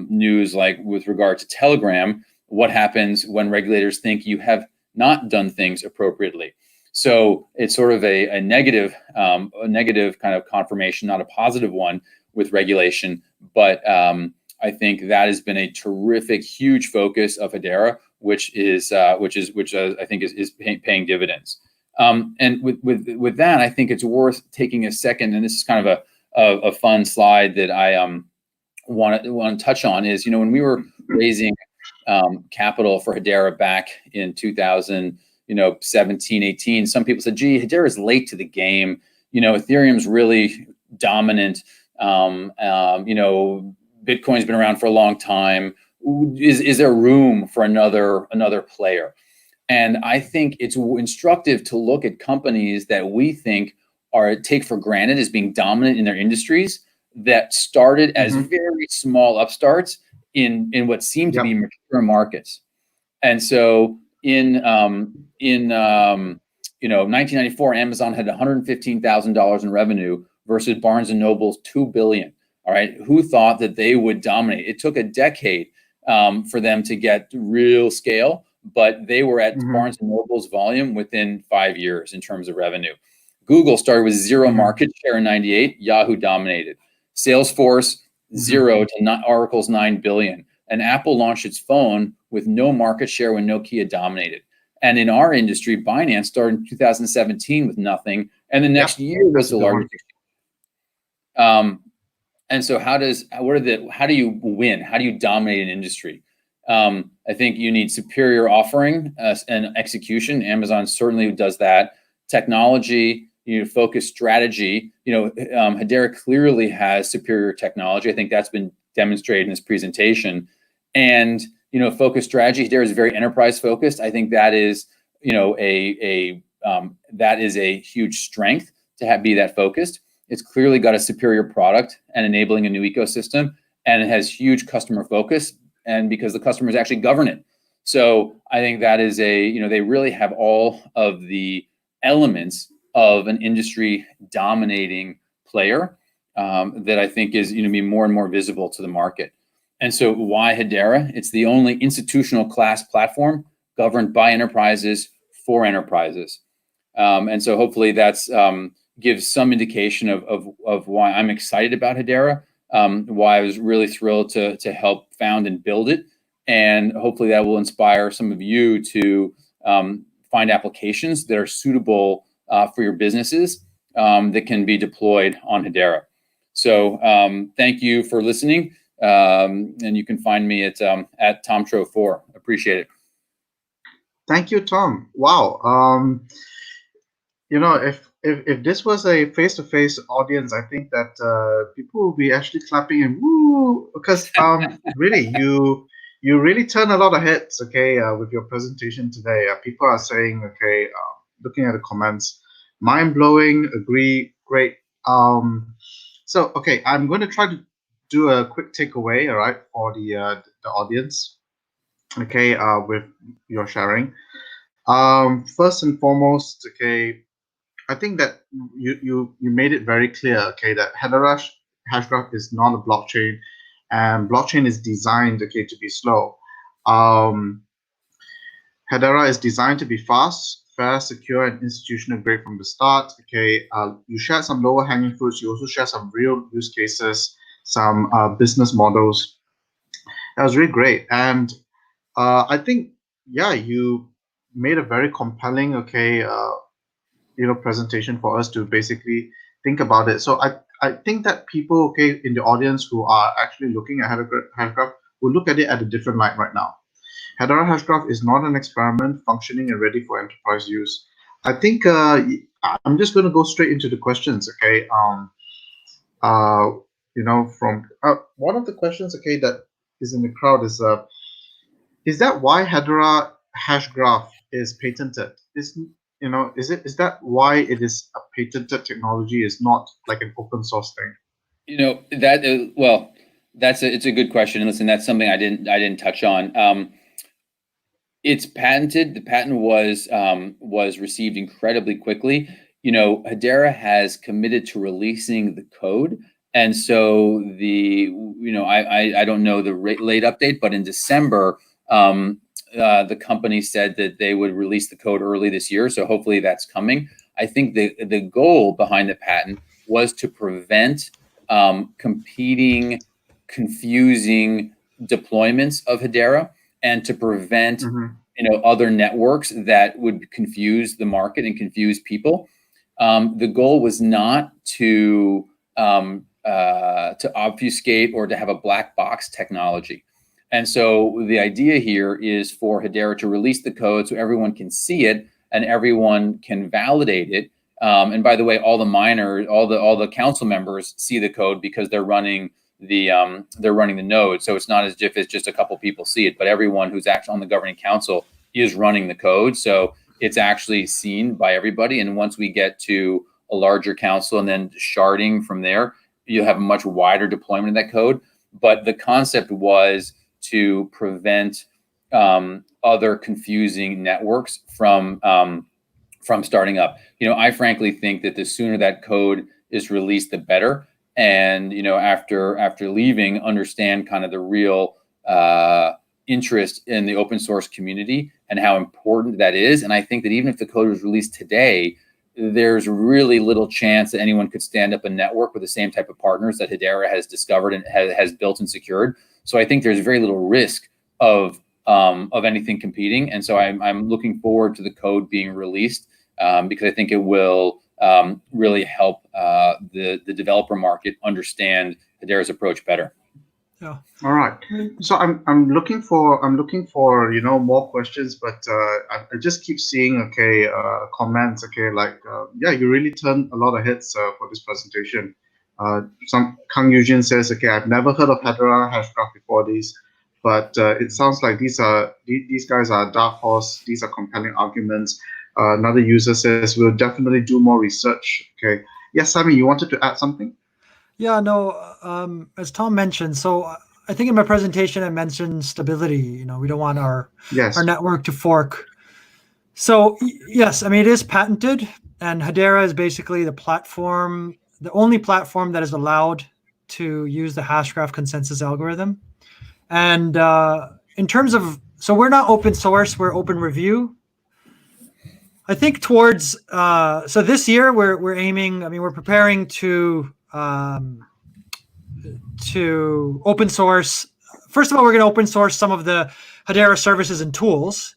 news like with regard to Telegram, what happens when regulators think you have not done things appropriately. So it's sort of a negative kind of confirmation, not a positive one with regulation. But I think that has been a terrific, huge focus of Hedera, which I think is paying dividends. And with that, I think it's worth taking a second, and this is kind of a fun slide that I want to touch on. Is when we were raising capital for Hedera back in 2017, 18, some people said, gee, Hedera is late to the game. Ethereum's really dominant. Bitcoin's been around for a long time. Is there room for another player? And I think it's instructive to look at companies that we think take for granted as being dominant in their industries that started as very small upstarts in what seem to be mature markets. And so in 1994, Amazon had $115,000 in revenue versus Barnes and Noble's $2 billion. All right, who thought that they would dominate? It took a decade for them to get real scale, but they were at Barnes and Noble's volume within 5 years in terms of revenue. Google started with zero market share in 98. Yahoo dominated. Salesforce, 0 to Oracle's $9 billion. And Apple launched its phone with no market share when Nokia dominated. And in our industry, Binance started in 2017 with nothing, and the next year was the largest. And so how do you win? How do you dominate an industry? I I think you need superior offering and execution. Amazon certainly does that. Technology, you know, focused strategy. You know, Hedera clearly has superior technology. I think that's been demonstrated in this presentation. And, you know, focused strategy, Hedera is very enterprise focused. I think that is, you know, that is a huge strength to be that focused. It's clearly got a superior product and enabling a new ecosystem, and it has huge customer focus, and because the customers actually govern it. So I think that is you know, they really have all of the elements of an industry dominating player that I think is, you know, be more and more visible to the market. And so why Hedera? It's the only institutional class platform governed by enterprises for enterprises. And so hopefully that's gives some indication of why I'm excited about Hedera, why I was really thrilled to help found and build it. And hopefully that will inspire some of you to find applications that are suitable for your businesses that can be deployed on Hedera. So thank you for listening. And you can find me at TomTro4. Appreciate it. Thank you, Tom. Wow. You know, if this was a face-to-face audience, I think that people will be actually clapping and woo, because really you really turn a lot of heads, okay, with your presentation today. People are saying, okay, looking at the comments, mind blowing, agree, great. So okay, I'm going to try to do a quick takeaway, all right, for the audience, okay, with your sharing. First and foremost, okay, I think that you made it very clear, okay, that Hedera Hashgraph is not a blockchain, and blockchain is designed, okay, to be slow. Hedera is designed to be fast, fair, secure, and institutional grade from the start. Okay, you shared some lower hanging fruits. You also shared some real use cases, some business models. That was really great, and I think, yeah, you made a very compelling, okay, you know, presentation for us to basically think about it. So I think that people, okay, in the audience who are actually looking at Hedera Hashgraph will look at it at a different light right now. Hedera Hashgraph is not an experiment, functioning and ready for enterprise use. I think I'm just going to go straight into the questions, okay. You know, from one of the questions, okay, that is in the crowd is that why Hedera Hashgraph is patented? You know, is that why it is a patented technology, is not like an open source thing? You know, that well, it's a good question. And listen, that's something I didn't touch on. It's patented. The patent was received incredibly quickly. You know, Hedera has committed to releasing the code, and so I don't know the late update, but in December, the company said that they would release the code early this year. So hopefully that's coming. I think the goal behind the patent was to prevent competing, confusing deployments of Hedera, and to prevent other networks that would confuse the market and confuse people. The goal was not to obfuscate or to have a black box technology. And so the idea here is for Hedera to release the code so everyone can see it and everyone can validate it. And by the way, all the miners, all the council members see the code because they're running the node. So it's not as if it's just a couple people see it, but everyone who's actually on the governing council is running the code. So it's actually seen by everybody. And once we get to a larger council and then sharding from there, you'll have a much wider deployment of that code. But the concept was to prevent other confusing networks from starting up. I frankly think that the sooner that code is released, the better. And after leaving, understand kind of the real interest in the open source community and how important that is. And I think that even if the code was released today, there's really little chance that anyone could stand up a network with the same type of partners that Hedera has discovered and has built and secured. So I think there's very little risk of anything competing. And so I'm looking forward to the code being released because I think it will really help the developer market understand Hedera's approach better. Yeah. All right. So I'm looking for more questions, but I just keep seeing comments like yeah, you really turned a lot of hits for this presentation. Some Kang Eugene says I've never heard of Hedera Hashgraph before these, but it sounds like these guys are dark horse. These are compelling arguments. Another user says we'll definitely do more research. Okay. Yes, Sammy, you wanted to add something? Yeah, no, as Tom mentioned, so I think in my presentation I mentioned stability. We don't want our Yes. network to fork. So yes, I mean it is patented, and Hedera is basically the only platform that is allowed to use the Hashgraph consensus algorithm. And in terms of, so we're not open source, we're open review. I think towards so this year we're aiming. I mean, we're preparing to open source. First of all, we're going to open source some of the Hedera services and tools,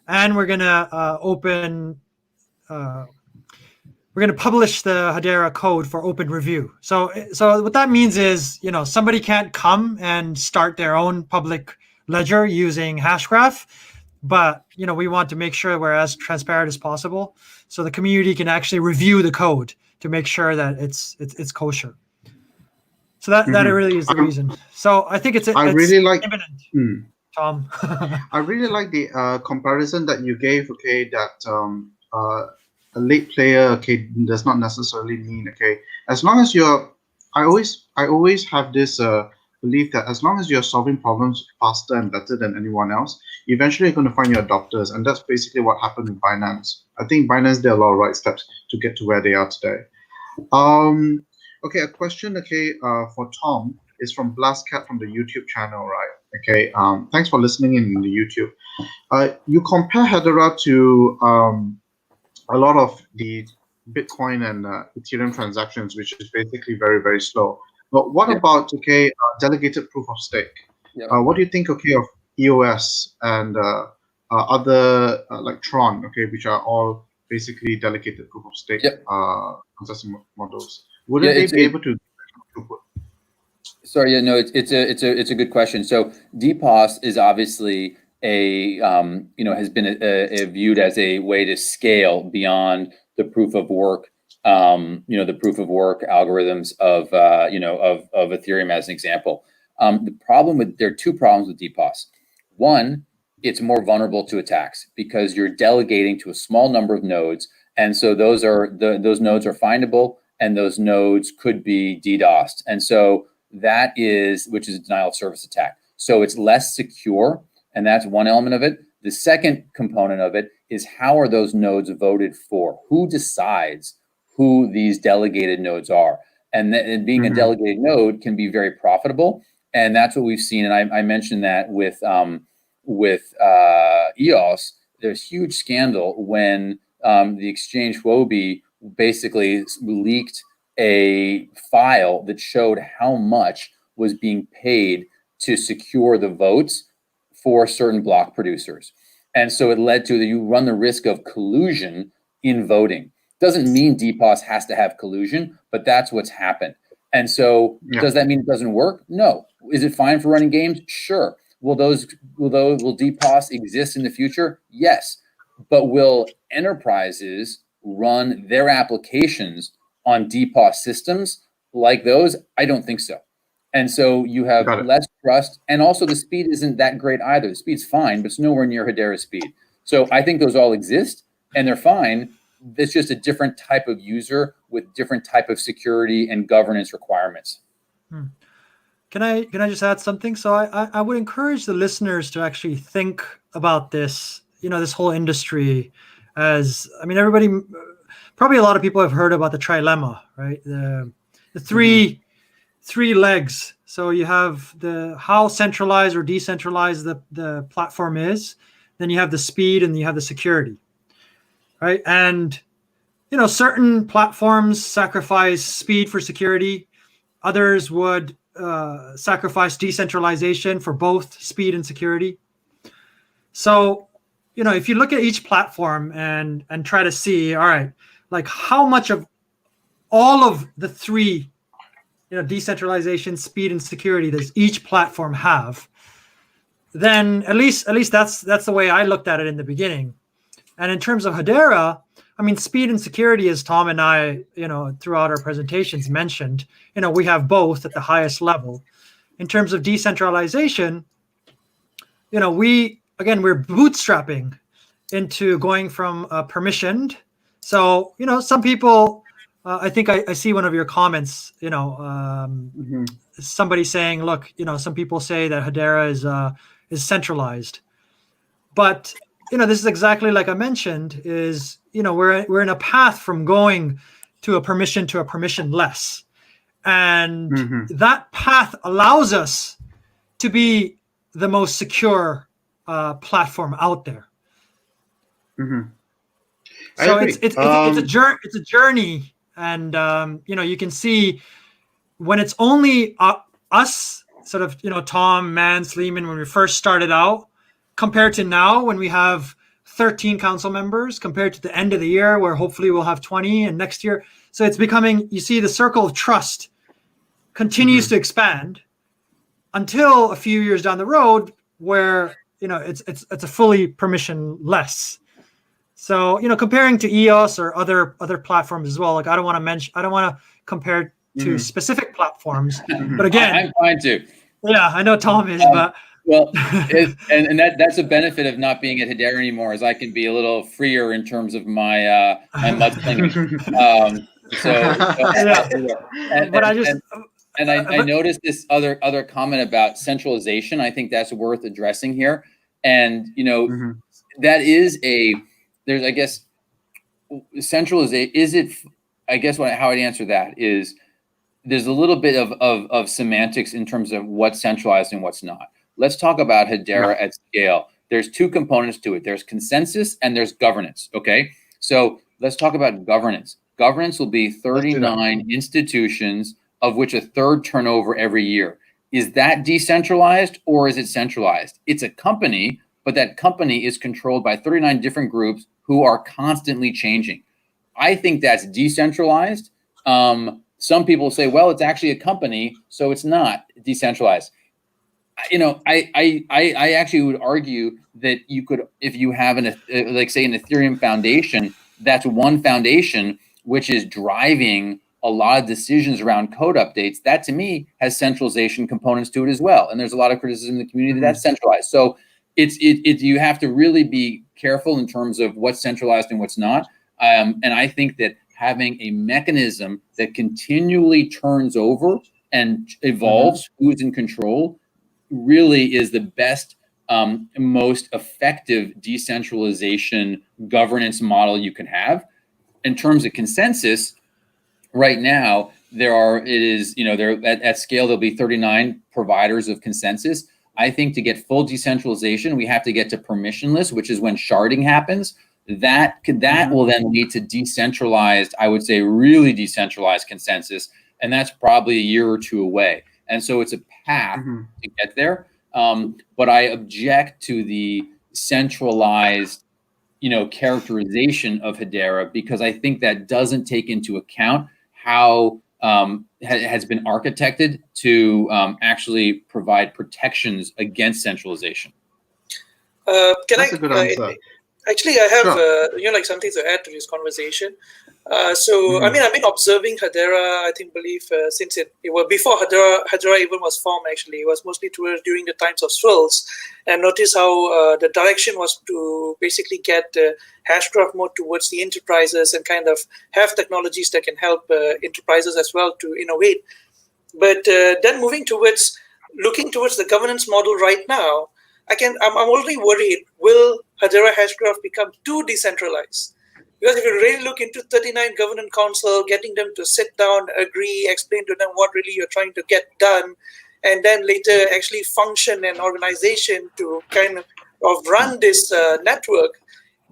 and we're going to publish the Hedera code for open review. So what that means is, somebody can't come and start their own public ledger using Hashgraph, but we want to make sure we're as transparent as possible, so the community can actually review the code to make sure that it's kosher. So that really is the reason. So I think it's really like imminent, Tom. I really like the comparison that you gave. That a late player does not necessarily mean as long as you're. I always have this belief that as long as you're solving problems faster and better than anyone else, eventually you're going to find your adopters, and that's basically what happened in Binance. I think Binance did a lot of right steps to get to where they are today. A question for Tom is from Blastcat from the YouTube channel, right? Thanks for listening in the YouTube. You compare Hedera to a lot of the Bitcoin and Ethereum transactions, which is basically very, very slow. But what about delegated proof of stake? What do you think of EOS and other like Tron, which are all basically delegated proof of stake processing models? Wouldn't they be able to throughput? Sorry, yeah, no, it's a good question. So DPoS is obviously has been viewed as a way to scale beyond the proof of work, the proof of work algorithms of Ethereum as an example. There are two problems with DPoS. One, it's more vulnerable to attacks because you're delegating to a small number of nodes, and so those nodes are findable, and those nodes could be DDoSed, and so which is a denial of service attack. So it's less secure, and that's one element of it. The second component of it is how are those nodes voted for? Who decides who these delegated nodes are? And being a delegated node can be very profitable, and that's what we've seen. And I mentioned that with EOS, there's huge scandal when the exchange Huobi basically leaked a file that showed how much was being paid to secure the votes for certain block producers. And so it led to you run the risk of collusion in voting. Doesn't mean DPoS has to have collusion, but that's what's happened. And so does that mean it doesn't work? No. Is it fine for running games? Sure. Will DPoS exist in the future? Yes. But will enterprises run their applications on DPoS systems like those? I don't think so. And so you have less trust, and also the speed isn't that great either. The speed's fine, but it's nowhere near Hedera's speed. So I think those all exist, and they're fine. It's just a different type of user with different type of security and governance requirements. Can I just add something? So I would encourage the listeners to actually think about this, this whole industry as, I mean, everybody, probably a lot of people have heard about the trilemma, right? The three legs. So you have how centralized or decentralized the platform is, then you have the speed, and you have the security, right? And certain platforms sacrifice speed for security. Others would sacrifice decentralization for both speed and security. So if you look at each platform and try to see, all right, like how much of all of the three decentralization, speed, and security does each platform have, then at least that's the way I looked at it in the beginning. And in terms of Hedera, I mean, speed and security, as Tom and I, throughout our presentations mentioned, we have both at the highest level. In terms of decentralization, we're bootstrapping into going from permissioned. So, some people, I think I see one of your comments, somebody saying, look, some people say that Hedera is centralized. But, this is exactly like I mentioned, is, we're in a path from going to a permissionless. And that path allows us to be the most secure platform out there. So it's a journey, and you can see when it's only us, sort of Tom, Mance, Lehman, when we first started out, compared to now when we have 13 council members, compared to the end of the year where hopefully we'll have 20, and next year. So it's becoming, you see, the circle of trust continues to expand until a few years down the road where it's a fully permissionless. So comparing to EOS or other platforms as well, like I don't want to compare to specific platforms, but again, I'm fine too. Yeah, I know Tom is, but well, and that's a benefit of not being at Hedera anymore, is I can be a little freer in terms of my my mudslinging. I noticed this other comment about centralization. I think that's worth addressing here, and that is there's, I guess, centralization. Is it? I guess how I'd answer that is there's a little bit of semantics in terms of what's centralized and what's not. Let's talk about Hedera at scale. There's two components to it. There's consensus and there's governance. Okay, so let's talk about governance. Governance will be 39 institutions, of which a third turnover every year. Is that decentralized or is it centralized? It's a company, but that company is controlled by 39 different groups who are constantly changing. I think that's decentralized. Some people say, well, it's actually a company, so it's not decentralized. I actually would argue that you could, if you have like say an Ethereum foundation, that's one foundation which is driving a lot of decisions around code updates. That to me has centralization components to it as well. And there's a lot of criticism in the community that's centralized. So you have to really be careful in terms of what's centralized and what's not. And I think that having a mechanism that continually turns over and evolves who's in control really is the best, most effective decentralization governance model you can have. In terms of consensus, right now there at scale there'll be 39 providers of consensus. I think to get full decentralization, we have to get to permissionless, which is when sharding happens. That will then lead to decentralized, I would say really decentralized consensus, and that's probably a year or two away. And so it's a path to get there. But I object to the centralized, characterization of Hedera, because I think that doesn't take into account how has been architected to actually provide protections against centralization. That's a good answer. Actually, I have something to add to this conversation. I mean, I've been observing Hedera. I believe since it was before Hedera even was formed. Actually, it was mostly during the times of swirls, and notice how the direction was to basically get Hashgraph more towards the enterprises and kind of have technologies that can help enterprises as well to innovate. But then looking towards the governance model right now, I'm already worried, will Hedera Hashgraph become too decentralized? Because if you really look into 39 governance council, getting them to sit down, agree, explain to them what really you're trying to get done, and then later actually function an organization to kind of run this network,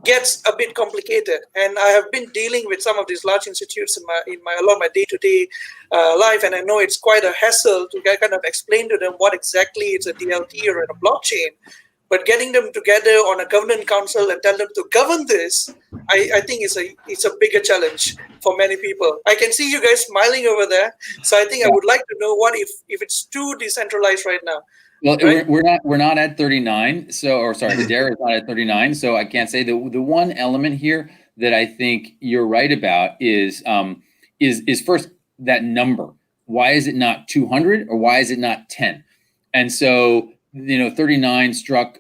gets a bit complicated. And I have been dealing with some of these large institutes in a lot of my day-to-day life, and I know it's quite a hassle to kind of explain to them what exactly it's a DLT or a blockchain. But getting them together on a governance council and tell them to govern this, I think it's a bigger challenge for many people. I can see you guys smiling over there. So I think I would like to know what if it's too decentralized right now. Well, right? we're not at 39. So, or sorry, Hedera is not at 39. So I can't say the one element here that I think you're right about is first that number. Why is it not 200 or why is it not 10? And so 39 struck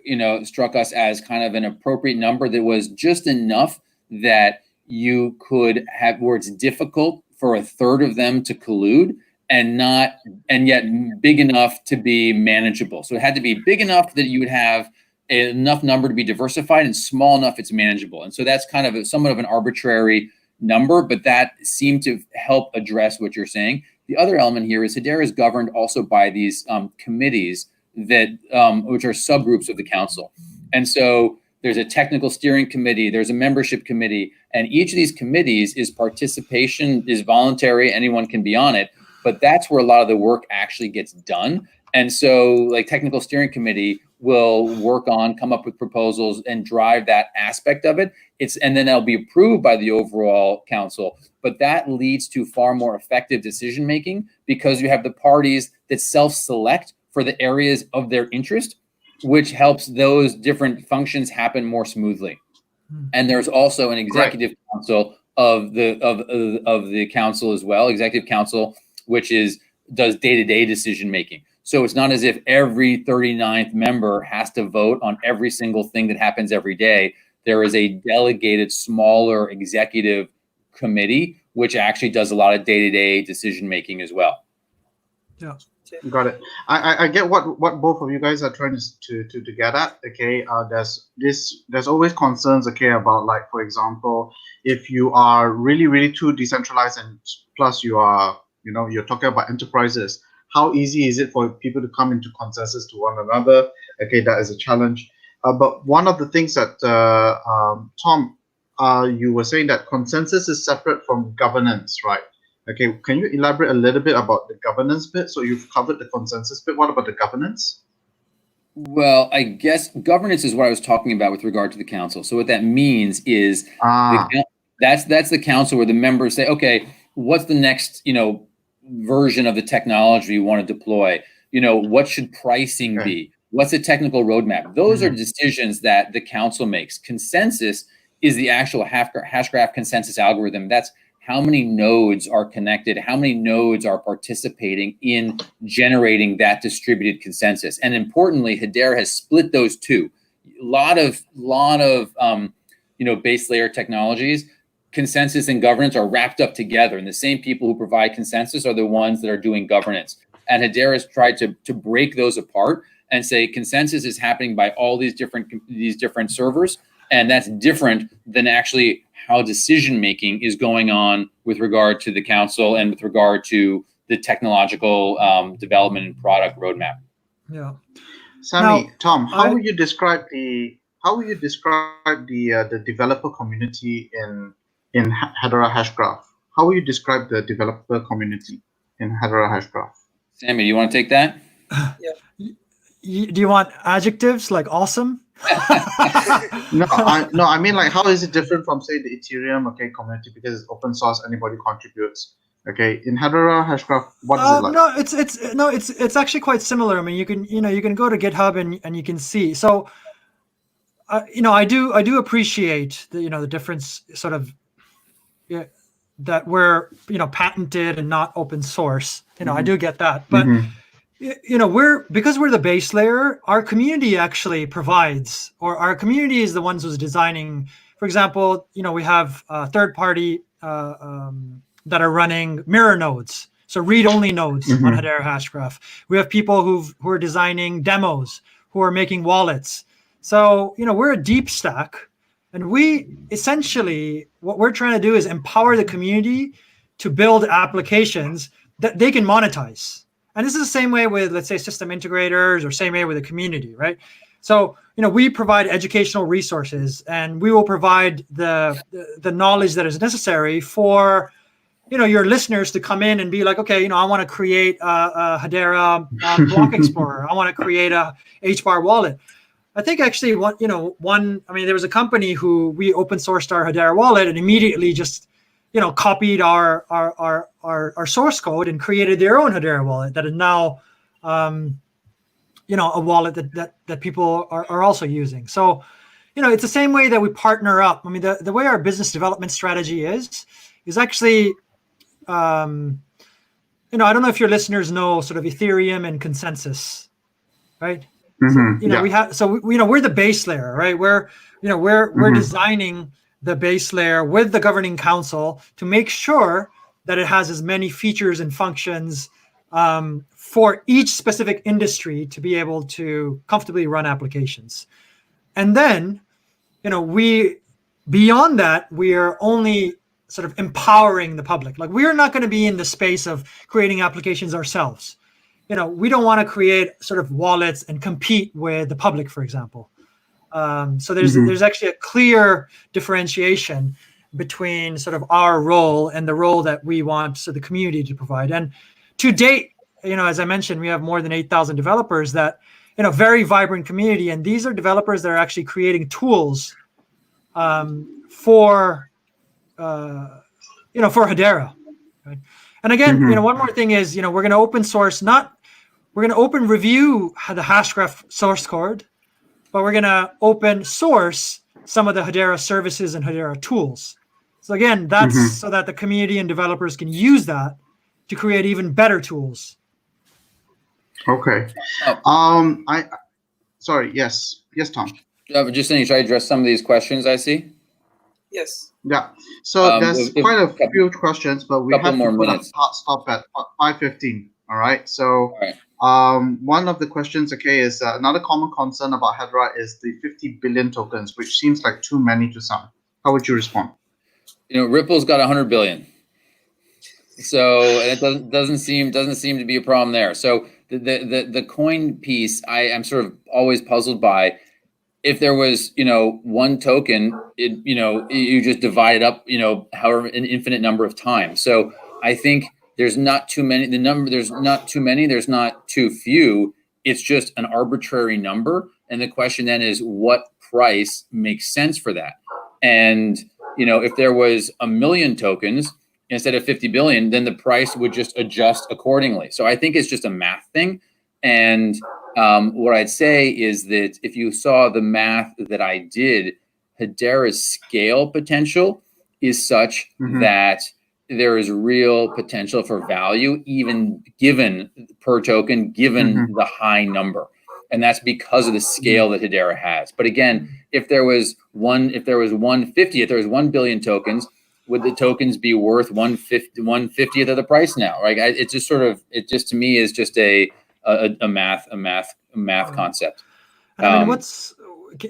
us as kind of an appropriate number that was just enough that you could have where it's difficult for a third of them to collude and yet big enough to be manageable. So it had to be big enough that you would have enough number to be diversified and small enough it's manageable. And so that's kind of somewhat of an arbitrary number, but that seemed to help address what you're saying. The other element here is Hedera is governed also by these committees that which are subgroups of the council. And so there's a technical steering committee, there's a membership committee, and each of these committees is voluntary, anyone can be on it, but that's where a lot of the work actually gets done. And so like technical steering committee will come up with proposals and drive that aspect of it. And then that'll be approved by the overall council, but that leads to far more effective decision-making because you have the parties that self-select for the areas of their interest, which helps those different functions happen more smoothly. And there's also an executive council of the council as well, executive council, which does day-to-day decision-making. So it's not as if every 39th member has to vote on every single thing that happens every day. There is a delegated, smaller executive committee, which actually does a lot of day-to-day decision-making as well. Yeah. Got it. I get what both of you guys are trying to get at. Okay, there's always concerns. Okay, about like for example, if you are really too decentralized and plus you are you're talking about enterprises. How easy is it for people to come into consensus to one another? Okay, that is a challenge. But one of the things that Tom, you were saying that consensus is separate from governance, right? Okay, can you elaborate a little bit about the governance bit? So you've covered the consensus bit. What about the governance? Well, I guess governance is what I was talking about with regard to the council. So what that means is that's the council where the members say, okay, what's the next version of the technology you want to deploy? What should pricing be? What's the technical roadmap? Those are decisions that the council makes. Consensus is the actual Hashgraph consensus algorithm. That's how many nodes are connected, how many nodes are participating in generating that distributed consensus. And importantly, Hedera has split those two. A lot of base layer technologies, consensus and governance are wrapped up together, and the same people who provide consensus are the ones that are doing governance. And Hedera has tried to break those apart and say consensus is happening by all these different servers, and that's different than actually how decision making is going on with regard to the council and with regard to the technological development and product roadmap. Yeah. Sammy, Tom, how would you describe the developer community in Hedera Hashgraph? How would you describe the developer community in Hedera Hashgraph? Sammy, do you want to take that? Yeah. Do you want adjectives like awesome? No, I mean like how is it different from say the Ethereum community because it's open source, anybody contributes. Okay, in Hedera Hashgraph, what is it like? It's actually quite similar. I mean, you can go to GitHub and you can see. So, I do appreciate the difference sort of that we're patented and not open source. I do get that, but. Because we're the base layer, our community actually provides, or our community is the ones who's designing. For example, we have third party that are running mirror nodes, so read-only nodes on Hedera Hashgraph. We have people who are designing demos, who are making wallets. So we're a deep stack, and we essentially what we're trying to do is empower the community to build applications that they can monetize. And this is the same way with, let's say, system integrators, or same way with the community, right? So, we provide educational resources, and we will provide the knowledge that is necessary for, your listeners to come in and be like, okay, I want to create a Hedera block explorer. I want to create a HBAR wallet. I think actually there was a company who we open sourced our Hedera wallet and immediately just, copied our source code and created their own Hedera wallet that is now, a wallet that people are also using. So, it's the same way that we partner up. I mean, the way our business development strategy is actually, I don't know if your listeners know sort of Ethereum and consensus, right? We're the base layer, right? We're designing the base layer with the governing council to make sure that it has as many features and functions for each specific industry to be able to comfortably run applications. And then, beyond that, we are only sort of empowering the public. Like, we're not going to be in the space of creating applications ourselves. We don't want to create sort of wallets and compete with the public, for example. So there's actually a clear differentiation between sort of our role and the role that we want the community to provide. And to date, as I mentioned, we have more than 8,000 developers that, very vibrant community. And these are developers that are actually creating tools for Hedera. Right? And again, one more thing is, we're going to open source, we're going to open review the Hashgraph source code, but we're going to open source some of the Hedera services and Hedera tools. So again, that's so that the community and developers can use that to create even better tools. Okay. Sorry. Yes, Tom. Just saying, should I address some of these questions I see? Yes. Yeah. So there's quite a few questions, but we have to put a stop at 5:15. All right. So one of the questions, is another common concern about Hedera is the 50 billion tokens, which seems like too many to some. How would you respond? Ripple's got 100 billion. So it doesn't seem to be a problem there. So the coin piece, I'm sort of always puzzled by. If there was, one token, you just divide it up, however an infinite number of times. So I think there's not too many. There's not too many. There's not too few. It's just an arbitrary number. And the question then is, what price makes sense for that? And if there was 1 million tokens instead of 50 billion, then the price would just adjust accordingly. So I think it's just a math thing. And what I'd say is that if you saw the math that I did, Hedera's scale potential is such that there is real potential for value, even given per token, given the high number. And that's because of the scale that Hedera has. But again, if there was 1 billion tokens, would the tokens be worth 1/50th of the price now? Right? It just to me is just a math concept. I mean,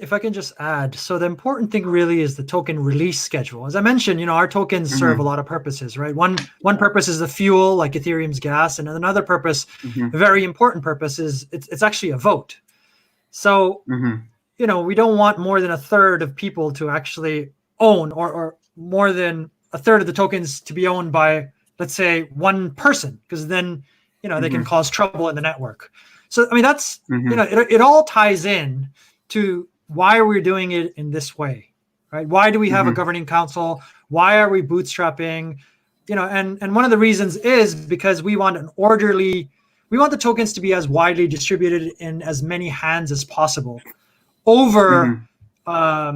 if I can just add, so the important thing really is the token release schedule. As I mentioned, our tokens serve a lot of purposes, right? One purpose is the fuel, like Ethereum's gas, and another purpose, a very important purpose, is it's actually a vote. So, we don't want more than a third of people to actually own, or more than a third of the tokens to be owned by, let's say, one person, because then, they can cause trouble in the network. So, I mean, that's, it all ties in to why we're doing it in this way, right? Why do we have a governing council? Why are we bootstrapping? And one of the reasons is because we want the tokens to be as widely distributed in as many hands as possible over, a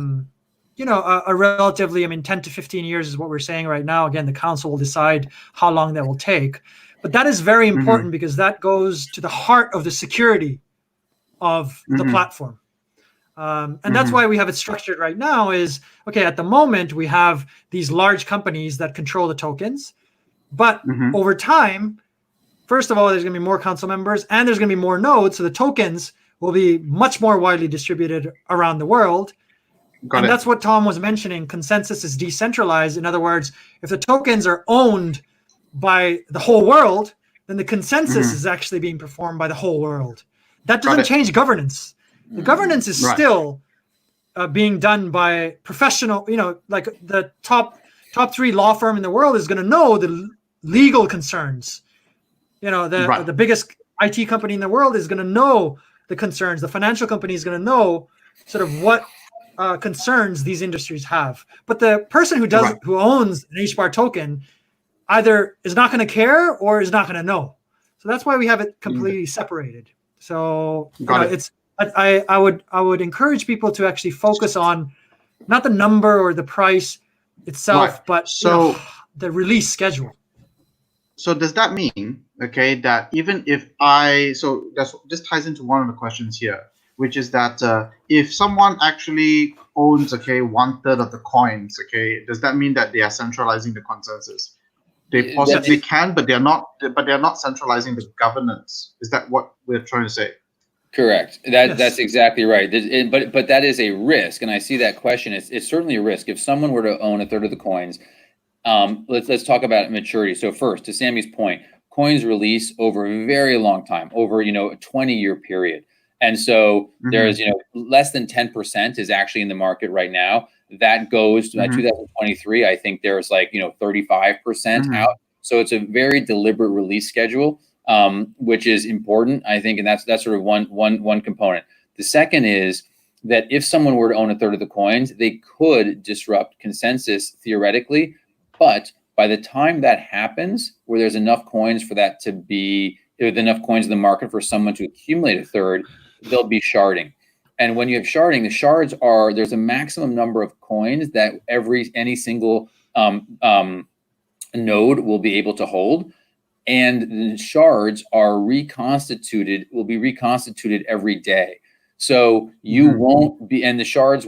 relatively, 10 to 15 years is what we're saying right now. Again, the council will decide how long that will take. But that is very important because that goes to the heart of the security of the platform. And that's why we have it structured right now is, at the moment we have these large companies that control the tokens, but over time, first of all, there's going to be more council members and there's going to be more nodes. So the tokens will be much more widely distributed around the world. That's what Tom was mentioning. Consensus is decentralized. In other words, if the tokens are owned by the whole world, then the consensus is actually being performed by the whole world. That doesn't change governance. The governance is still being done by professional, like the top 3 law firm in the world is going to know the legal concerns. The biggest IT company in the world is going to know the concerns. The financial company is going to know sort of what concerns these industries have. But the person who Right. who owns an HBAR token either is not going to care or is not going to know. So that's why we have it completely separated. So Got it. it's I would encourage people to actually focus on not the number or the price itself, Right. but So the release schedule. So does that mean, okay, that even if this ties into one of the questions here, which is that if someone actually owns, okay, 1/3 of the coins, okay, does that mean that they are centralizing the consensus? They possibly can, but they're not. But they're not centralizing the governance. Is that what we're trying to say? Correct. Yes. That's exactly right. But that is a risk, and I see that question. It's certainly a risk if someone were to own 1/3 of the coins. Let's talk about maturity. So first, to Sammy's point, coins release over a very long time, over a 20-year period, and so there's less than 10% is actually in the market right now. That goes to 2023. I think there's like 35% out. So it's a very deliberate release schedule, which is important, I think, and that's sort of one component. The second is that if someone were to own 1/3 of the coins, they could disrupt consensus theoretically. But by the time that happens, where there's enough coins for that to be, there's enough coins in the market for someone to accumulate 1/3, there'll be sharding. And when you have sharding, the shards there's a maximum number of coins that any single node will be able to hold. And the shards will be reconstituted every day. So you won't be, and the shards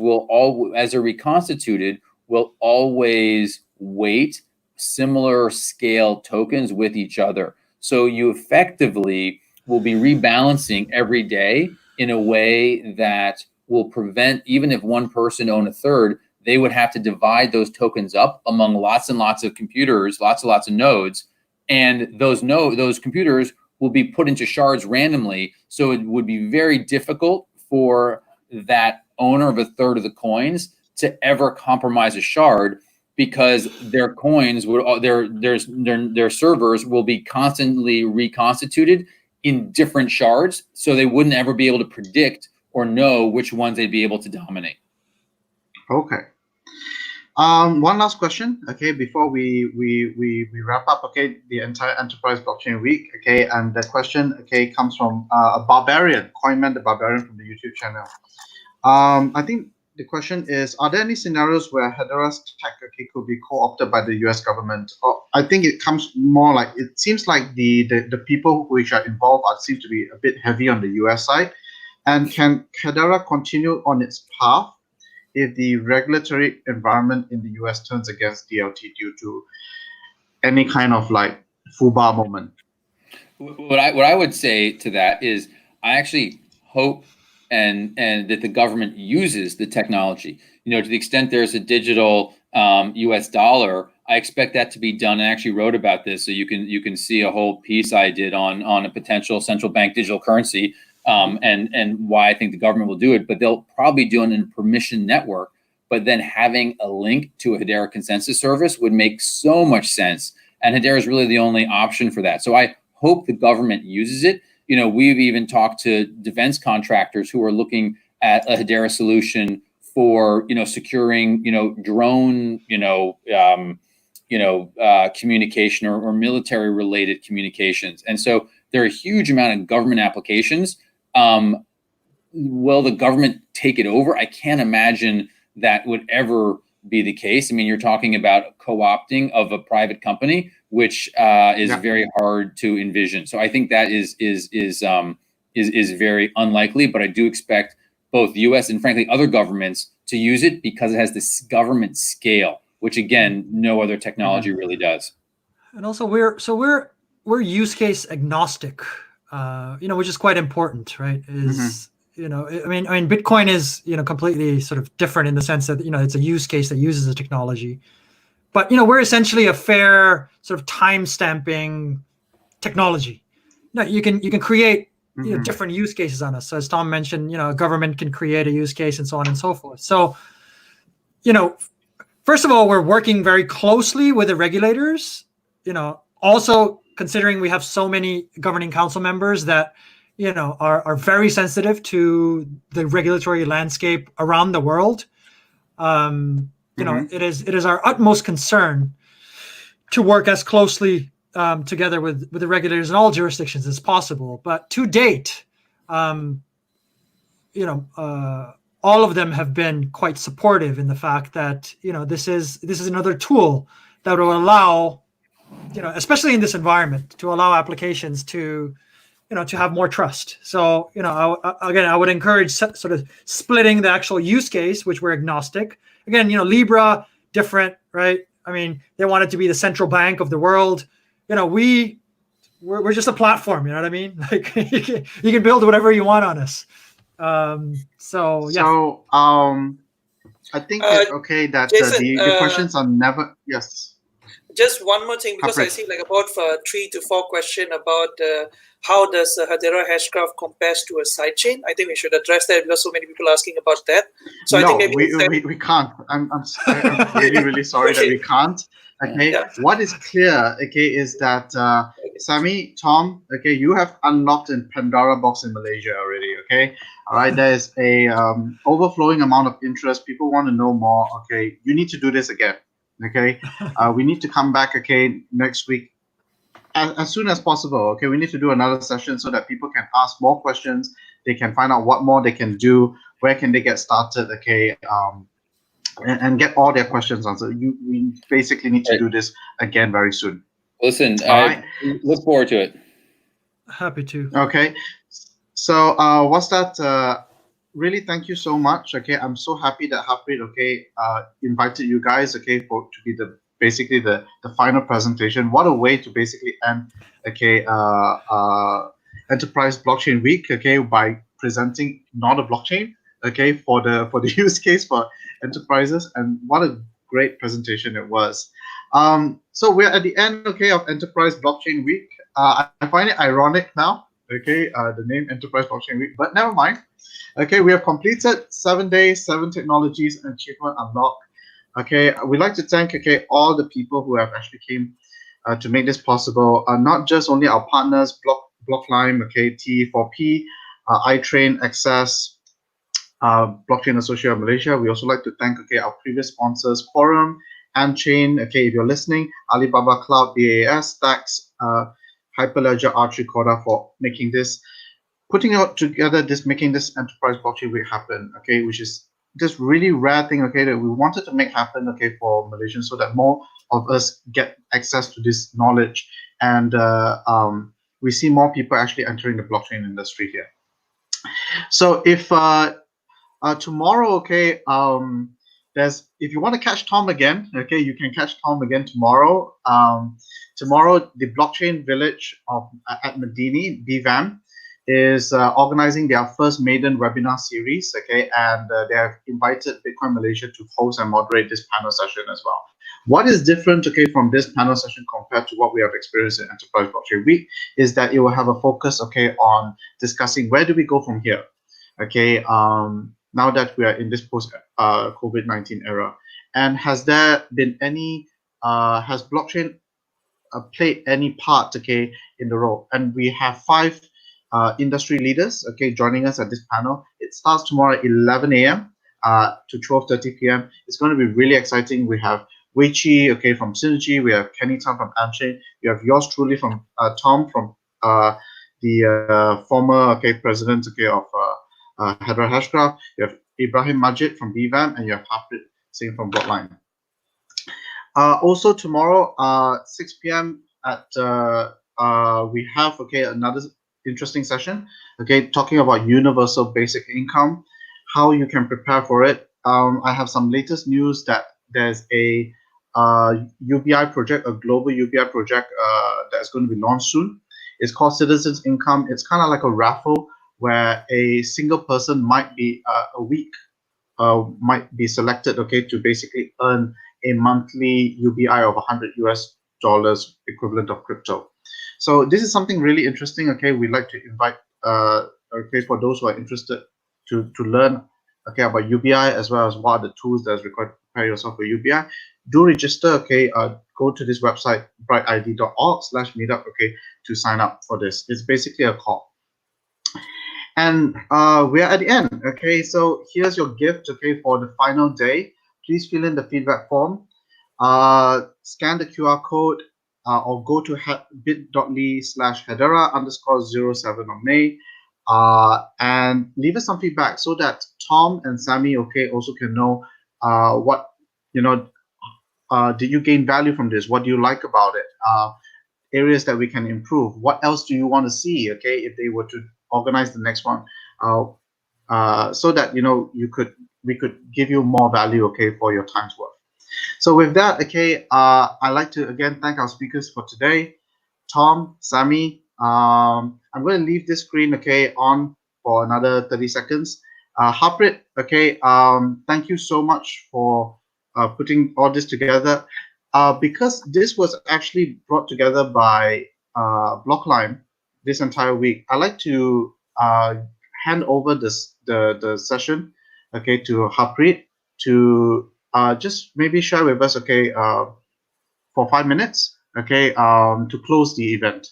as they're reconstituted, will always weight similar scale tokens with each other. So you effectively will be rebalancing every day in a way that will prevent, even if one person owned 1/3, they would have to divide those tokens up among lots and lots of computers, lots of nodes. And those computers will be put into shards randomly. So it would be very difficult for that owner of 1/3 of the coins to ever compromise a shard, because their coins their servers will be constantly reconstituted in different shards, so they wouldn't ever be able to predict or know which ones they'd be able to dominate. Okay. One last question, okay, before we wrap up, okay, the entire Enterprise Blockchain Week, okay, and the question, okay, comes from a barbarian, Coinman the Barbarian from the YouTube channel. I think the question is, are there any scenarios where Hedera's tech, okay, could be co-opted by the US government? Or I think it comes more like, it seems like the people which are involved seem to be a bit heavy on the US side. And can Hedera continue on its path if the regulatory environment in the US turns against DLT due to any kind of like FUBA moment? What I would say to that is, I actually hope and that the government uses the technology. To the extent there's a digital US dollar, I expect that to be done. I actually wrote about this, so you can see a whole piece I did on a potential central bank digital currency, and why I think the government will do it. But they'll probably do it in a permission network. But then having a link to a Hedera consensus service would make so much sense. And Hedera is really the only option for that. So I hope the government uses it. We've even talked to defense contractors who are looking at a Hedera solution for, securing, drone, communication or military related communications. And so there are a huge amount of government applications. Will the government take it over? I can't imagine that would ever be the case. I mean, you're talking about co-opting of a private company, which is very hard to envision. So I think that is very unlikely. But I do expect both U.S. and frankly other governments to use it, because it has this government scale, which again no other technology really does. And also we're use case agnostic, which is quite important, right? I mean, Bitcoin is, completely sort of different in the sense that, it's a use case that uses the technology. But, we're essentially a fair sort of time stamping technology. You can create different use cases on us. So as Tom mentioned, a government can create a use case and so on and so forth. So, first of all, we're working very closely with the regulators, also considering we have so many governing council members that, are very sensitive to the regulatory landscape around the world. It is our utmost concern to work as closely together with the regulators in all jurisdictions as possible. But to date, all of them have been quite supportive in the fact that this is another tool that will allow, especially in this environment, to allow applications to have more trust. So I would encourage sort of splitting the actual use case, which we're agnostic. Again, Libra, different, right? I mean, they want it to be the central bank of the world. We're just a platform. You know what I mean? Like you can build whatever you want on us. So yeah. So I think that Jason, the questions are never yes. Just one more thing, because I see like about 3 to 4 questions about how does Hedera Hashgraph compares to a sidechain. I think we should address that because so many people are asking about that. So no, I think maybe we can't. I'm really sorry that we can't. Okay, Yeah. What is clear, is that Sammy, Tom, you have unlocked a Pandora box in Malaysia already. Okay, all right. There is a overflowing amount of interest. People want to know more. Okay, you need to do this again. Okay, we need to come back. Next week as soon as possible. Okay, we need to do another session so that people can ask more questions. They can find out what more they can do. Where can they get started? Okay, and get all their questions answered. We basically need to do this again very soon. Listen, I look forward to it. Happy to. Okay, so what's that? Really, thank you so much. Okay, I'm so happy that Harpreet invited you guys. Okay, to be basically the final presentation. What a way to basically end. Enterprise Blockchain Week. Okay, by presenting not a blockchain. Okay, for the use case for enterprises, and what a great presentation it was. So we're at the end. Okay, of Enterprise Blockchain Week. I find it ironic now. Okay, the name Enterprise Blockchain Week, but never mind. Okay, we have completed 7 days, 7 technologies, and achievement unlocked. Okay, we'd like to thank all the people who have actually came to make this possible. Not just only our partners, Blocklime, T4P, iTrain, Access, Blockchain Association of Malaysia. We also like to thank our previous sponsors, Quorum, Anchain. If you're listening, Alibaba Cloud, BAS, Stacks, Hyperledger, R3 Corda for making this. Putting out together making this Enterprise Blockchain Week happen, which is just really rare thing, that we wanted to make happen, for Malaysians, so that more of us get access to this knowledge, and we see more people actually entering the blockchain industry here. So if tomorrow, if you want to catch Tom again, you can catch Tom again tomorrow. Tomorrow, the Blockchain Village at Medini, BVAM, is organizing their first maiden webinar series, and they have invited Bitcoin Malaysia to host and moderate this panel session as well. What is different, from this panel session compared to what we have experienced in Enterprise Blockchain Week is that it will have a focus, on discussing where do we go from here, now that we are in this post COVID-19 era, and has there been any has blockchain played any part, in the role? And we have 5 industry leaders, joining us at this panel. It starts tomorrow at 11 a.m. To 12:30 p.m. It's going to be really exciting. We have Wei Chi, from Synergy. We have Kenny Tan from Anchain. We have yours truly from Tom from the former president of Hedera Hashgraph. You have Ibrahim Majid from BVAM, and you have Harpreet Singh from Blocklime. Also tomorrow, 6 p.m. at we have another interesting session, talking about universal basic income, how you can prepare for it. I have some latest news that there's a UBI project, a global UBI project that's going to be launched soon. It's called Citizens Income. It's kind of like a raffle where a single person might be a week might be selected, to basically earn a monthly UBI of $100 equivalent of crypto. So this is something really interesting. We'd like to invite for those who are interested to learn about UBI, as well as what are the tools that's required to prepare yourself for UBI. Do register. Go to this website, brightid.org/meetup, to sign up for this. It's basically a call. And we're at the end. Okay, so here's your gift. Okay, for the final day, please fill in the feedback form. Scan the QR code or go to bit.ly/Hedera_07 on May, and leave us some feedback so that Tom and Sammy, okay, also can know what, did you gain value from this? What do you like about it? Areas that we can improve. What else do you want to see? Okay, if they were to organize the next one, so that we could give you more value, okay, for your time's worth. So with that, okay, I'd like to again thank our speakers for today, Tom, Sammy. I'm going to leave this screen, okay, on for another 30 seconds. Harpreet, okay, thank you so much for putting all this together. Because this was actually brought together by Blocklime this entire week, I'd like to hand over the session, okay, to Harpreet to just maybe share with us, okay, for 5 minutes, okay, to close the event.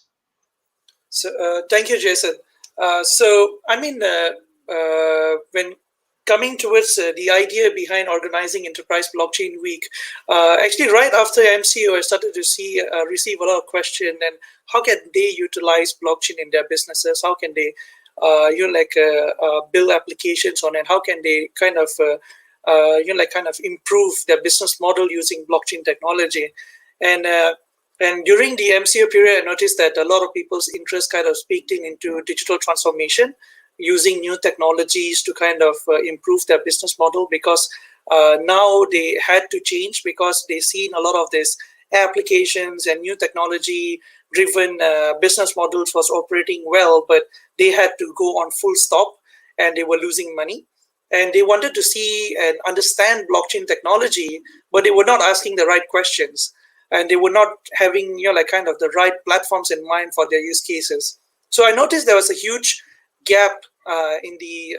So thank you, Jason. So I mean, when coming towards the idea behind organizing Enterprise Blockchain Week, actually right after MCO, I started to receive a lot of questions and how can they utilize blockchain in their businesses? How can they, build applications on it? How can they kind of, improve their business model using blockchain technology? And during the MCO period, I noticed that a lot of people's interest kind of peaked into digital transformation, using new technologies to kind of improve their business model, because now they had to change because they've seen a lot of these applications and new technology driven business models was operating well, but they had to go on full stop and they were losing money. And they wanted to see and understand blockchain technology, but they were not asking the right questions. And they were not having the right platforms in mind for their use cases. So I noticed there was a huge gap in the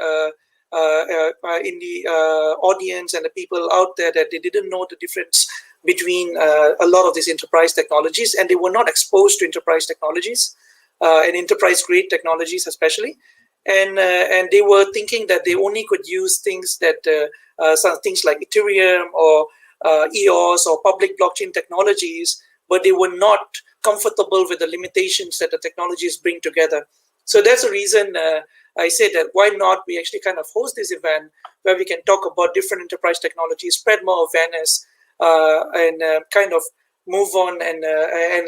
audience and the people out there, that they didn't know the difference between a lot of these enterprise technologies, and they were not exposed to enterprise technologies and enterprise grade technologies especially. And they were thinking that they only could use things that some things like Ethereum or EOS or public blockchain technologies, but they were not comfortable with the limitations that the technologies bring together. So that's the reason I say that why not we actually kind of host this event where we can talk about different enterprise technologies, spread more awareness, and kind of move on and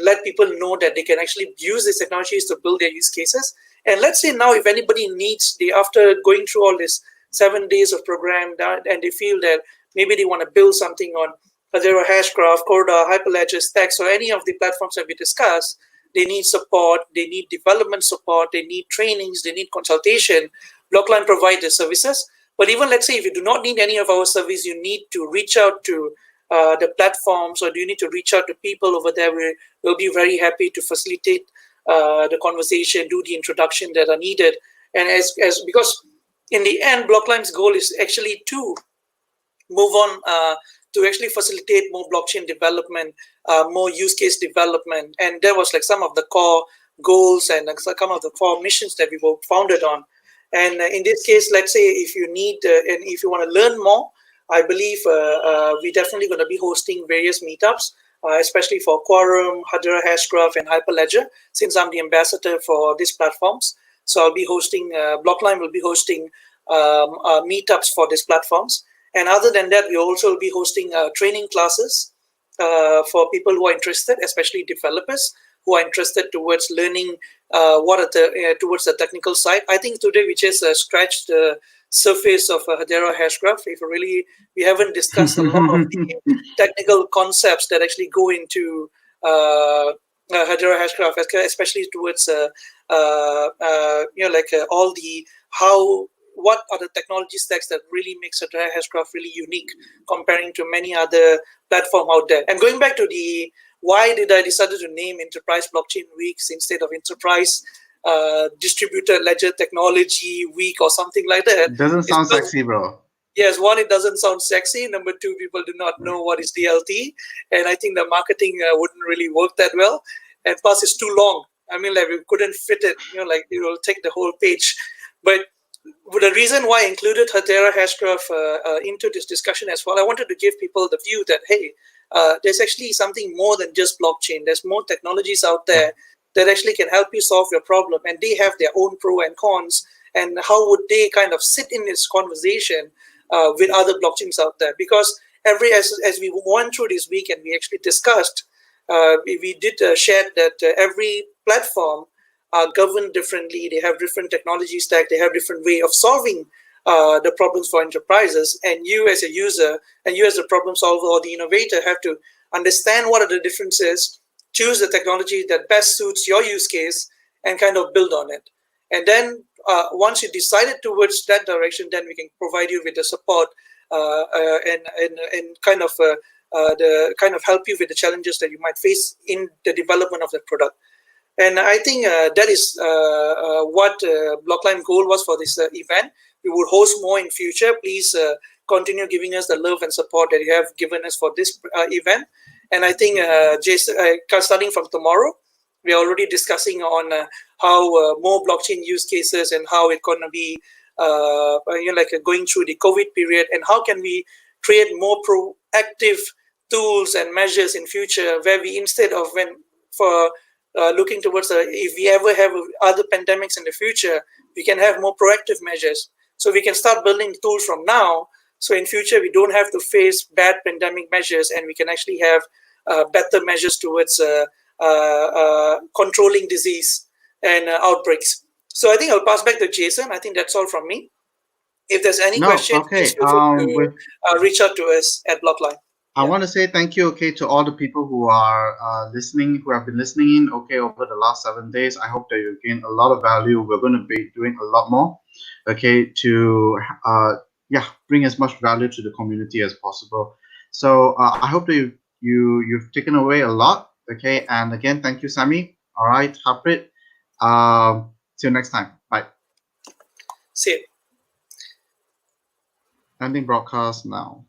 let people know that they can actually use these technologies to build their use cases. And let's say now if anybody needs, after going through all this 7 days of program, and they feel that maybe they want to build something on Hedera Hashgraph, Corda, Hyperledger, Stacks, or any of the platforms that we discussed, they need support, they need development support, they need trainings, they need consultation. Blocklime provides the services. But even let's say if you do not need any of our service, you need to reach out to the platforms, or do you need to reach out to people over there? We'll be very happy to facilitate the conversation, do the introduction that are needed. And because in the end, Blocklime's goal is actually to move on to actually facilitate more blockchain development, more use case development. And there was some of the core goals and some of the core missions that we were founded on. And in this case, let's say if you need and if you want to learn more, I believe we're definitely going to be hosting various meetups, especially for Quorum, Hedera Hashgraph, and Hyperledger, since I'm the ambassador for these platforms. So I'll be hosting, Blocklime will be hosting meetups for these platforms. And other than that, we also will be hosting training classes for people who are interested, especially developers who are interested towards learning towards the technical side. I think today we just scratched the surface of Hedera Hashgraph. We haven't discussed a lot of the technical concepts that actually go into Hedera Hashgraph, especially towards all the what are the technology stacks that really makes Hedera Hashgraph really unique comparing to many other platforms out there. And going back to why did I decided to name Enterprise Blockchain Weeks instead of Enterprise Distributed Ledger Technology Week or something like that? Doesn't sound sexy, bro. Yes, one, it doesn't sound sexy. Number two, people do not know what is DLT. And I think the marketing wouldn't really work that well. And plus, it's too long. I mean, we couldn't fit it, it will take the whole page. But the reason why I included Hedera Hashgraph into this discussion as well, I wanted to give people the view that, hey, there's actually something more than just blockchain. There's more technologies out there that actually can help you solve your problem, and they have their own pro and cons, and how would they kind of sit in this conversation with other blockchains out there? Because as we went through this week and we actually discussed, we did share that every platform are governed differently. They have different technology stack. They have different way of solving the problems for enterprises. And you as a user and you as the problem solver or the innovator have to understand what are the differences, choose the technology that best suits your use case, and kind of build on it. And then once you decided towards that direction, then we can provide you with the support and kind of help you with the challenges that you might face in the development of the product. And I think that is what Blocklime goal was for this event. We will host more in future. Please continue giving us the love and support that you have given us for this event. And I think, Jason, starting from tomorrow, we are already discussing on how more blockchain use cases and how it's going to be going through the COVID period, and how can we create more proactive tools and measures in future, where we, instead of looking towards if we ever have other pandemics in the future, we can have more proactive measures. So we can start building tools from now. So in future, we don't have to face bad pandemic measures, and we can actually have better measures towards controlling disease and outbreaks. So I think I'll pass back to Jason. I think that's all from me. If there's any questions, please feel free to reach out to us at Blockline. I want to say thank you, to all the people who are listening, who have been listening in, over the last 7 days. I hope that you gained a lot of value. We're going to be doing a lot more, to bring as much value to the community as possible. So I hope that you've taken away a lot, And again, thank you, Sammy. All right, Harpreet. See you next time. Bye. See you. Ending broadcast now.